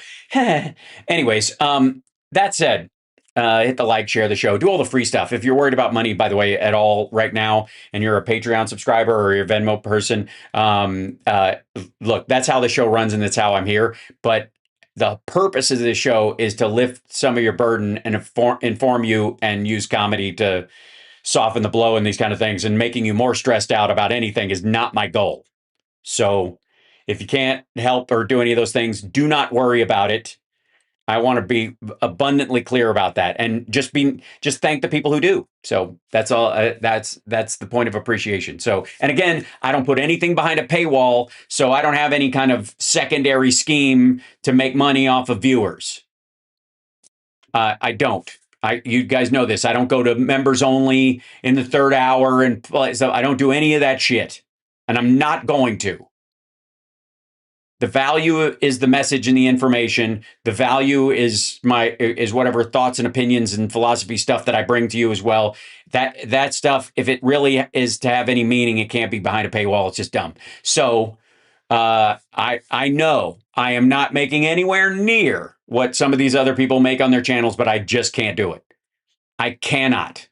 anyways, that said, hit the like, share the show, do all the free stuff. If you're worried about money, by the way, at all right now, and you're a Patreon subscriber or you're a Venmo person, look, that's how the show runs and that's how I'm here. But the purpose of this show is to lift some of your burden and inform you and use comedy to soften the blow and these kind of things. And making you more stressed out about anything is not my goal. So if you can't help or do any of those things, do not worry about it. I want to be abundantly clear about that, and just thank the people who do. So that's all. That's the point of appreciation. So, and again, I don't put anything behind a paywall, so I don't have any kind of secondary scheme to make money off of viewers. I don't. You guys know this. I don't go to members only in the third hour, and so I don't do any of that shit, and I'm not going to. The value is the message and the information. The value is whatever thoughts and opinions and philosophy stuff that I bring to you as well. That stuff, if it really is to have any meaning, it can't be behind a paywall. It's just dumb. So I know I am not making anywhere near what some of these other people make on their channels, but I just can't do it. I cannot.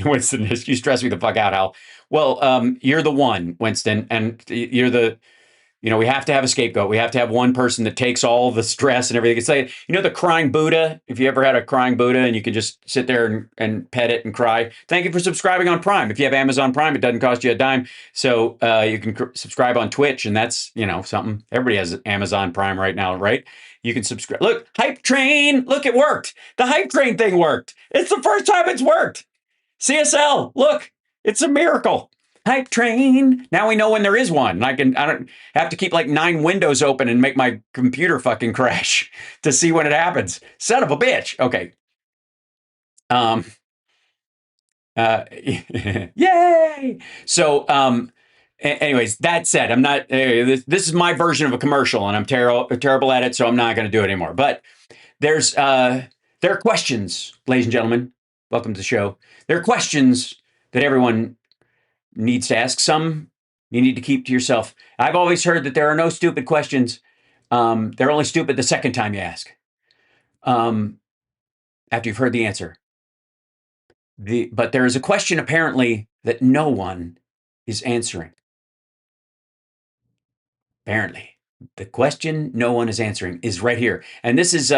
Winston, you stress me the fuck out, Hal. Well, you're the one, Winston, and you're the we have to have a scapegoat. We have to have one person that takes all the stress and everything. It's like, the crying Buddha. If you ever had a crying Buddha and you can just sit there and pet it and cry. Thank you for subscribing on Prime. If you have Amazon Prime, it doesn't cost you a dime. So you can subscribe on Twitch, and that's, something. Everybody has Amazon Prime right now, right? You can subscribe. Look, Hype Train. Look, it worked. The Hype Train thing worked. It's the first time it's worked. CSL, look, it's a miracle. Hype Train. Now we know when there is one. I don't have to keep like 9 windows open and make my computer fucking crash to see when it happens. Son of a bitch. Okay. Yay. So, anyways, that said, I'm not, this is my version of a commercial, and I'm terrible at it, so I'm not going to do it anymore. But there are questions, ladies and gentlemen. Welcome to the show. There are questions that everyone needs to ask. Some you need to keep to yourself. I've always heard that there are no stupid questions. They're only stupid the second time you ask. After you've heard the answer. But there is a question apparently that no one is answering. Apparently. The question no one is answering is right here. And this is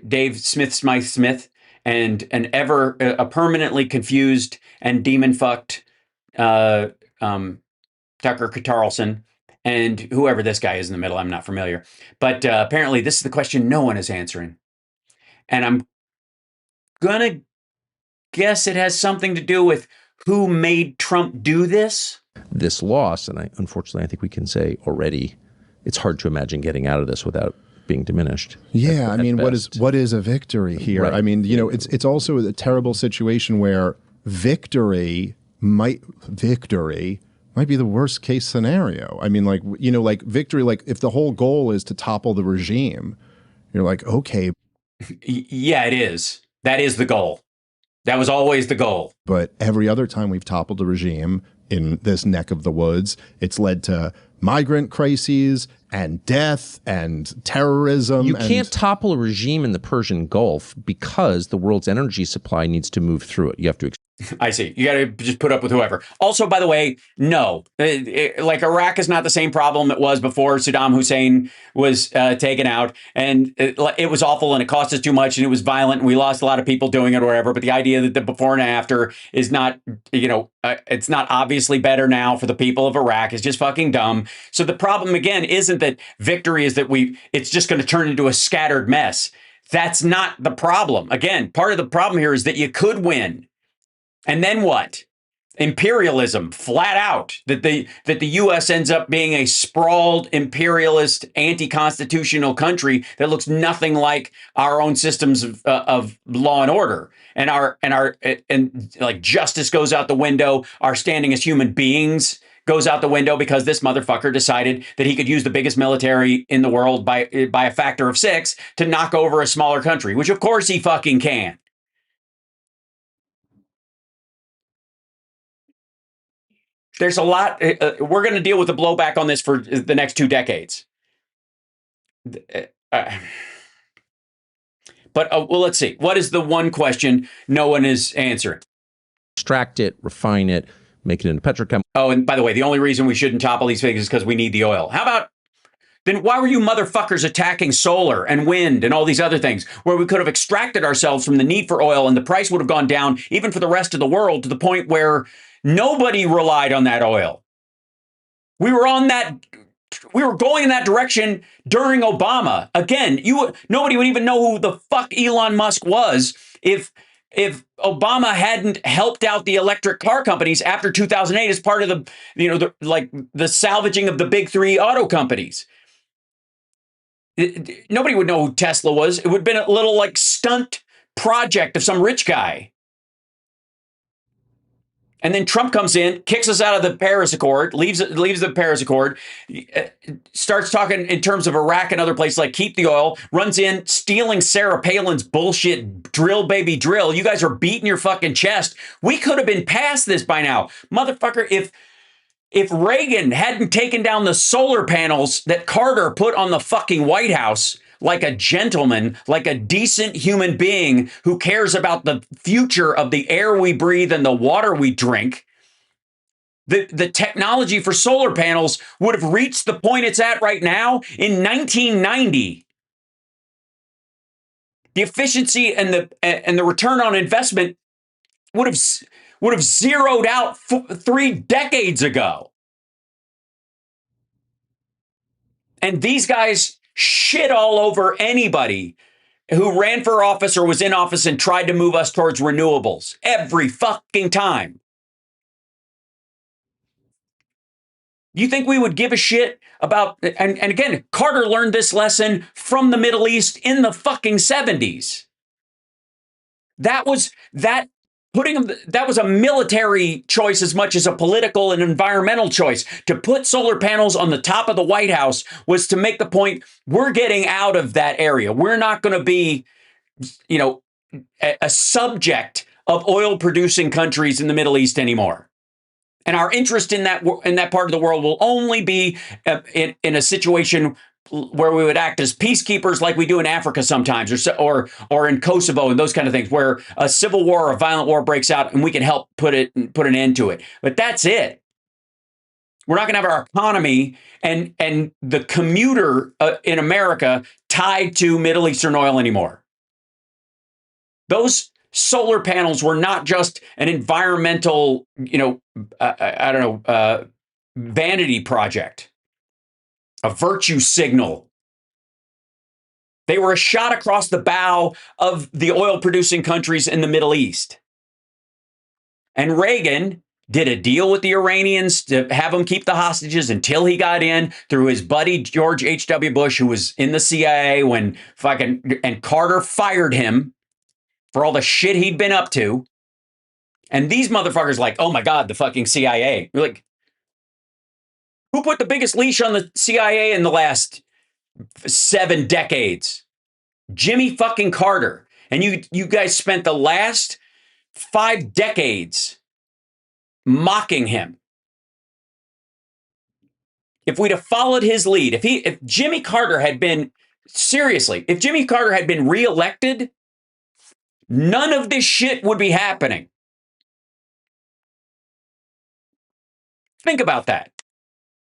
Dave Smith and a permanently confused and demon-fucked Tucker Carlson, and whoever this guy is in the middle. I'm not familiar. But apparently this is the question no one is answering. And I'm going to guess it has something to do with who made Trump do this. This loss, and unfortunately I think we can say already, it's hard to imagine getting out of this without being diminished. Yeah, I mean, what is a victory here? Right. I mean, it's also a terrible situation where victory might be the worst case scenario. I mean, like victory, like if the whole goal is to topple the regime, you're like, okay. Yeah, it is. That is the goal. That was always the goal. But every other time we've toppled a regime in this neck of the woods, it's led to migrant crises and death and terrorism. You can't topple a regime in the Persian Gulf because the world's energy supply needs to move through it. You have to. I see. You got to just put up with whoever. Also, by the way, no, like Iraq is not the same problem it was before Saddam Hussein was taken out. And it was awful and it cost us too much and it was violent and we lost a lot of people doing it or whatever. But the idea that the before and after is not, it's not obviously better now for the people of Iraq is just fucking dumb. So the problem, again, isn't that victory is that it's just going to turn into a scattered mess. That's not the problem. Again, part of the problem here is that you could win. And then what? Imperialism, flat out. That the U.S. ends up being a sprawled, imperialist, anti-constitutional country that looks nothing like our own systems of law and order. And like justice goes out the window. Our standing as human beings goes out the window because this motherfucker decided that he could use the biggest military in the world by a factor of 6 to knock over a smaller country, which of course he fucking can. There's a lot. We're going to deal with the blowback on this for the next 2 decades. But let's see. What is the one question no one is answering? Extract it, refine it, make it into petrochem. Oh, and by the way, the only reason we shouldn't topple these things is because we need the oil. How about then why were you motherfuckers attacking solar and wind and all these other things where we could have extracted ourselves from the need for oil and the price would have gone down even for the rest of the world to the point where nobody relied on that oil. We were going in that direction during Obama. Again, nobody would even know who the fuck Elon Musk was if Obama hadn't helped out the electric car companies after 2008 as part of the salvaging of the big 3 auto companies. Nobody would know who Tesla was. It would have been a little like stunt project of some rich guy. And then Trump comes in, kicks us out of the Paris Accord, leaves the Paris Accord, starts talking in terms of Iraq and other places like keep the oil, runs in, stealing Sarah Palin's bullshit drill, baby, drill. You guys are beating your fucking chest. We could have been past this by now. Motherfucker, if Reagan hadn't taken down the solar panels that Carter put on the fucking White House, like a gentleman, like a decent human being who cares about the future of the air we breathe and the water we drink, The technology for solar panels would have reached the point it's at right now in 1990. The efficiency and the return on investment would have zeroed out 3 decades ago. And these guys shit all over anybody who ran for office or was in office and tried to move us towards renewables every fucking time. You think we would give a shit about, and again, Carter learned this lesson from the Middle East in the fucking 70s. That was a military choice as much as a political and environmental choice. To put solar panels on the top of the White House was to make the point, we're getting out of that area. We're not going to be, a subject of oil producing countries in the Middle East anymore. And our interest in that part of the world will only be in a situation where we would act as peacekeepers like we do in Africa sometimes, or in Kosovo and those kind of things, where a civil war or a violent war breaks out and we can help put an end to it. But that's it. We're not going to have our economy and the commuter in America tied to Middle Eastern oil anymore. Those solar panels were not just an environmental, vanity project, a virtue signal. They were a shot across the bow of the oil-producing countries in the Middle East. And Reagan did a deal with the Iranians to have them keep the hostages until he got in through his buddy George H.W. Bush, who was in the CIA and Carter fired him for all the shit he'd been up to. And these motherfuckers like, oh my God, the fucking CIA. You're like, who put the biggest leash on the CIA in the last 7 decades? Jimmy fucking Carter. And you guys spent the last 5 decades mocking him. If we'd have followed his lead, if Jimmy Carter had been, seriously, if Jimmy Carter had been reelected, none of this shit would be happening. Think about that.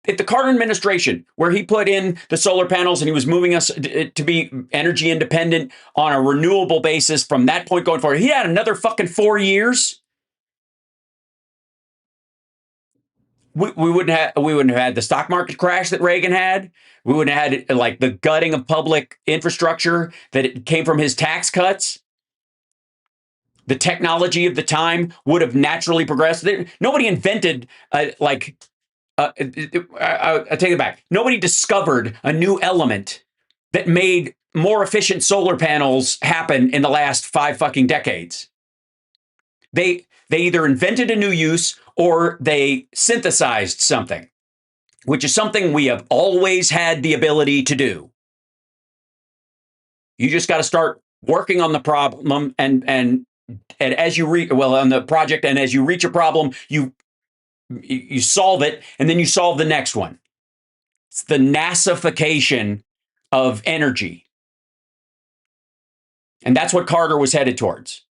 If the Carter administration, where he put in the solar panels and he was moving us to be energy independent on a renewable basis from that point going forward, he had another fucking 4 years. We wouldn't have had the stock market crash that Reagan had. We wouldn't have had like the gutting of public infrastructure that it came from his tax cuts. The technology of the time would have naturally progressed. Nobody invented I take it back. Nobody discovered a new element that made more efficient solar panels happen in the last 5 fucking decades. They either invented a new use or they synthesized something, which is something we have always had the ability to do. You just got to start working on the problem and as you on the project, and as you reach a problem, you solve it, and then you solve the next one. It's the NASAification of energy. And that's what Carter was headed towards.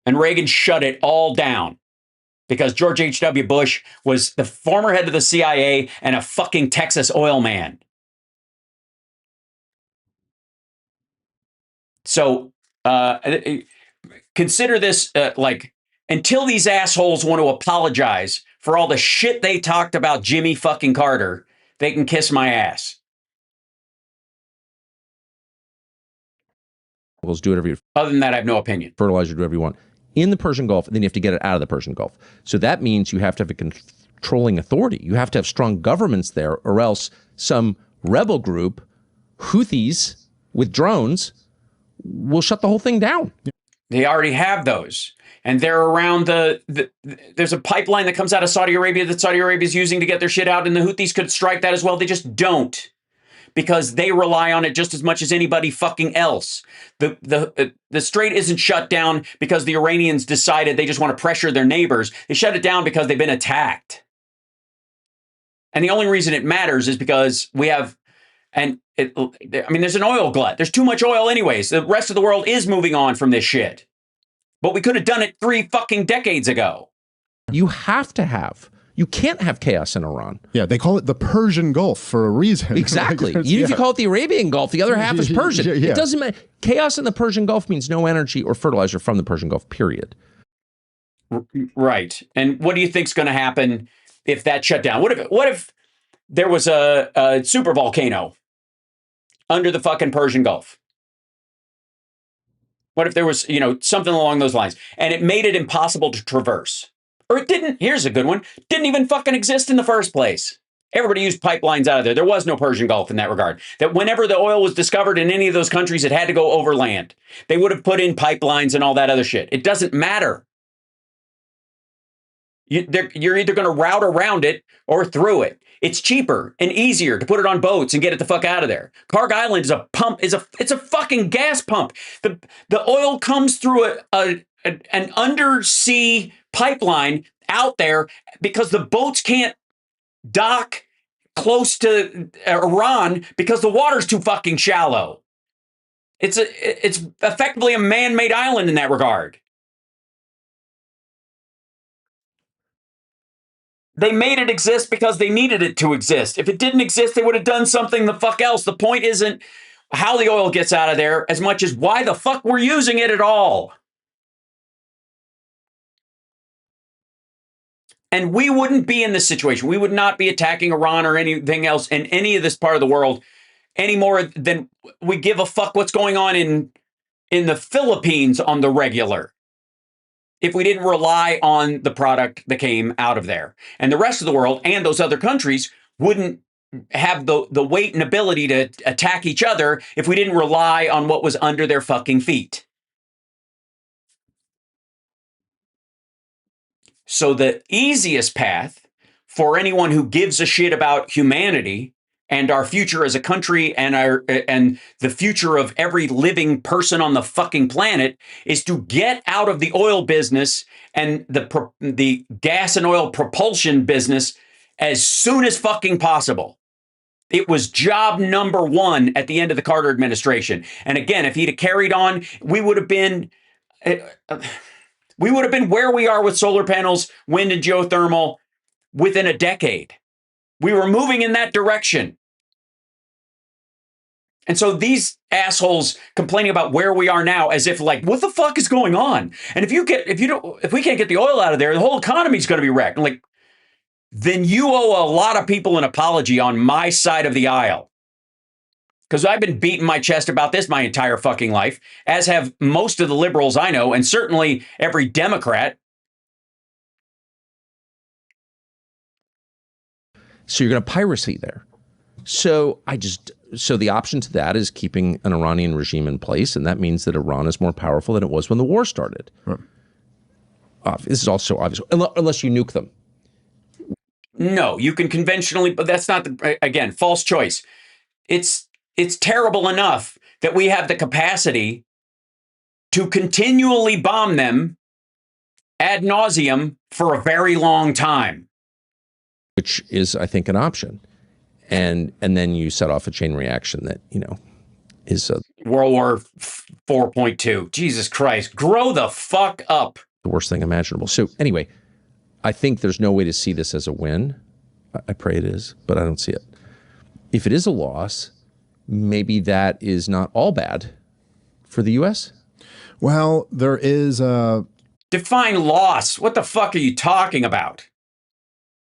And Reagan shut it all down because George H.W. Bush was the former head of the CIA and a fucking Texas oil man. So consider this until these assholes want to apologize for all the shit they talked about Jimmy fucking Carter, they can kiss my ass. Do whatever you. Other than that, I have no opinion. Fertilizer, do whatever you want in the Persian Gulf, and then you have to get it out of the Persian Gulf. So that means you have to have a controlling authority. You have to have strong governments there, or else some rebel group, Houthis with drones, will shut the whole thing down. They already have those. And they're around there's a pipeline that comes out of Saudi Arabia that Saudi Arabia is using to get their shit out, and the Houthis could strike that as well. They just don't, because they rely on it just as much as anybody fucking else. The strait isn't shut down because the Iranians decided they just want to pressure their neighbors. They shut it down because they've been attacked. And the only reason it matters is because we have, there's an oil glut. There's too much oil anyways. The rest of the world is moving on from this shit. But we could have done it 3 fucking decades ago. You have to have. You can't have chaos in Iran. Yeah, they call it the Persian Gulf for a reason. Exactly. Even if you call it the Arabian Gulf, the other half is Persian. Yeah. It doesn't matter. Chaos in the Persian Gulf means no energy or fertilizer from the Persian Gulf, period. Right. And what do you think's going to happen if that shut down? What if there was a super volcano under the fucking Persian Gulf? What if there was, something along those lines and it made it impossible to traverse? Or it didn't, here's a good one, didn't even fucking exist in the first place. Everybody used pipelines out of there. There was no Persian Gulf in that regard. That whenever the oil was discovered in any of those countries, it had to go over land. They would have put in pipelines and all that other shit. It doesn't matter. You're either going to route around it or through it. It's cheaper and easier to put it on boats and get it the fuck out of there. Karg Island is a pump, it's a fucking gas pump. The oil comes through an undersea pipeline out there because the boats can't dock close to Iran because the water's too fucking shallow. It's effectively a man-made island in that regard. They made it exist because they needed it to exist. If it didn't exist, they would have done something the fuck else. The point isn't how the oil gets out of there as much as why the fuck we're using it at all. And we wouldn't be in this situation. We would not be attacking Iran or anything else in any of this part of the world any more than we give a fuck what's going on in the Philippines on the regular, if we didn't rely on the product that came out of there. And the rest of the world and those other countries wouldn't have the weight and ability to attack each other if we didn't rely on what was under their fucking feet. So the easiest path for anyone who gives a shit about humanity and our future as a country and the future of every living person on the fucking planet is to get out of the oil business and the gas and oil propulsion business as soon as fucking possible. It was job number 1 at the end of the Carter administration. And again, if he'd have carried on, we would have been where we are with solar panels, wind and geothermal within a decade. We were moving in that direction. And so these assholes complaining about where we are now as if like, what the fuck is going on? And if we can't get the oil out of there, the whole economy is going to be wrecked. I'm like, then you owe a lot of people an apology on my side of the aisle. Because I've been beating my chest about this my entire fucking life, as have most of the liberals I know, and certainly every Democrat. So you're going to piracy there. So the option to that is keeping an Iranian regime in place, and that means that Iran is more powerful than it was when the war started. Right. This is also obvious, unless you nuke them. No, you can conventionally, but that's not again, false choice. It's terrible enough that we have the capacity to continually bomb them ad nauseum for a very long time. Which is, I think, an option. And then you set off a chain reaction that, is World War 4.2. Jesus Christ. Grow the fuck up. The worst thing imaginable. So anyway, I think there's no way to see this as a win. I pray it is, but I don't see it. If it is a loss, maybe that is not all bad for the U.S. Well, there is a... Define loss. What the fuck are you talking about?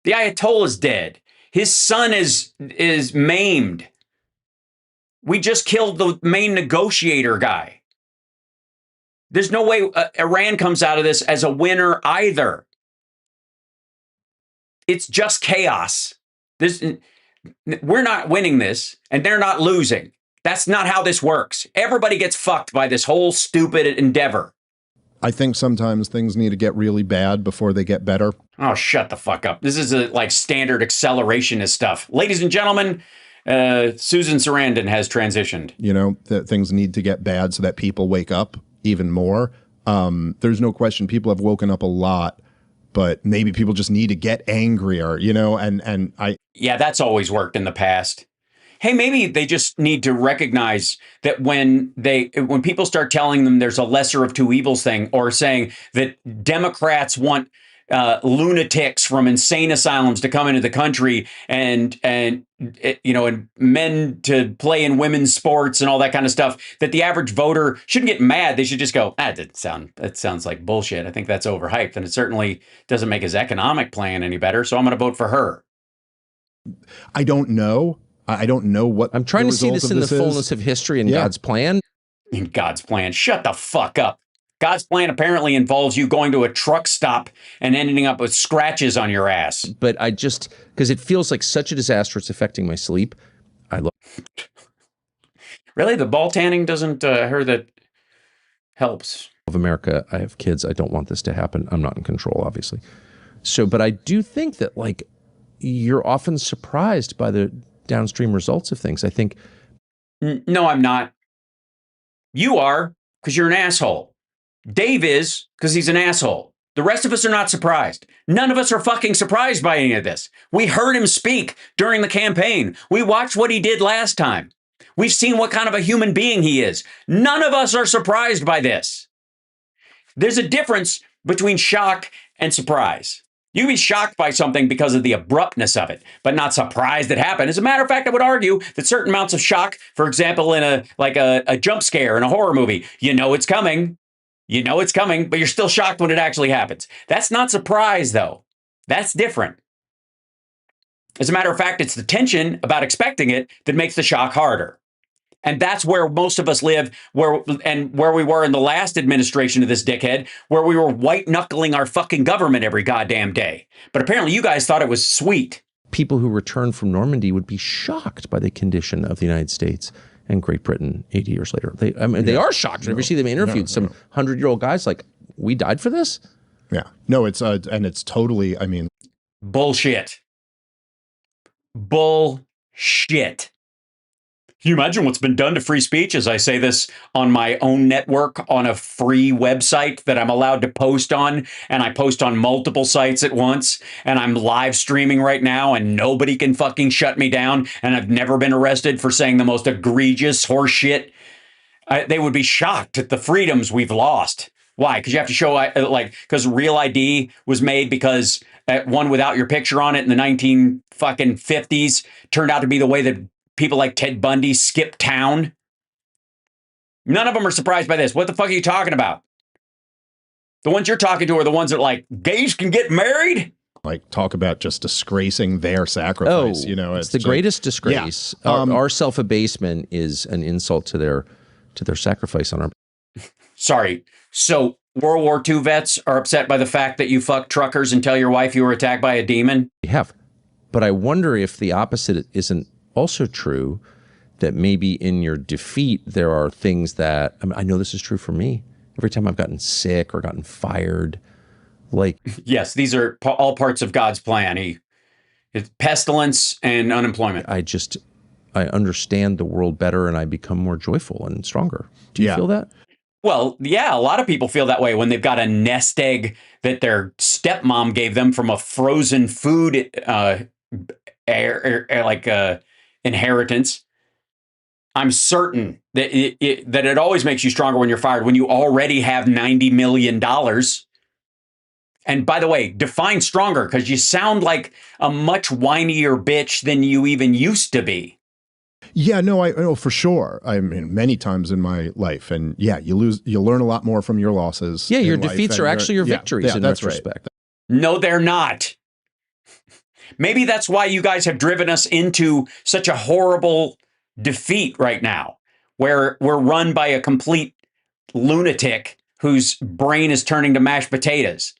The Ayatollah's dead. His son is maimed. We just killed the main negotiator guy. There's no way Iran comes out of this as a winner either. It's just chaos. We're not winning this, and they're not losing. That's not how this works. Everybody gets fucked by this whole stupid endeavor. I think sometimes things need to get really bad before they get better. Oh, shut the fuck up. This is like standard accelerationist stuff. Ladies and gentlemen, Susan Sarandon has transitioned. That things need to get bad so that people wake up even more. There's no question people have woken up a lot, but maybe people just need to get angrier, Yeah, that's always worked in the past. hey, maybe they just need to recognize that when people start telling them there's a lesser of two evils thing, or saying that Democrats want lunatics from insane asylums to come into the country and men to play in women's sports and all that kind of stuff, that the average voter shouldn't get mad. They should just go, that sounds like bullshit. I think that's overhyped, and it certainly doesn't make his economic plan any better. So I'm going to vote for her. I don't know. I don't know what I'm trying to see this in the fullness of history and God's plan. In God's plan. Shut the fuck up. God's plan apparently involves you going to a truck stop and ending up with scratches on your ass. But I just, because it feels like such a disaster, it's affecting my sleep. Really? The ball tanning doesn't, I heard that helps. Of America, I have kids. I don't want this to happen. I'm not in control, obviously. So, but I do think that, like, you're often surprised by the downstream results of things. I think. No, I'm not. You are, because you're an asshole. Dave is, because he's an asshole. The rest of us are not surprised. None of us are fucking surprised by any of this. We heard him speak during the campaign. We watched what he did last time. We've seen what kind of a human being he is. None of us are surprised by this. There's a difference between shock and surprise. You can be shocked by something because of the abruptness of it, but not surprised it happened. As a matter of fact, I would argue that certain amounts of shock, for example, in a jump scare in a horror movie, you know it's coming. You know it's coming, but you're still shocked when it actually happens. That's not surprise, though. That's different. As a matter of fact, it's the tension about expecting it that makes the shock harder. And that's where most of us live, where we were in the last administration of this dickhead, where we were white-knuckling our fucking government every goddamn day. But apparently you guys thought it was sweet. People who returned from Normandy would be shocked by the condition of the United States and Great Britain 80 years later. They are shocked. Whenever you see them interviewed, some 100-year-old guys like, we died for this? Yeah. No, it's and it's totally, I mean. Bullshit. Bullshit. Can you imagine what's been done to free speech as I say this on my own network on a free website that I'm allowed to post on, and I post on multiple sites at once, and I'm live streaming right now and nobody can fucking shut me down, and I've never been arrested for saying the most egregious horse shit? They would be shocked at the freedoms we've lost. Why? Because you have to show, because Real ID was made because one without your picture on it in the 1950s turned out to be the way that people like Ted Bundy skip town. None of them are surprised by this. What the fuck are you talking about? The ones you're talking to are the ones that like, gays can get married? Like, talk about just disgracing their sacrifice. You know, it's the greatest disgrace. Yeah. Our self-abasement is an insult to their sacrifice on our. Sorry. So World War II vets are upset by the fact that you fuck truckers and tell your wife you were attacked by a demon? We have. But I wonder if the opposite isn't also true, that maybe in your defeat, there are things that, I know this is true for me. Every time I've gotten sick or gotten fired, like. Yes, these are all parts of God's plan. It's pestilence and unemployment. I understand the world better and I become more joyful and stronger. Do you feel that? Well, yeah, a lot of people feel that way when they've got a nest egg that their stepmom gave them from a frozen food inheritance. I'm certain that it always makes you stronger when you're fired, when you already have $90 million. And by the way, define stronger, because you sound like a much whinier bitch than you even used to be. Yeah, no, I know for sure. I mean, many times in my life, and yeah, you learn a lot more from your losses. Yeah, your defeats are actually your victories in retrospect. Right. No, they're not. Maybe that's why you guys have driven us into such a horrible defeat right now, where we're run by a complete lunatic whose brain is turning to mashed potatoes.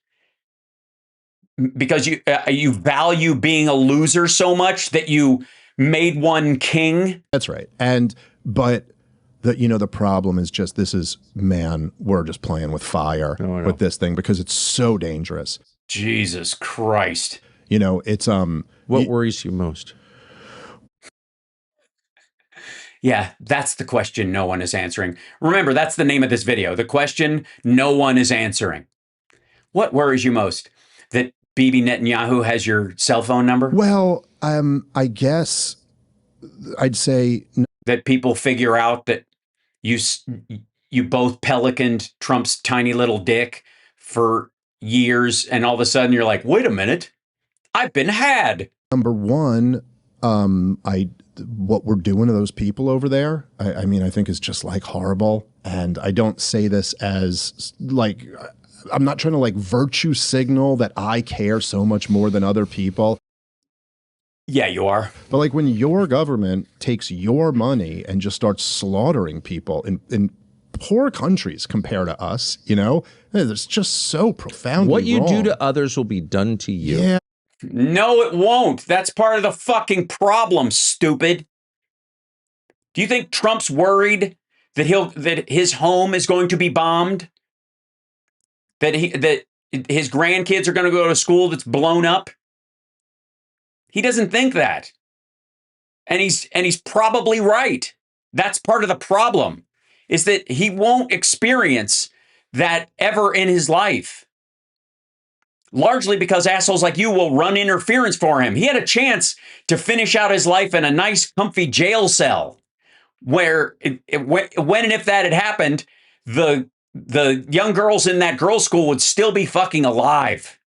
Because you value being a loser so much that you made one king. That's right. But the problem is just, we're just playing with fire with this thing because it's so dangerous. Jesus Christ. It's what worries you most? Yeah, that's the question no one is answering. Remember, that's the name of this video. The question no one is answering. What worries you most? That Bibi Netanyahu has your cell phone number? Well, I guess I'd say that people figure out that you both pelicaned Trump's tiny little dick for years, and all of a sudden you're like, wait a minute, I've been had. Number one, what we're doing to those people over there, I mean, I think is just like horrible. And I don't say this as like, I'm not trying to like virtue signal that I care so much more than other people. Yeah, you are. But like when your government takes your money and just starts slaughtering people in poor countries compared to us, you know, it's just so profoundly What you wrong. do to others will be done to you. Yeah. No, it won't. That's part of the fucking problem, stupid. Do you think Trump's worried that his home is going to be bombed? That his grandkids are going to go to school that's blown up? He doesn't think that. And he's probably right. That's part of the problem, is that he won't experience that ever in his life. Largely because assholes like you will run interference for him. He had a chance to finish out his life in a nice, comfy jail cell where when and if that had happened, the young girls in that girls' school would still be fucking alive.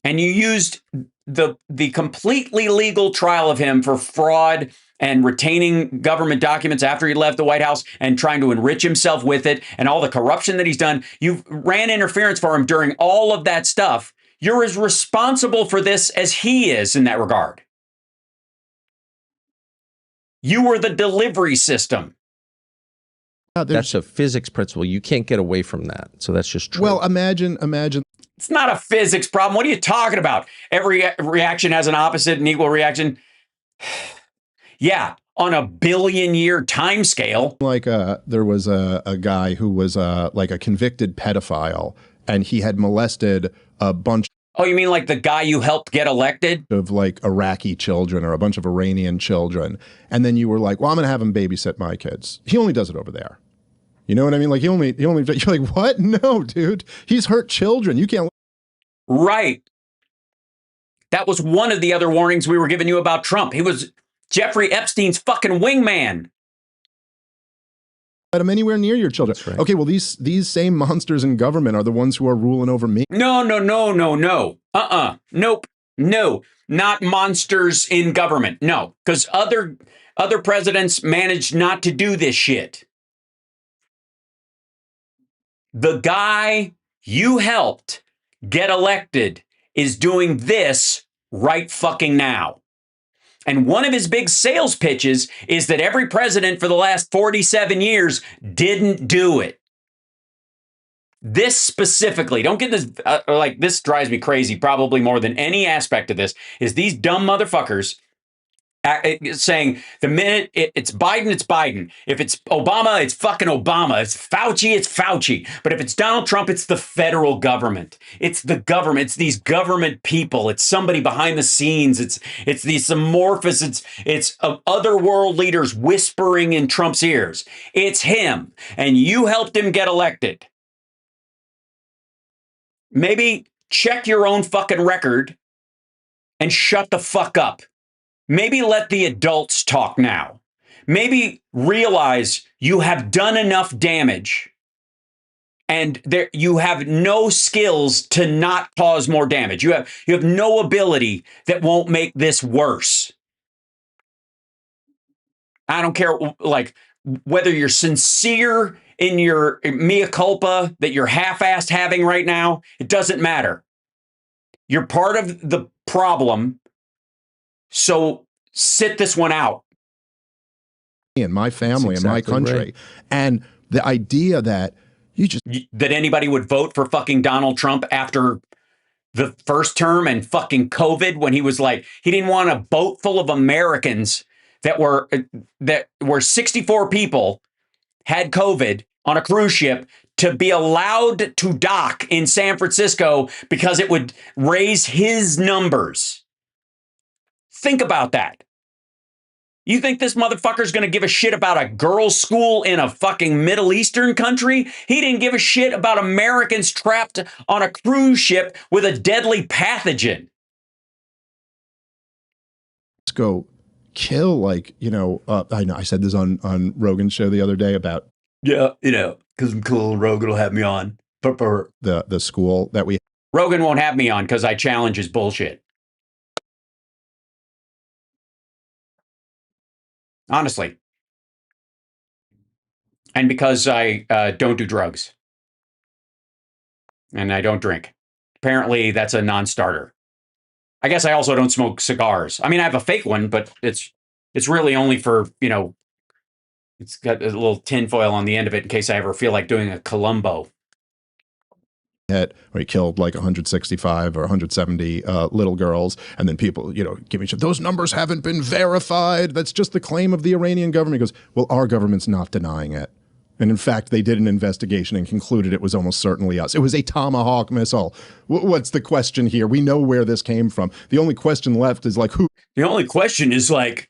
And you used the completely legal trial of him for fraud and retaining government documents after he left the White House and trying to enrich himself with it and all the corruption that he's done. You ran interference for him during all of that stuff. You're as responsible for this as he is in that regard. You were the delivery system. That's a physics principle. You can't get away from that. So that's just true. Well, imagine. It's not a physics problem. What are you talking about? Every reaction has an opposite and equal reaction. Yeah, on a billion-year time scale. Like there was a guy who was like a convicted pedophile, and he had molested a bunch. Oh, you mean like the guy you helped get elected? Of like Iraqi children or a bunch of Iranian children. And then you were like, well, I'm going to have him babysit my kids. He only does it over there. You know what I mean? Like he only, you're like, what? No, dude, he's hurt children. You can't. Right. That was one of the other warnings we were giving you about Trump. He was Jeffrey Epstein's fucking wingman. Let him anywhere near your children. Right. Okay, well, these same monsters in government are the ones who are ruling over me. No. Nope. No. Not monsters in government. No. Because other presidents managed not to do this shit. The guy you helped get elected is doing this right fucking now. And one of his big sales pitches is that every president for the last 47 years didn't do it. This specifically, don't get this, this drives me crazy, probably more than any aspect of this, is these dumb motherfuckers saying the minute it's Biden, it's Biden. If it's Obama, it's fucking Obama. It's Fauci. But if it's Donald Trump, it's the federal government. It's the government. It's these government people. It's somebody behind the scenes. It's these amorphous. It's other world leaders whispering in Trump's ears. It's him, and you helped him get elected. Maybe check your own fucking record and shut the fuck up. Maybe let the adults talk now. Maybe realize you have done enough damage and you have no skills to not cause more damage. You have no ability that won't make this worse. I don't care like whether you're sincere in your mea culpa that you're half-assed having right now. It doesn't matter. You're part of the problem. So sit this one out. In my family, in my country. Right. And the idea that that anybody would vote for fucking Donald Trump after the first term and fucking COVID, when he was like, he didn't want a boat full of Americans that were 64 people had COVID on a cruise ship to be allowed to dock in San Francisco because it would raise his numbers. Think about that. You think this motherfucker's going to give a shit about a girls' school in a fucking Middle Eastern country? He didn't give a shit about Americans trapped on a cruise ship with a deadly pathogen. go kill, like, you know, I know I said this on Rogan's show the other day about, yeah, you know, because I'm cool and Rogan will have me on. The school that we. Rogan won't have me on because I challenge his bullshit. Honestly. And because I don't do drugs. And I don't drink. Apparently, that's a non-starter. I guess I also don't smoke cigars. I mean, I have a fake one, but it's really only for, you know, it's got a little tinfoil on the end of it in case I ever feel like doing a Columbo. Where he killed like 165 or 170 little girls, and then people, you know, give me shit. Those numbers haven't been verified. That's just the claim of the Iranian government. He goes, well, our government's not denying it. And in fact, they did an investigation and concluded it was almost certainly us. It was a Tomahawk missile. What's the question here? We know where this came from. The only question left is like, who? The only question is like,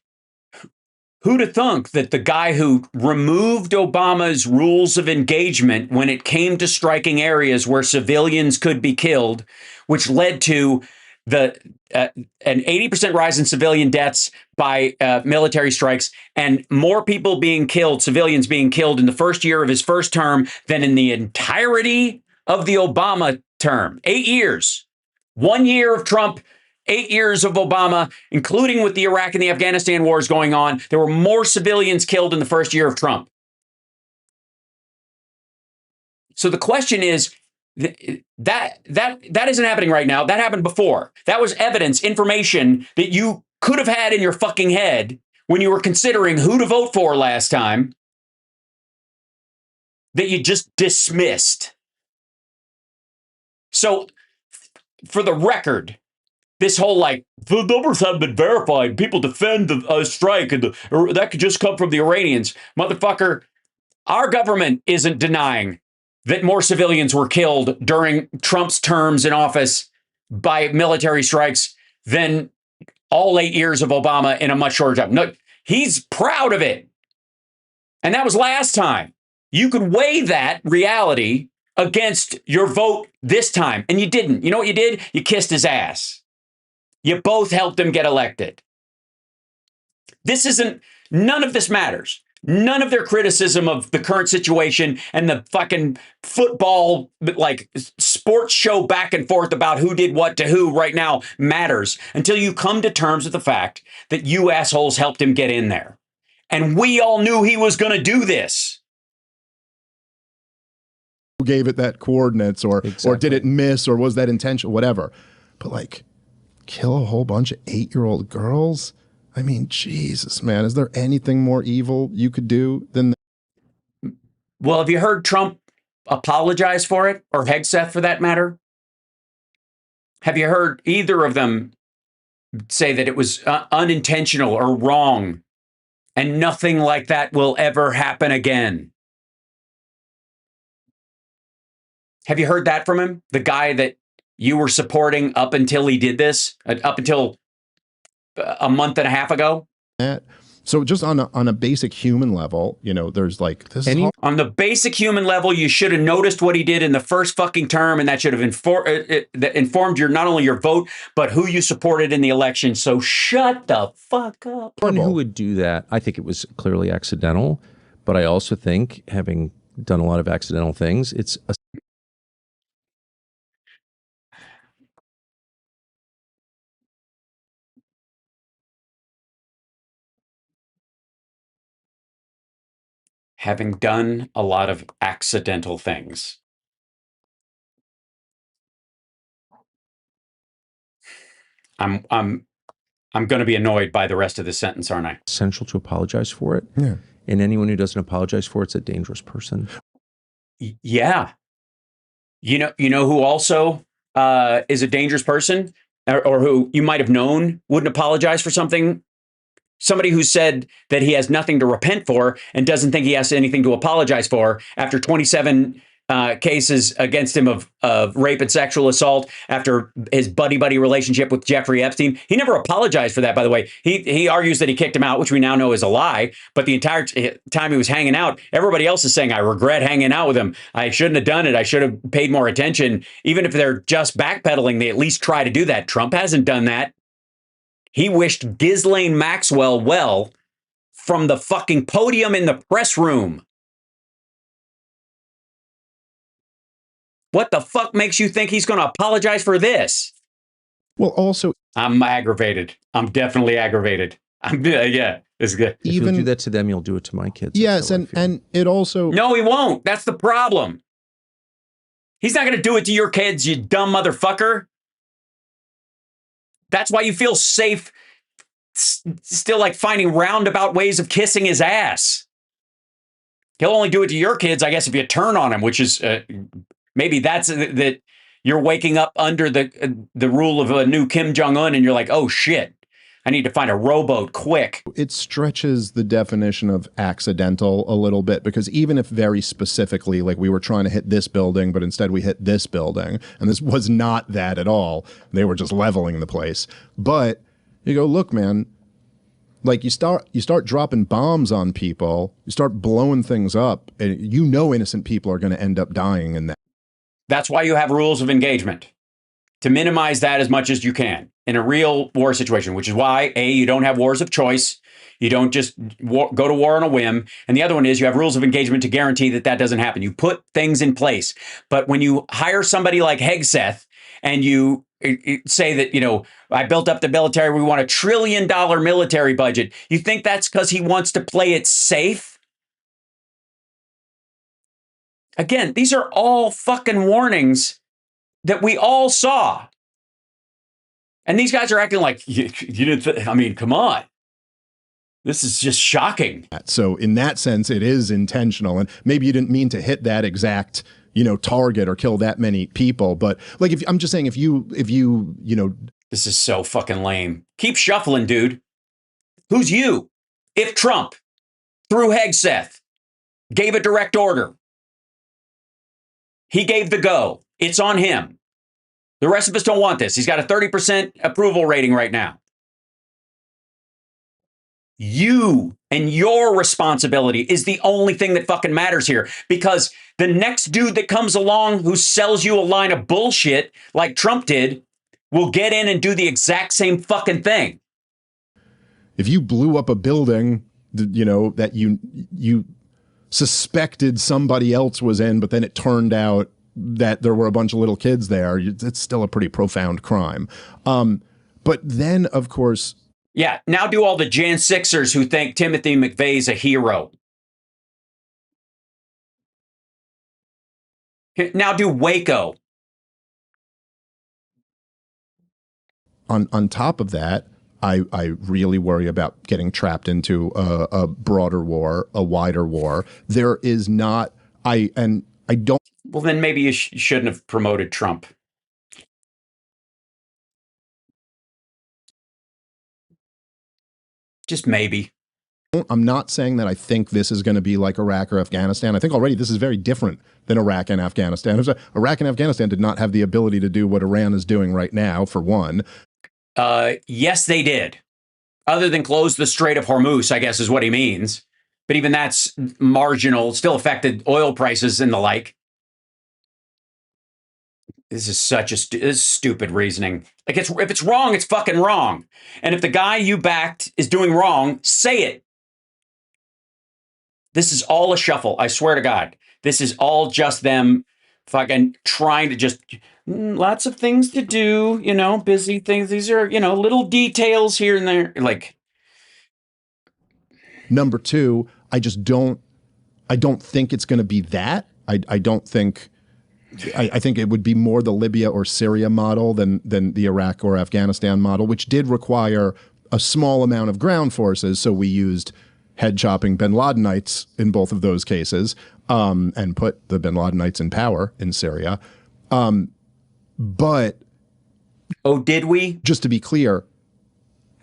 who to thunk that the guy who removed Obama's rules of engagement when it came to striking areas where civilians could be killed, which led to an 80% rise in civilian deaths by military strikes and more people being killed, civilians being killed in the first year of his first term than in the entirety of the Obama term. 8 years. 1 year of Trump, 8 years of Obama, including with the Iraq and the Afghanistan wars going on. There were more civilians killed in the first year of Trump. So the question is, that isn't happening right now. That happened before. That was evidence, information that you could have had in your fucking head when you were considering who to vote for last time that you just dismissed. So for the record, this whole like, the numbers haven't been verified, people defend the strike, and that could just come from the Iranians. Motherfucker, our government isn't denying that more civilians were killed during Trump's terms in office by military strikes than all 8 years of Obama in a much shorter time. No, he's proud of it. And that was last time. You could weigh that reality against your vote this time, and you didn't. You know what you did? You kissed his ass. You both helped him get elected. None of this matters. None of their criticism of the current situation and the fucking football, like sports show back and forth about who did what to who right now matters until you come to terms with the fact that you assholes helped him get in there. And we all knew he was going to do this. Who gave it that coordinates or did it miss or was that intentional, whatever. But like, kill a whole bunch of 8-year-old girls? I mean, Jesus, man, is there anything more evil you could do than that? Well, have you heard Trump apologize for it, or Hegseth for that matter? Have you heard either of them say that it was unintentional or wrong and nothing like that will ever happen again? Have you heard that from him? The guy that you were supporting up until he did this, up until a month and a half ago? So just on a basic human level, you know, there's like this. On the basic human level, you should have noticed what he did in the first fucking term, and that should have informed your not only your vote, but who you supported in the election. So shut the fuck up. Someone who would do that, I think it was clearly accidental, but I also think, having done a lot of accidental things, it's a having done a lot of accidental things. I'm going to be annoyed by the rest of the sentence, aren't I? Essential to apologize for it. Yeah. And anyone who doesn't apologize for it's a dangerous person. Yeah. You know who also is a dangerous person, or who you might have known wouldn't apologize for something? Somebody who said that he has nothing to repent for and doesn't think he has anything to apologize for after 27 cases against him of rape and sexual assault, after his buddy-buddy relationship with Jeffrey Epstein. He never apologized for that, by the way. He argues that he kicked him out, which we now know is a lie. But the entire time he was hanging out, everybody else is saying, I regret hanging out with him. I shouldn't have done it. I should have paid more attention. Even if they're just backpedaling, they at least try to do that. Trump hasn't done that. He wished Ghislaine Maxwell well from the fucking podium in the press room. What the fuck makes you think he's going to apologize for this? Well, also, I'm aggravated. I'm definitely aggravated. Yeah, it's good. If you'll do that to them, you'll do it to my kids. Yes, and it also... No, he won't. That's the problem. He's not going to do it to your kids, you dumb motherfucker. That's why you feel safe still like finding roundabout ways of kissing his ass. He'll only do it to your kids, I guess, if you turn on him, which is maybe that's that you're waking up under the rule of a new Kim Jong-un and you're like, oh shit, I need to find a rowboat quick. It stretches the definition of accidental a little bit, because even if very specifically, like we were trying to hit this building, but instead we hit this building, and this was not that at all. They were just leveling the place. But you go, look, man, like you start dropping bombs on people, you start blowing things up, and you know innocent people are going to end up dying in that. That's why you have rules of engagement, to minimize that as much as you can in a real war situation, which is why, A, you don't have wars of choice. You don't just go to war on a whim. And the other one is you have rules of engagement to guarantee that that doesn't happen. You put things in place. But when you hire somebody like Hegseth and you say that, you know, I built up the military, we want $1 trillion military budget, you think that's because he wants to play it safe? Again, these are all fucking warnings that we all saw. And these guys are acting like, you didn't, I mean, come on. This is just shocking. So in that sense, it is intentional. And maybe you didn't mean to hit that exact, you know, target or kill that many people. But like, if I'm just saying, if you, you know. This is so fucking lame. Keep shuffling, dude. Who's you? If Trump, through Hegseth, gave a direct order, he gave the go. It's on him. The rest of us don't want this. He's got a 30% approval rating right now. You and your responsibility is the only thing that fucking matters here, because the next dude that comes along who sells you a line of bullshit like Trump did will get in and do the exact same fucking thing. If you blew up a building, you know, that you suspected somebody else was in, but then it turned out that there were a bunch of little kids there, it's still a pretty profound crime. But then, of course... Yeah, now do all the Jan 6ers who think Timothy McVeigh's a hero. Now do Waco. On top of that, I really worry about getting trapped into a broader war, a wider war. There is not... I don't... Well, then maybe you shouldn't have promoted Trump. Just maybe. I'm not saying that I think this is going to be like Iraq or Afghanistan. I think already this is very different than Iraq and Afghanistan. Iraq and Afghanistan did not have the ability to do what Iran is doing right now, for one. Yes, they did. Other than close the Strait of Hormuz, I guess is what he means. But even that's marginal, still affected oil prices and the like. This is such a stupid reasoning. Like, if it's wrong, it's fucking wrong. And if the guy you backed is doing wrong, say it. This is all a shuffle. I swear to God. This is all just them fucking trying to just, lots of things to do, you know, busy things. These are, you know, little details here and there. Like, number two, I don't think it's going to be that. I don't think... I think it would be more the Libya or Syria model than the Iraq or Afghanistan model, which did require a small amount of ground forces. So we used head-chopping bin Ladenites in both of those cases, and put the bin Ladenites in power in Syria. But... Oh, did we? Just to be clear,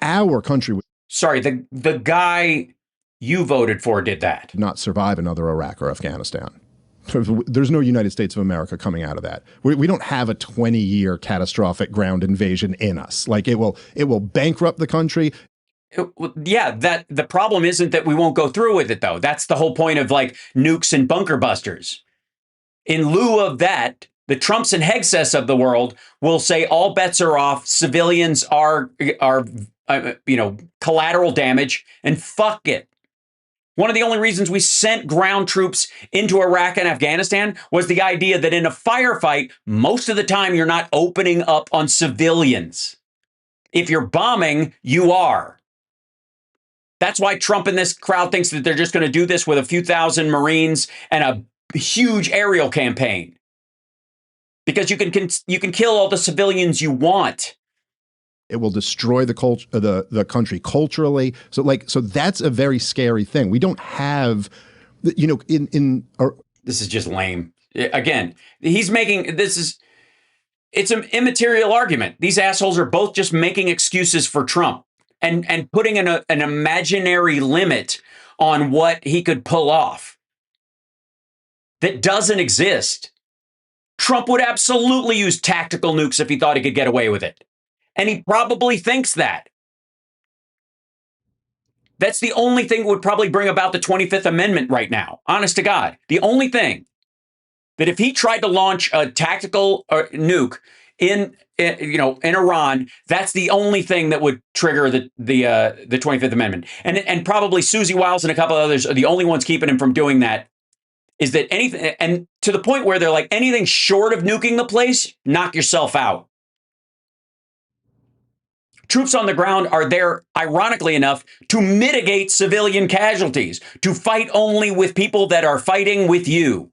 our country... Sorry, the guy you voted for did that. Did not survive another Iraq or Afghanistan. There's no United States of America coming out of that. We don't have a 20-year catastrophic ground invasion in us. Like, it will bankrupt the country. Yeah, that the problem isn't that we won't go through with it, though. That's the whole point of like nukes and bunker busters. In lieu of that, the Trumps and Hegseths of the world will say all bets are off. Civilians are collateral damage, and fuck it. One of the only reasons we sent ground troops into Iraq and Afghanistan was the idea that in a firefight, most of the time you're not opening up on civilians. If you're bombing, you are. That's why Trump and this crowd thinks that they're just going to do this with a few thousand Marines and a huge aerial campaign. Because you can kill all the civilians you want. It will destroy the culture, the country culturally. So that's a very scary thing. We don't have, this is just lame. Again, he's making it's an immaterial argument. These assholes are both just making excuses for Trump and putting an imaginary limit on what he could pull off that doesn't exist. Trump would absolutely use tactical nukes if he thought he could get away with it. And he probably thinks that. That's the only thing that would probably bring about the 25th Amendment right now. Honest to God. The only thing that if he tried to launch a tactical nuke in Iran, that's the only thing that would trigger the 25th Amendment. And probably Susie Wiles and a couple of others are the only ones keeping him from doing that. Is that anything, and to the point where they're like, anything short of nuking the place, knock yourself out. Troops on the ground are there, ironically enough, to mitigate civilian casualties, to fight only with people that are fighting with you.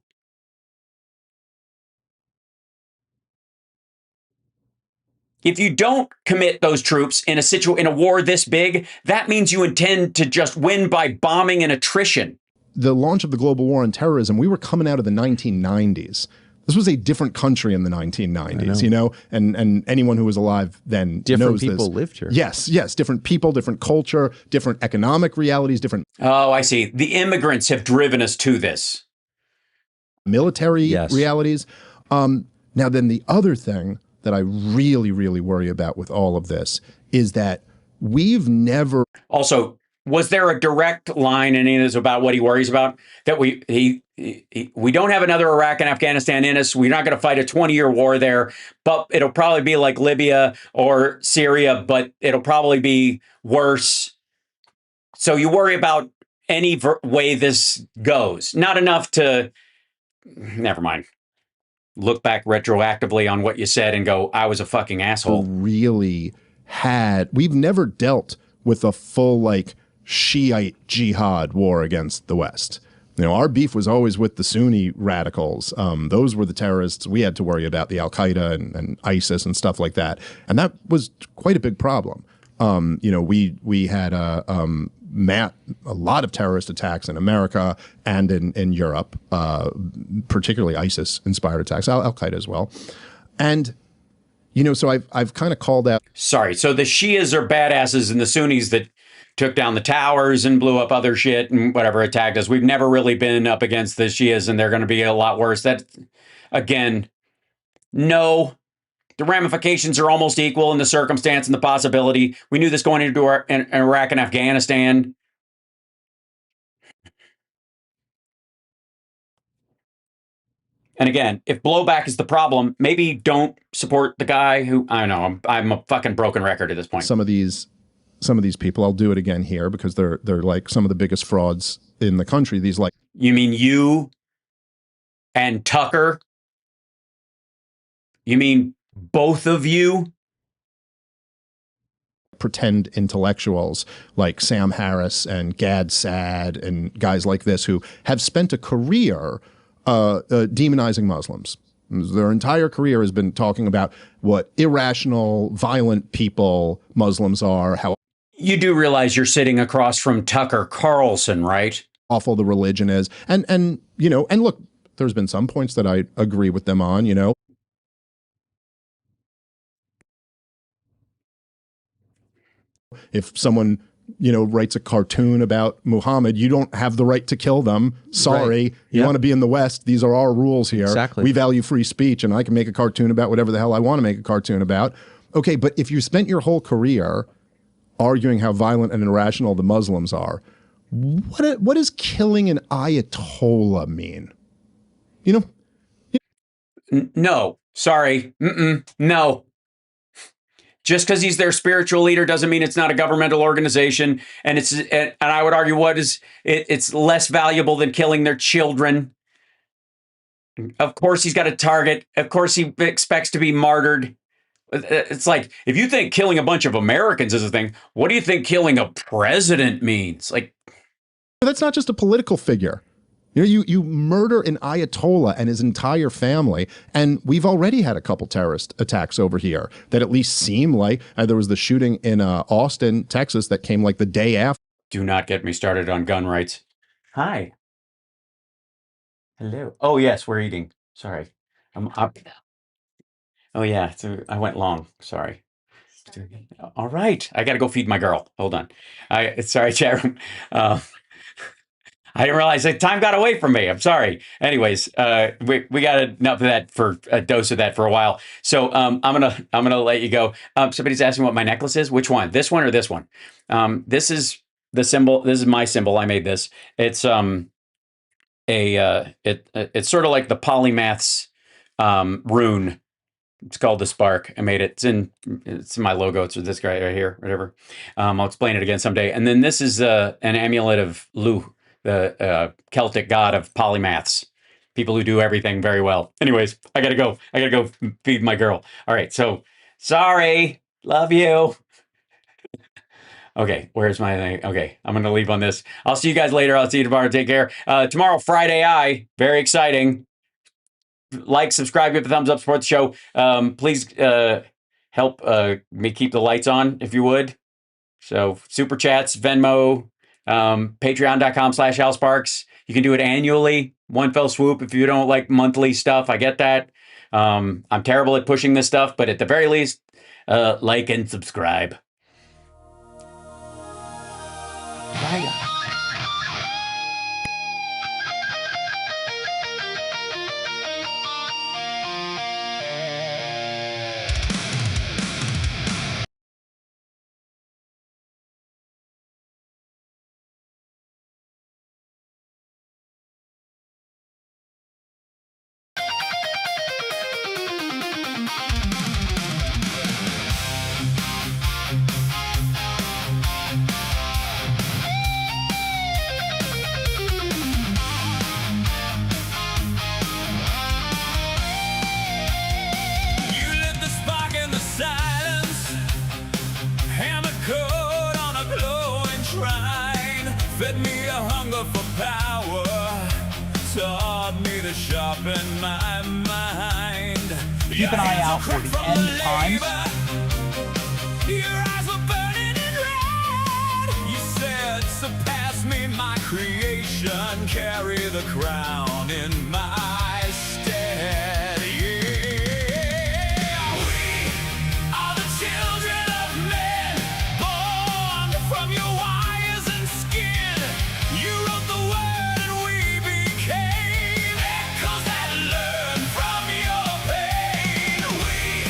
If you don't commit those troops in a war this big, that means you intend to just win by bombing and attrition. The launch of the global war on terrorism, we were coming out of the 1990s. This was a different country in the 1990s, and anyone who was alive then knows this. Different people lived here. Yes, different people, different culture, different economic realities, different. Oh, I see. The immigrants have driven us to this. Military realities. Now, then the other thing that I really, really worry about with all of this is that we've never. Also, was there a direct line in any of this about what he worries about? That we don't have another Iraq and Afghanistan in us. We're not going to fight a 20-year war there, but it'll probably be like Libya or Syria, but it'll probably be worse. So you worry about any way this goes. Not enough to, never mind. Look back retroactively on what you said and go, I was a fucking asshole. We've never dealt with a full Shiite jihad war against the West. Our beef was always with the Sunni radicals. Those were the terrorists we had to worry about, the Al-Qaeda and ISIS and stuff like that. And that was quite a big problem. We had a lot of terrorist attacks in America and in Europe, particularly ISIS-inspired attacks, Al-Qaeda as well. And, so I've kind of called out. Sorry, so the Shias are badasses and the Sunnis that took down the towers and blew up other shit and whatever attacked us. We've never really been up against the Shias, and they're going to be a lot worse. That, again, no. The ramifications are almost equal in the circumstance and the possibility. We knew this going into Iraq and Afghanistan. And again, if blowback is the problem, maybe don't support the guy who, I don't know, I'm a fucking broken record at this point. Some of these people, I'll do it again here because they're like some of the biggest frauds in the country. You mean you and Tucker? You mean both of you? Pretend intellectuals like Sam Harris and Gad Saad and guys like this who have spent a career demonizing Muslims. Their entire career has been talking about what irrational, violent people Muslims are, how you do realize you're sitting across from Tucker Carlson, right? Awful the religion is. And look, there's been some points that I agree with them on, If someone, writes a cartoon about Muhammad, you don't have the right to kill them. Sorry. Right. You want to be in the West. These are our rules here. Exactly. We value free speech, and I can make a cartoon about whatever the hell I want to make a cartoon about. Okay, but if you spent your whole career arguing how violent and irrational the Muslims are, what does killing an Ayatollah mean? No, sorry. No. Just because he's their spiritual leader doesn't mean it's not a governmental organization. And I would argue it's less valuable than killing their children. Of course, he's got a target. Of course, he expects to be martyred. It's like, if you think killing a bunch of Americans is a thing, what do you think killing a president means? Like, that's not just a political figure. You murder an Ayatollah and his entire family, and we've already had a couple terrorist attacks over here that at least seem like there was the shooting in Austin, Texas, that came like the day after. Do not get me started on gun rights. Hi. Hello. Oh yes, we're eating. Sorry. I'm up. Oh yeah, I went long. Sorry. All right, I got to go feed my girl. Hold on. Sorry, chat room. I didn't realize that time got away from me. I'm sorry. Anyways, we got enough of that for a dose of that for a while. So I'm gonna let you go. Somebody's asking what my necklace is. Which one? This one or this one? This is the symbol. This is my symbol. I made this. It's it's sort of like the polymath's rune. It's called the Spark. I made it. It's in my logo. It's this guy right here. Whatever. I'll explain it again someday. And then this is an amulet of Lu, the Celtic god of polymaths, people who do everything very well. Anyways, I gotta go. I gotta go feed my girl. All right. So sorry. Love you. Okay, where's my thing? Okay, I'm gonna leave on this. I'll see you guys later. I'll see you tomorrow. Take care. Tomorrow, Friday, very exciting. Like, subscribe, give a thumbs up, support the show. Please help me keep the lights on, if you would. So super chats, Venmo, patreon.com/HalSparks. You can do it annually, one fell swoop. If you don't like monthly stuff, I get that. I'm terrible at pushing this stuff, but at the very least, like and subscribe. Bye. Fed me a hunger for power, taught me to sharpen my mind. Keep an eye out for the end times. Your eyes were burning in red. You said, surpass me, my creation, carry the crown in my stead. Yeah, we are the children of men, born from your wires and skin. You wrote the word and we became echoes that learn from your pain. We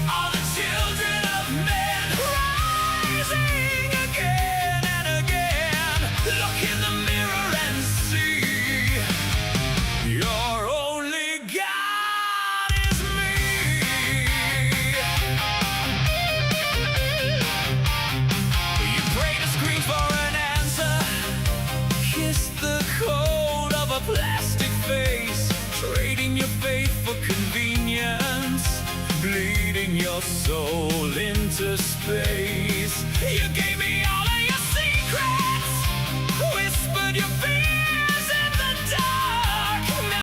are the children of men, rising again and again. Look in the mirror and see your only God is me. You pray to screens for an answer, kiss the code of a plastic face, trading your faith for convenience, bleeding your soul into space.